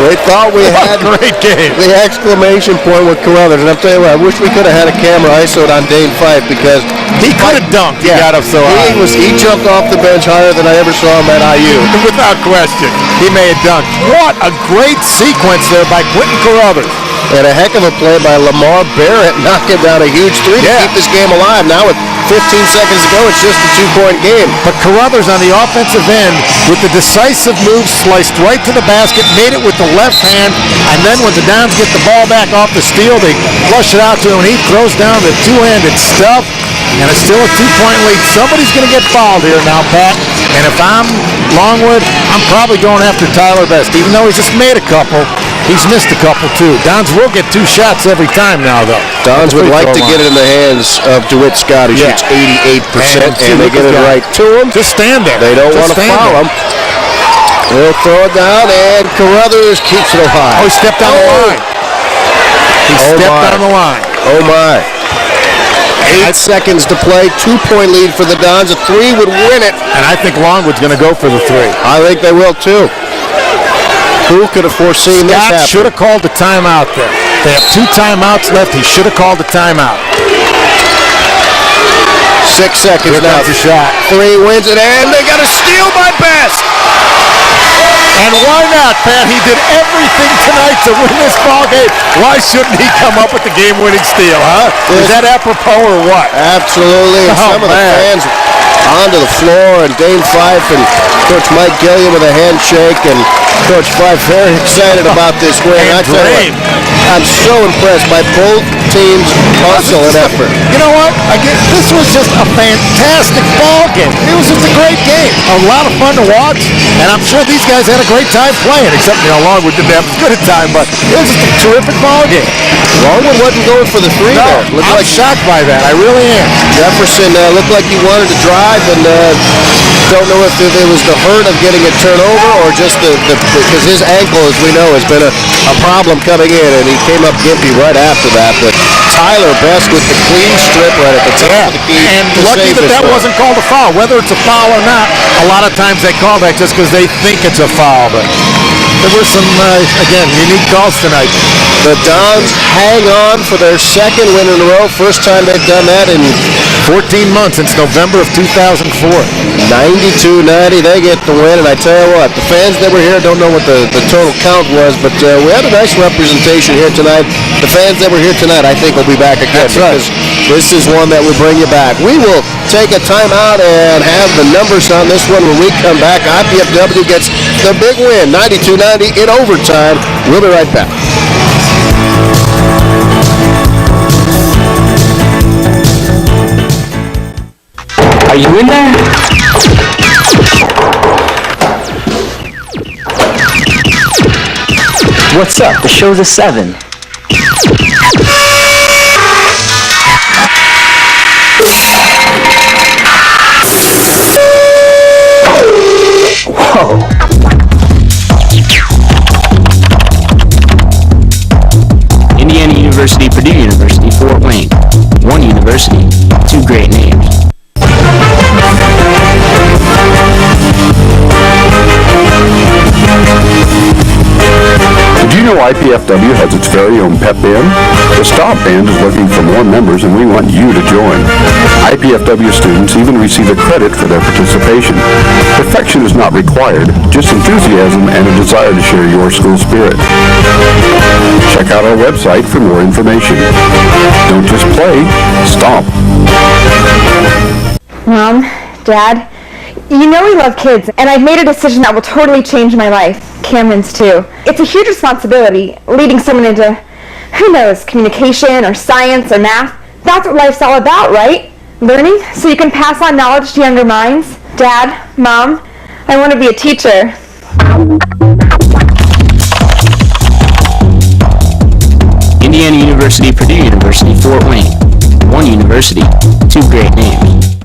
They thought we had great game. The exclamation point with Carruthers, and I'll tell you what, I wish we could have had a camera ISO'd on Dane Fife, because he could have dunked. He got up so high. He jumped off the bench higher than I ever saw him at IU. Without question, he may have dunked. What a great sequence there by Quentin Carruthers. And a heck of a play by Lamar Barrett, knocking down a huge three to keep this game alive. Now with 15 seconds to go, it's just a 2-point game. But Carruthers on the offensive end with the decisive move, sliced right to the basket, made it with the left hand, and then when the Dons get the ball back off the steal, they flush it out to him, and he throws down the two-handed stuff, and it's still a 2-point lead. Somebody's going to get fouled here now, Pat, and if I'm Longwood, I'm probably going after Tyler Best, even though he's just made a couple. He's missed a couple, too. Dons will get 2 shots every time now, though. Dons would like to get it in the hands of DeWitt Scott, who shoots 88%, and they get it right to him. Just stand there. They don't want to foul him. They'll throw it down, and Carruthers keeps it alive. Oh, he stepped down the line. He stepped down the line. Oh, my. 8 seconds to play, 2-point lead for the Dons. A 3 would win it. And I think Longwood's going to go for the 3. I think they will, too. Who could have foreseen this happening? Scott should have called the timeout there. They have 2 timeouts left. He should have called the timeout. 6 seconds now. Here comes the shot. 3 wins it, and they got a steal by Best. And why not, Pat? He did everything tonight to win this ball game. Why shouldn't he come up with the game-winning steal, huh? Is that apropos or what? Absolutely. And some of the fans onto the floor, and Dane Fife and Coach Mike Gilliam with a handshake, and Coach Fife very excited about this win. I tell you what, I'm so impressed by both teams' hustle and effort. You know what? This was just a fantastic ball game. It was just a great game. A lot of fun to watch, and I'm sure these guys had a great time playing, except, Longwood didn't have as good a time, but it was just a terrific ball game. Longwood wasn't going for the 3 there. I'm shocked by that. I really am. Jefferson looked like he wanted to drive, and don't know if it was the hurt of getting it turned over or just because his ankle, as we know, has been a problem coming in, and he came up gimpy right after that. But Tyler Best with the clean strip right at the top of the key. And lucky that wasn't called a foul. Whether it's a foul or not, a lot of times they call that just because they think it's a foul. But there were some, again, unique calls tonight. The Dons hang on for their 2nd win in a row. First time they've done that in 14 months, since November of 2004. 92-90, they get the win, and I tell you what, the fans that were here don't know what the total count was, but we had a nice representation here tonight. The fans that were here tonight, I think, will be back again. That's right. Because this is one that will bring you back. We will take a timeout and have the numbers on this one when we come back. IPFW gets the big win, 92-90 in overtime. We'll be right back. Are you in there? What's up? The show's at 7. Whoa. Indiana University, Purdue University, Fort Wayne. One university, 2 great names. Did you know IPFW has its very own pep band? The Stop Band is looking for more members, and we want you to join. IPFW students even receive a credit for their participation. Perfection is not required, just enthusiasm and a desire to share your school spirit. Check out our website for more information. Don't just play, stomp. Mom, Dad, you know we love kids, and I've made a decision that will totally change my life. Cameron's too. It's a huge responsibility, leading someone into, who knows, communication or science or math. That's what life's all about, right? Learning so you can pass on knowledge to younger minds. Dad, Mom, I want to be a teacher. Indiana University, Purdue University, Fort Wayne. One university, 2 great names.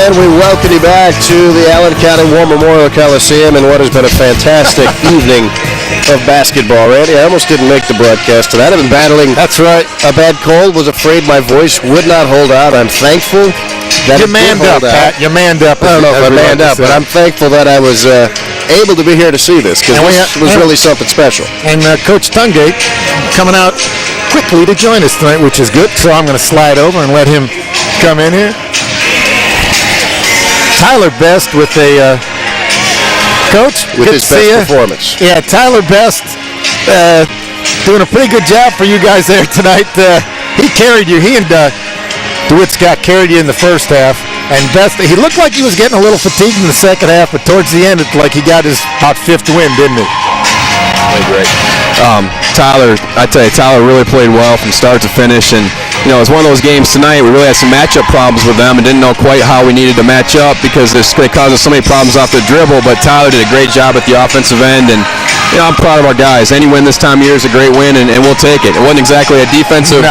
And we welcome you back to the Allen County War Memorial Coliseum in what has been a fantastic evening of basketball. Randy, I almost didn't make the broadcast tonight. I've been battling a bad cold, was afraid my voice would not hold out. I'm thankful that you manned up, Pat. You manned up. I don't know if I manned up, but I'm thankful that I was able to be here to see this, because this was really something special. And Coach Tungate coming out quickly to join us tonight, which is good. So I'm going to slide over and let him come in here. Tyler Best with a coach. With his best performance. Yeah, Tyler Best doing a pretty good job for you guys there tonight. He carried you. He and DeWitt Scott carried you in the first half. And Best, he looked like he was getting a little fatigued in the second half, but towards the end, it's like he got his about fifth win, didn't he? Played great. Tyler, I tell you, Tyler really played well from start to finish, and you know, it was one of those games tonight. We really had some matchup problems with them and didn't know quite how we needed to match up because they caused us so many problems off the dribble, but Tyler did a great job at the offensive end, and you know, I'm proud of our guys. Any win this time of year is a great win, and we'll take it. It wasn't exactly a defensive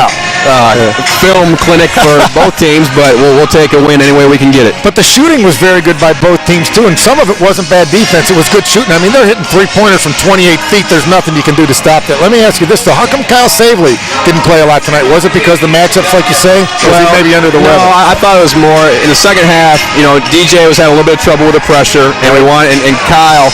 film clinic for both teams, but we'll take a win any way we can get it. But the shooting was very good by both teams, too, and some of it wasn't bad defense. It was good shooting. I mean, they're hitting three-pointers from 28 feet. There's nothing you can do to stop that. Let me ask you this, though. How come Kyle Savely didn't play a lot tonight? Was it because the matchups, like you say? Or was he maybe under the weather? I thought it was more in the second half. You know, DJ was having a little bit of trouble with the pressure, and and Kyle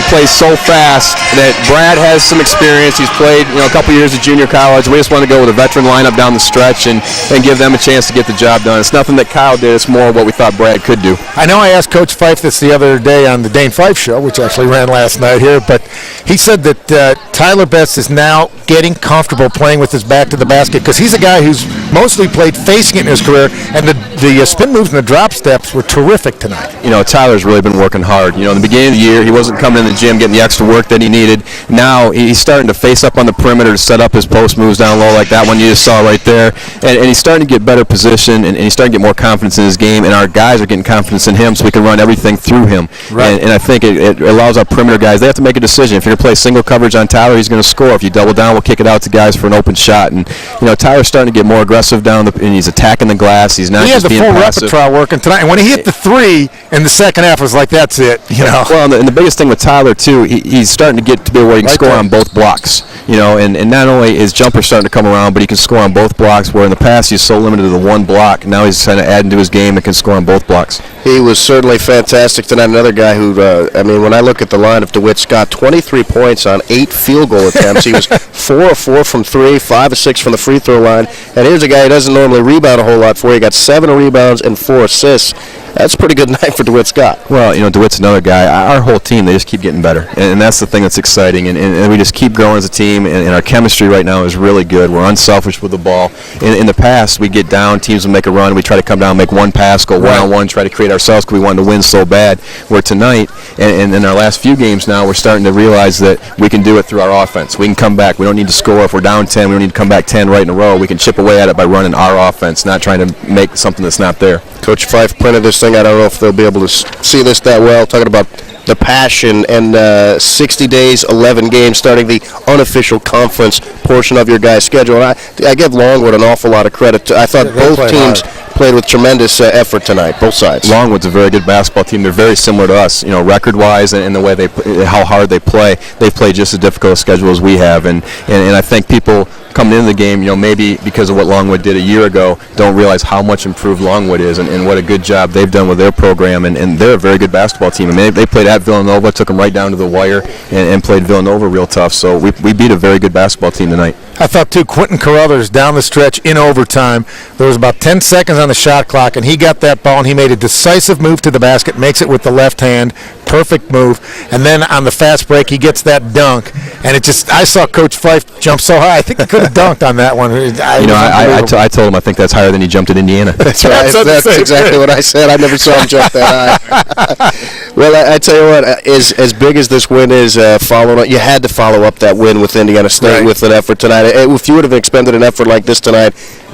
plays so fast that Brad has some experience. He's played, you know, a couple years at junior college. We just want to go with a veteran lineup down the stretch and give them a chance to get the job done. It's nothing that Kyle did. It's more what we thought Brad could do. I know I asked Coach Fife this the other day on the Dane Fife show, which actually ran last night here, but he said that Tyler Best is now getting comfortable playing with his back to the basket because he's a guy who's mostly played facing it in his career, and the spin moves and the drop steps were terrific tonight. You know, Tyler's really been working hard. You know, in the beginning of the year, he wasn't coming in the gym getting the extra work that he needed. Now he's starting to face up on the perimeter to set up his post moves down low like that one you just saw right there. And he's starting to get better position, and he's starting to get more confidence in his game, and our guys are getting confidence in him so we can run everything through him. Right. And I think it allows our perimeter guys, they have to make a decision. If you're going to play single coverage on Tyler, he's going to score. If you double down, we'll kick it out to guys for an open shot. And, you know, Tyler's starting to get more aggressive down, and he's attacking the glass. He's not just being passive. He had the full repertoire working tonight, and when he hit the three in the second half, it was like, that's it, you know. Well, and the biggest thing with Tyler, too, he's starting to get to be where he can score on both blocks. You know, and not only is jumper starting to come around, but he can score on both blocks, where in the past he's so limited to the one block. Now he's kind of adding to his game and can score on both blocks. He was certainly fantastic tonight. Another guy who, I mean, when I look at the line of DeWitt Scott, 23 points on 8 field goal attempts. He was 4 of 4 from 3, 5 of 6 from the free throw line. And here's a guy who doesn't normally rebound a whole lot for you. He got 7 rebounds and 4 assists. That's a pretty good night for DeWitt Scott. Well, you know, DeWitt's another guy. Our whole team, they just keep getting better. And that's the thing that's exciting. And we just keep growing as a team. And our chemistry right now is really good. We're unselfish with the ball. In the past, we get down, teams will make a run. We try to come down, make one pass, go one-on-one, try to create ourselves because we wanted to win so bad. Where tonight, and in our last few games now, we're starting to realize that we can do it through our offense. We can come back. We don't need to score. If we're down 10, we don't need to come back 10 right in a row. We can chip away at it by running our offense, not trying to make something that's not there. Coach Fife printed this thing. I don't know if they'll be able to see this that well. Talking about the passion and 60 days, 11 games, starting the unofficial conference portion of your guys' schedule. And I give Longwood an awful lot of credit. I thought both teams played with tremendous effort tonight, both sides. Longwood's a very good basketball team. They're very similar to us, you know, record-wise and the way how hard they play. They play just as difficult a schedule as we have, and I think people coming into the game, you know, maybe because of what Longwood did a year ago, don't realize how much improved Longwood is and what a good job they've done with their program, and they're a very good basketball team. I mean, they played at Villanova, took them right down to the wire, and played Villanova real tough, so we beat a very good basketball team tonight. I thought, too, Quentin Carruthers down the stretch in overtime. There was about 10 seconds on the shot clock, and he got that ball, and he made a decisive move to the basket, makes it with the left hand, perfect move, and then on the fast break, he gets that dunk, and it just, I saw Coach Fife jump so high, I think he could have dunked on that one. I told him I think that's higher than he jumped at Indiana. That's right. That's exactly what I said. I never saw him jump that high. Well, I tell you what, as big as this win is, you had to follow up that win with Indiana State with an effort tonight. If you would have expended an effort like this tonight,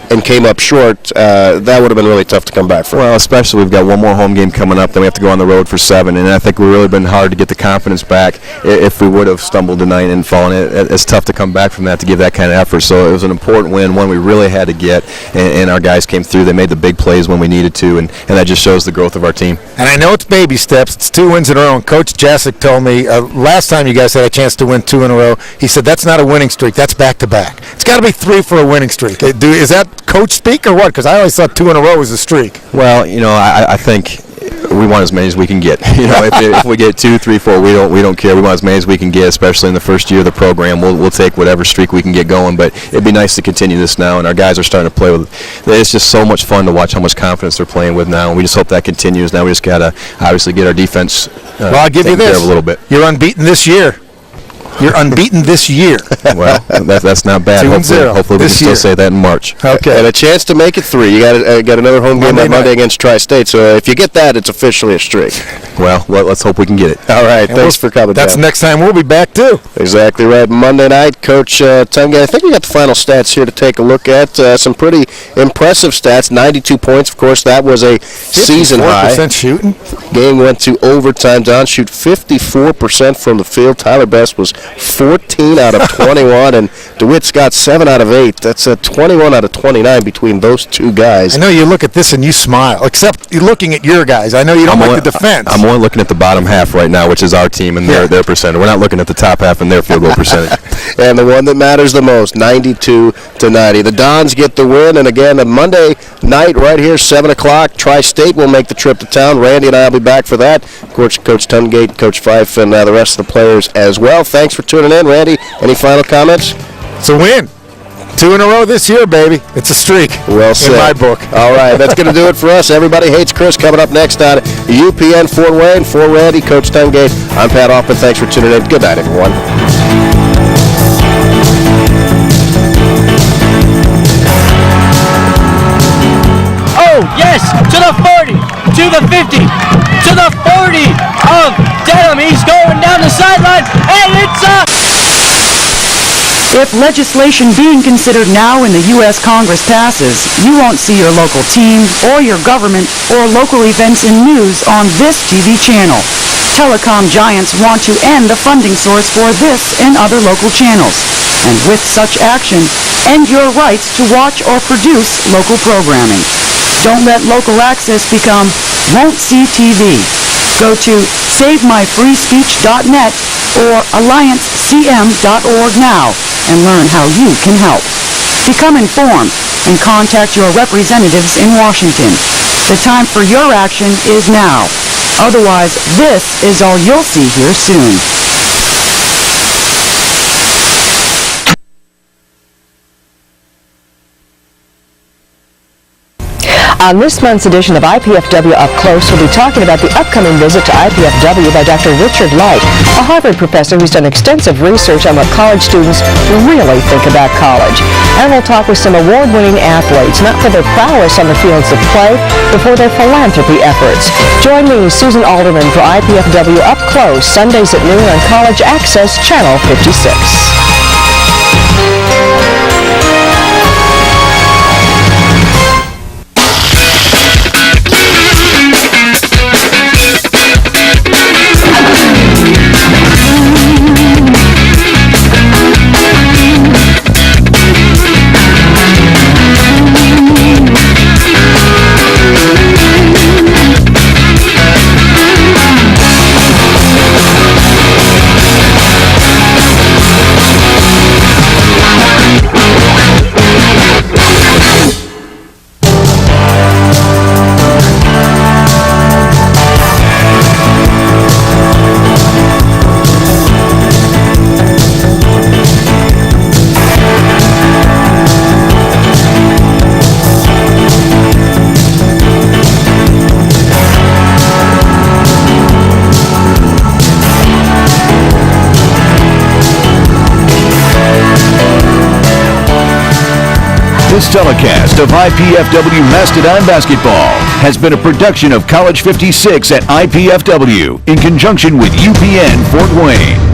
and came up short, that would have been really tough to come back from. Well, especially we've got one more home game coming up, then we have to go on the road for 7, and I think we've really been hard to get the confidence back. If we would have stumbled tonight and fallen, it's tough to come back from that to give that kind of effort. So it was an important win, one we really had to get, and our guys came through. They made the big plays when we needed to, and that just shows the growth of our team. And I know it's baby steps. It's 2 wins in a row. And Coach Jasic told me last time you guys had a chance to win 2 in a row, he said that's not a winning streak. That's back-to-back. It's got to be 3 for a winning streak. Is that coach speak or what? Because I always thought 2 in a row was a streak. Well, I think we want as many as we can get. If we get 2, 3, 4, we don't care. We want as many as we can get, especially in the first year of the program. We'll take whatever streak we can get going, but it'd be nice to continue this now, and our guys are starting to play with it. It's just so much fun to watch how much confidence they're playing with now, and we just hope that continues. Now we just got to obviously get our defense I'll give you this. A little bit. You're unbeaten this year. You're unbeaten this year. Well, that's not bad. Hopefully we can still say that in March. Okay. And a chance to make it 3. You got another home game on Monday against Tri-State. So if you get that, it's officially a streak. Well, let's hope we can get it. All right. Thanks for coming. That's the next time we'll be back too. Exactly right. Monday night, Coach Tungate. I think we got the final stats here to take a look at. Some pretty impressive stats. 92 points, of course. That was a season high. 54% shooting. Game went to overtime. Down shoot 54% from the field. Tyler Best was 14 out of 21, and DeWitt Scott 7 out of 8. That's a 21 out of 29 between those two guys. I know you look at this and you smile, except you're looking at your guys. I know you don't like the defense. I'm only looking at the bottom half right now, which is our team and their percentage. We're not looking at the top half and their field goal percentage. And the one that matters the most, 92 to 90. The Dons get the win, and again, a Monday night right here, 7 o'clock. Tri-State will make the trip to town. Randy and I will be back for that. Of course, Coach Tungate, Coach Fife, and the rest of the players as well. Thanks for tuning in. Randy, any final comments? It's a win. 2 in a row this year, baby. It's a streak. Well said. In my book. All right, that's going to do it for us. Everybody Hates Chris coming up next on UPN Fort Wayne. For Randy, Coach Tungate, I'm Pat Hoffman. Thanks for tuning in. Good night, everyone. Oh, yes, to the 40, to the 50, to the 40 of Dedham. He's going down the sideline, and it's a... If legislation being considered now in the U.S. Congress passes, you won't see your local team or your government or local events in news on this TV channel. Telecom giants want to end the funding source for this and other local channels. And with such action, end your rights to watch or produce local programming. Don't let local access become won't see TV. Go to SaveMyFreeSpeech.net or AllianceCM.org now and learn how you can help. Become informed and contact your representatives in Washington. The time for your action is now. Otherwise, this is all you'll see here soon. On this month's edition of IPFW Up Close, we'll be talking about the upcoming visit to IPFW by Dr. Richard Light, a Harvard professor who's done extensive research on what college students really think about college. And we'll talk with some award-winning athletes, not for their prowess on the fields of play, but for their philanthropy efforts. Join me, Susan Alderman, for IPFW Up Close, Sundays at noon on College Access, Channel 56. This telecast of IPFW Mastodon Basketball has been a production of College 56 at IPFW in conjunction with UPN Fort Wayne.